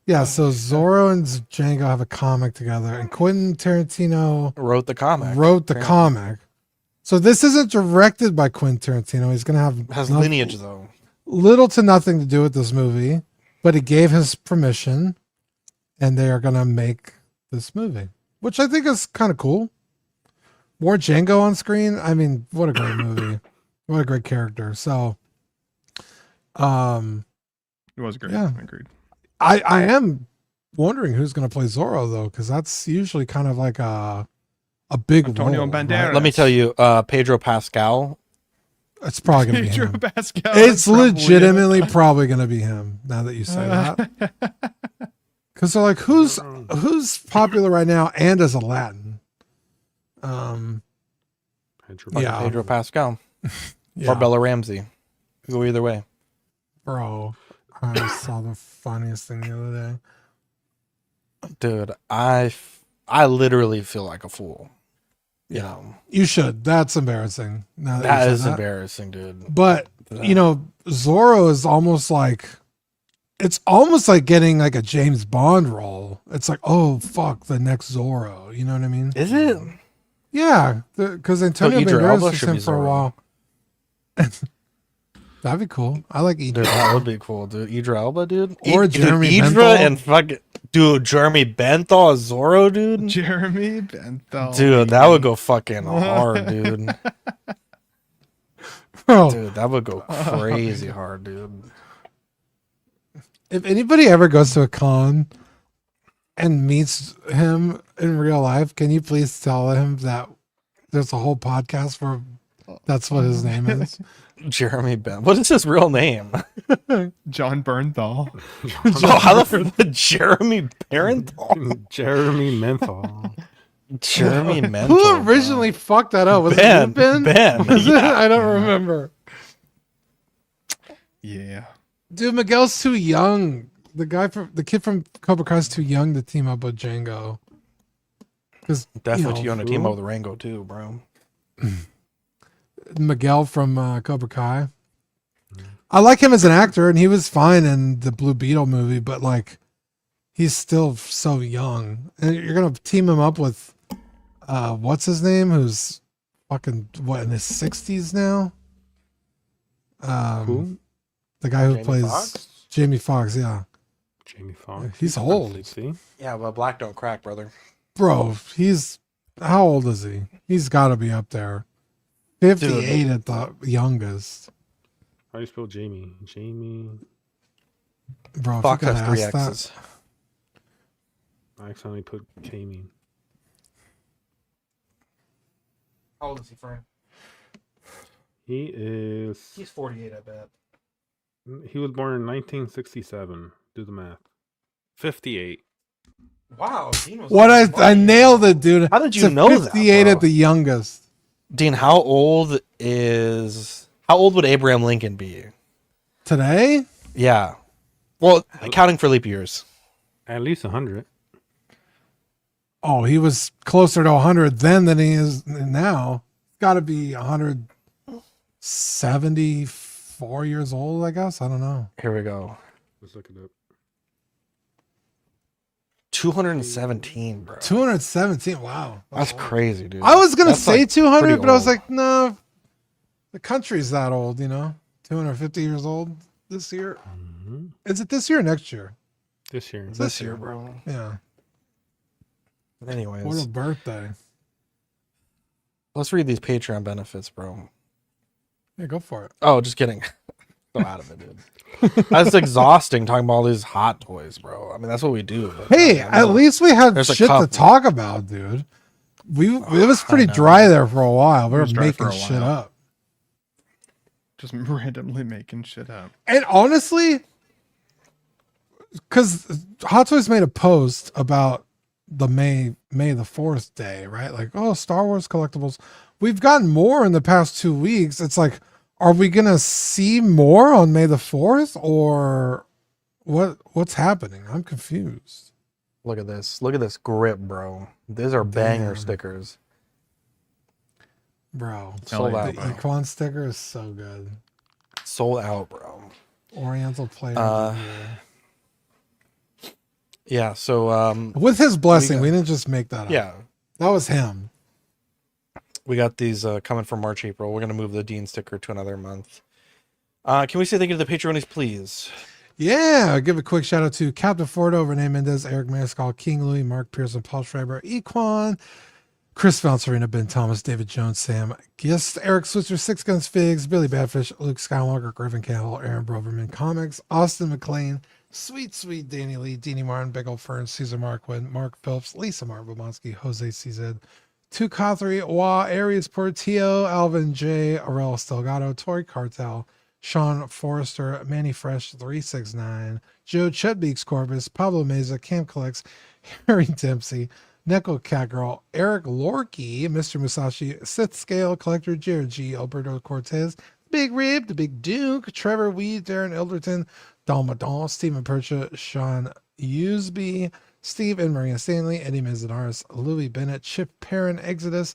Yeah, so Zorro and Django have a comic together, and Quentin Tarantino Wrote the comic. comic. So this isn't directed by Quentin Tarantino. He's gonna have Has lineage though. little to nothing to do with this movie, but he gave his permission, and they are gonna make this movie, which I think is kind of cool. More Django on screen. I mean, what a great movie! What a great character. So, It was great. Yeah. Agreed. I am wondering who's going to play Zorro though, because that's usually kind of like a big Antonio role, Banderas. right? Let me tell you, Pedro Pascal. It's probably going to be Pedro him. Pascal. It's legitimately probably going to be him. Now that you say that, because they're like, who's popular right now and is a Latin? Pedro Pascal. Yeah. Or Bella Ramsey. Go either way. Bro, I saw the funniest thing the other day. Dude, I literally feel like a fool. You know. You should. That's embarrassing. Now That you is said that. embarrassing, dude. But you know, Zorro is almost like, it's almost like getting like a James Bond role. It's like, oh fuck, the next Zorro. You know what I mean? Is it? Yeah, because Antonio Idris Banderas Elba was should him be for a Zorro. while. That'd be cool. I like Dude, Idris. that would be cool, dude. Idris Elba, dude. Or Jeremy Idris Benthal. and fucking dude, Jeremy Benthal as Zorro, dude. Jeremy Benthal. Dude, that would go fucking hard, dude. Bro, Dude, that would go crazy hard, dude. if anybody ever goes to a con and meets him in real life, can you please tell him that there's a whole podcast where that's what his name is? Jeremy Ben. What is his real name? John Bernthal. Oh, how the Jeremy Parenthal? Jeremy Menthol. Jeremy Menthal. Who originally fucked that up? Was it you, Ben? Ben. Was it? Yeah. I don't remember. Yeah. Dude, Miguel's too young. The kid from Cobra Kai's too young to team up with Django. Because Definitely you on a team up with Rango too, bro. Miguel from Cobra Kai. I like him as an actor, and he was fine in the Blue Beetle movie, but like, he's still so young. And you're gonna team him up with what's his name? Who's fucking what in his 60s now? Who? The guy who Jamie plays Foxx? Jamie Foxx. Yeah, Jamie Foxx. he's old, See? Yeah, but black don't crack, brother. bro. He's how old is he? He's got to be up there. 58 at the youngest. How do you spell Jamie? Jamie. Bro, if Fox you has gotta 3 ask that- X's. I accidentally put Jamie. How old is he, Frank? He is. He's 48, I bet. He was born in 1967. Do the math. 58. Wow, Dean was What I nailed it, dude. How did you It's a know that, 58 bro? at the youngest. Dean, how old would Abraham Lincoln be? Today? Yeah. Well, accounting for leap years. At least 100. Oh, he was closer to 100 then than he is now. Got to be 174 years old, I guess. I don't know. Here we go. Let's look it up. 217, bro. 217. Wow. That's crazy, dude. I was going to That's, say like, 200, pretty but I was old. like, no, the country's that old, you know? 250 years old this year. Mm-hmm. Is it this year or next year? This year. This year, bro. Yeah. Anyways, What a birthday. let's read these Patreon benefits, bro. Yeah, go for it. Oh, just kidding. Go out of it, dude. That's exhausting talking about all these hot toys, bro. I mean, that's what we do. But, Hey, I at know. least we had There's a shit to couple. talk about, dude. It was pretty know. dry there for a while. We were was dry for making a shit while. up. Just randomly making shit up. And honestly, because Hot Toys made a post about the May the 4th day, right? Like, oh, Star Wars collectibles. We've gotten more in the past 2 weeks. It's like, are we gonna see more on May the 4th, or what's happening? I'm confused. Look at this. Look at this grip, bro. These are banger Damn. stickers. Bro, Sold the out, bro. Equan sticker is so good. Sold out, bro. Oriental player. of the Yeah, so With his blessing, we got- didn't just make that up. yeah, That was him. we got these coming for March, April. We're gonna move the Dean sticker to another month. Can we say thank you to the Patreonies, please? Yeah, I'll give a quick shout out to Captain Fordo, Renee Mendez, Eric Mariscal, King Louis, Mark Pearson, Paul Schreiber, Equan, Chris Valserina, Ben Thomas, David Jones, Sam Gist, Eric Switzer, Six Guns Figs, Billy Badfish, Luke Skywalker, Griffin Campbell, Aaron Broverman Comics, Austin McLean, Sweet Danny Lee, Deanie Martin, Big Old Fern, Caesar Marquin, Mark Phillips, Lisa Marbomonski, Jose CZ, Tu Cothry, Wa, Aries Portillo, Alvin J, Aurel Stelgato, Tori Cartel, Sean Forrester, Manny Fresh 369, Joe Chetbeeks Corbus, Pablo Meza, Cam Collects, Harry Dempsey, Neko Catgirl, Eric Lorky, Mr. Musashi, Sith Scale Collector, Jared G, Alberto Cortez, Big Rib, The Big Duke, Trevor Weed, Darren Elderton, Dalmadon, Stephen Percha, Sean Usby, Steve and Maria Stanley, Eddie Mizanaris, Louis Bennett, Chip Perrin, Exodus,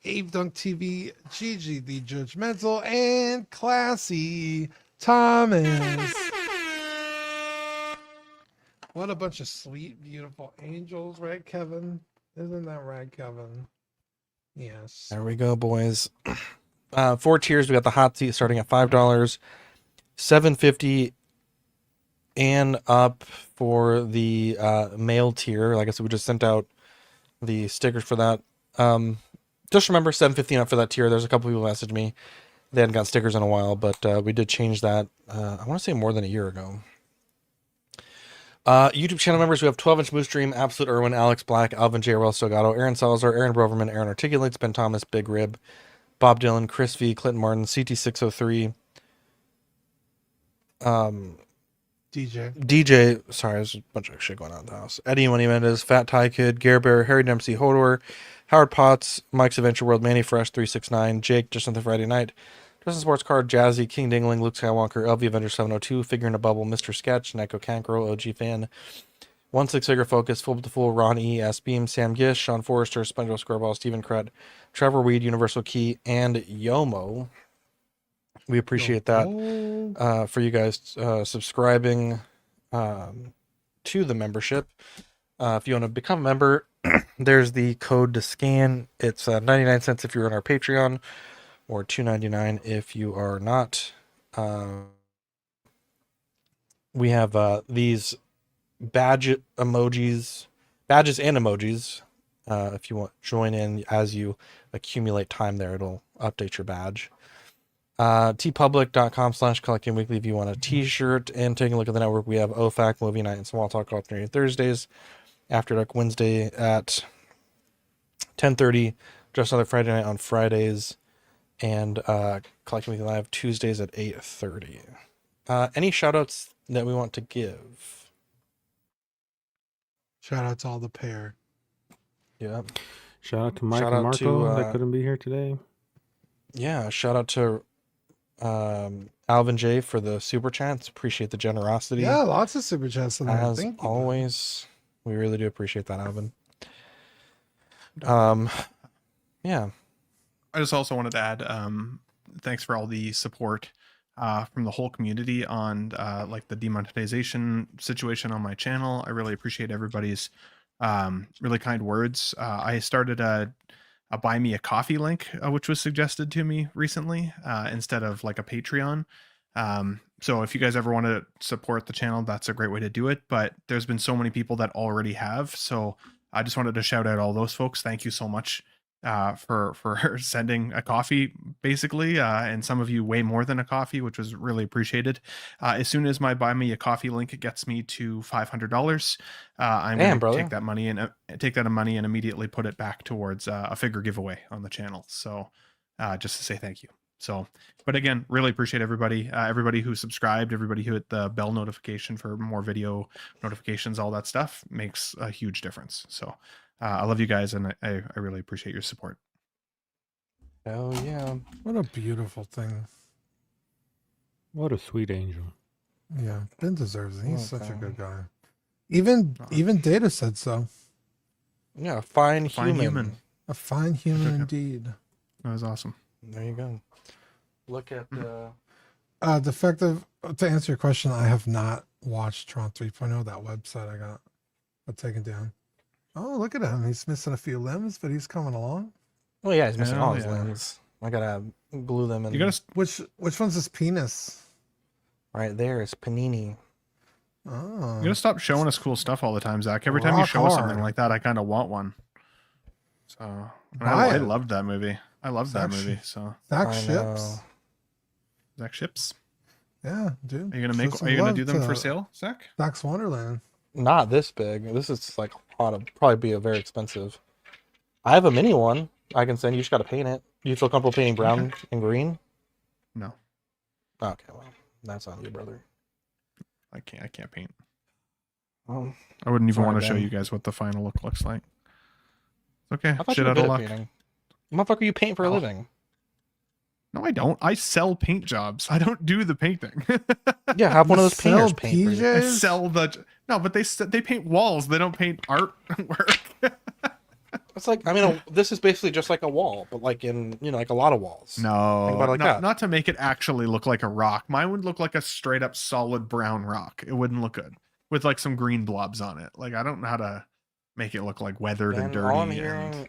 Abe Dunk TV, Gigi the Judgmental, and Classy Thomas. What a bunch of sweet, beautiful angels, right, Kevin? Isn't that right, Kevin? Yes. There we go, boys. 4 tiers. We got the hot seat starting at $5, $7.50 and up for the mail tier. Like I said, we just sent out the stickers for that. Just remember $7.50 and up for that tier. There's a couple people messaged me. They hadn't got stickers in a while, but we did change that. I want to say more than a year ago. YouTube channel members, we have 12-inch Moose Dream, Absolute Irwin, Alex Black, Alvin J. Rel Sogado, Aaron Salazar, Aaron Broverman, Aaron Articulates, Ben Thomas, Big Rib, Bob Dylan, Chris V, Clinton Martin, CT603, DJ, sorry, there's a bunch of shit going on in the house. Eddie Money Mendez, Fat Thai Kid, Gare Bear, Harry Dempsey, Hodor, Howard Potts, Mike's Adventure World, Manny Fresh 369, Jake, Just Another Friday Night, Justin Sports Card, Jazzy, King Dingling, Luke Skywalker, LV Avenger 702, Figure in a Bubble, Mr. Sketch, Neko Cancro, OG Fan, 1-6 Figure Focus, Full to Full, Ron E, S Beam, Sam Gish, Sean Forrester, SpongeBob SquareBall, Stephen Crett, Trevor Weed, Universal Key, and Yomo. We appreciate that for you guys subscribing to the membership. If you want to become a member, there's the code to scan. It's 99 cents if you're on our Patreon, or $2.99 if you are not. We have these badges and emojis. If you want to join in as you accumulate time there, it'll update your badge. tpublic.com/collecting weekly if you want a t-shirt. And taking a look at the network, we have OFAC movie night and small talk alternating Thursdays, After Dark Wednesday at 10:30, Just Another Friday Night on Fridays, and Collecting Weekly Live Tuesdays at 8:30. Any shout outs that we want to give? Shout out to all the pair. Yeah. Shout out to Mike Shout and out Marco to, that couldn't be here today. Yeah, shout out to Alvin J for the super chats. Appreciate the generosity. Yeah, lots of super chats tonight. As Thank you. always, we really do appreciate that, Alvin. Yeah. I just also wanted to add, thanks for all the support from the whole community on like the demonetization situation on my channel. I really appreciate everybody's really kind words. I started a buy me a coffee link, which was suggested to me recently, instead of like a Patreon. So if you guys ever want to support the channel, that's a great way to do it. But there's been so many people that already have. So I just wanted to shout out all those folks. Thank you so much for sending a coffee, basically, and some of you way more than a coffee, which was really appreciated. As soon as my buy me a coffee link gets me to $500, I'm going to take that money and immediately put it back towards a figure giveaway on the channel. So just to say thank you. So, but again, really appreciate everybody, everybody who subscribed, everybody who hit the bell notification for more video notifications, all that stuff makes a huge difference. So I love you guys, and I really appreciate your support. Hell yeah. What a beautiful thing. What a sweet angel. Yeah, Ben deserves it. He's such a good guy. Even Data said so. Yeah, fine human. A fine human indeed. That was awesome. There you go. Look at Defective. To answer your question, I have not watched Tron 3.0, that website I got. But taken down. Oh, look at him. He's missing a few limbs, but he's coming along. Oh yeah, he's missing Hell all his yeah. limbs. I gotta glue them in. You gotta Which one's his penis? Right there is Panini. Oh. You gotta stop showing us cool stuff all the time, Zach. Every time you Rock show us something hard. like that, I kind of want one. So and Buy I it. loved that movie. I loved that Zach movie. So Zach I ships. know. Zach ships. Yeah, dude. Are you gonna Show make? some Are you gonna love do them to for sale, Zach? Zach's Wonderland. Not this big. This is like ought to probably be a very expensive. I have a mini one I can send. You just gotta paint it. Do you feel comfortable painting brown and green? No, Okay, well, that's on you, brother. I can't. I can't paint. Well, I wouldn't even sorry, want to show Ben. you guys what the final look looks like. Okay, I thought shit you were out good of at luck. painting. Motherfucker, you paint for a Oh. living. No, I don't. I sell paint jobs. I don't do the painting. Yeah, have one of those Sell painters paint for you. I PJs? sell the. No, but they paint walls. They don't paint artwork. It's like, I mean, this is basically just like a wall, but like in, like a lot of walls. Think No, about it like that. not to make it actually look like a rock. Mine would look like a straight up solid brown rock. It wouldn't look good with like some green blobs on it. Like I don't know how to make it look like weathered and And dirty.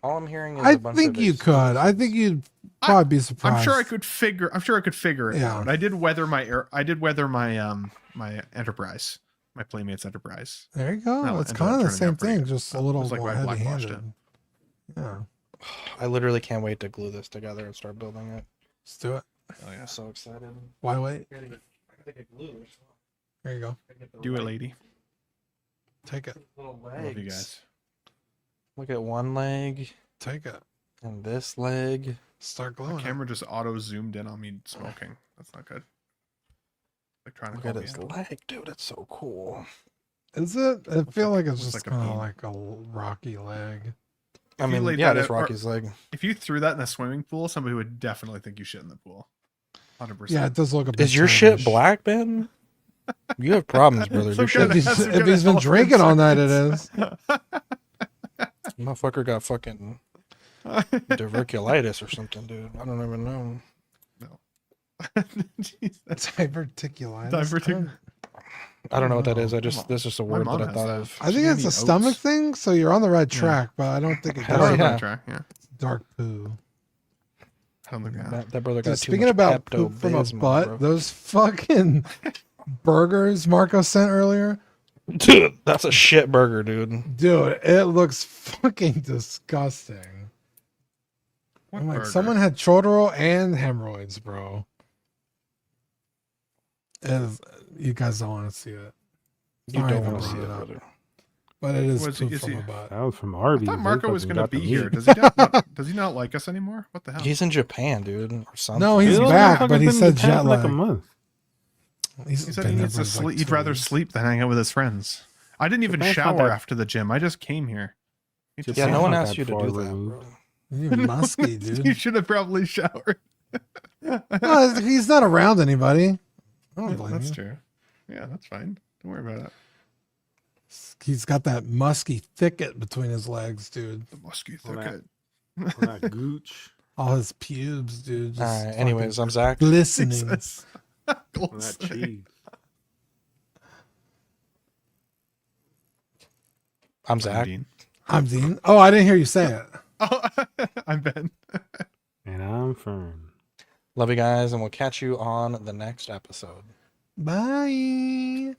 all I'm hearing is I a bunch think of you could. I think you'd probably be surprised. I'm sure I could figure it Yeah. out. I did weather my my Enterprise, my Playmates Enterprise. There you go. That It's ended kind up of the turning same out pretty thing, good. just a It little was like more I blackwashed heavy-handed. Yeah, I literally can't wait to glue this together and start building it. let's do it. Oh yeah, I'm so excited. Why wait? I gotta get glue. There you go. do it, lady. Take it. Little I love you guys. Look at one leg Take it. and this leg. Start My glowing. camera just auto zoomed in on me smoking. That's not good. Like trying to Look call at me his out. leg, dude. It's so cool. Is it? I feel like it's looks just like a kind of bean. like a rocky leg. I If you mean, laid yeah, that this at- or- Rocky's leg. If you threw that in a swimming pool, somebody would definitely think you shit in the pool. 100%. Yeah, it does look a bit. Is your shit tannish. black, Ben? You have problems, brother. Your It's shit, okay. If he's, That's a if good he's been health drinking all night, it insurance. is. motherfucker got fucking diverculitis or something, dude. I don't even know. Jesus. Diverticulitis. Divertic- I don't know what that is. Come on. That's just a My word mom that I has thought that. of. I think She gave it's me a stomach oats. thing, so you're on the right Yeah. track, but I don't think it Hell We're on does. yeah. that track, yeah. Dark poo. I don't think that. That brother got Dude, too speaking much about poop from a Pepto-Bismol, butt, bro. those fucking burgers Marco sent earlier, Dude, that's a shit burger, dude. dude, it looks fucking disgusting. What I'm like, burger? someone had chortle and hemorrhoids, bro. You guys don't want to see it. You Sorry don't if I want to see brought it, up, brother. But it is Was- poop is from he- a butt. That was from I Arby's. thought They Marco was fucking gonna got the be here. meat. Does he not like us anymore? What the hell? He's in Japan, dude, or something. No, he's Dude, that back, motherfucker's but he been in said Japan jet for like a lag. month. He said been he there needs for to like sleep. He'd 2 rather weeks. sleep than hang out with his friends. I didn't even Japan's not shower that- after the gym. I just came here. He just Yeah, Japan's no one not asked that you to far do that, removed. bro. You're musky, You dude. should have probably showered. No, he's not around anybody. I don't blame That's you. true. Yeah, that's fine. Don't worry about it. He's got that musky thicket between his legs, dude. The musky All thicket. that gooch. All his pubes, dude. Just All right. Anyways, I'm Zach. fucking glistening. Jesus. All that cheese. I'm I'm Zach. Dean. I'm Dean. Oh, I didn't hear you say it. Oh, I'm Ben. And I'm Fern. Love you guys, and we'll catch you on the next episode. Bye.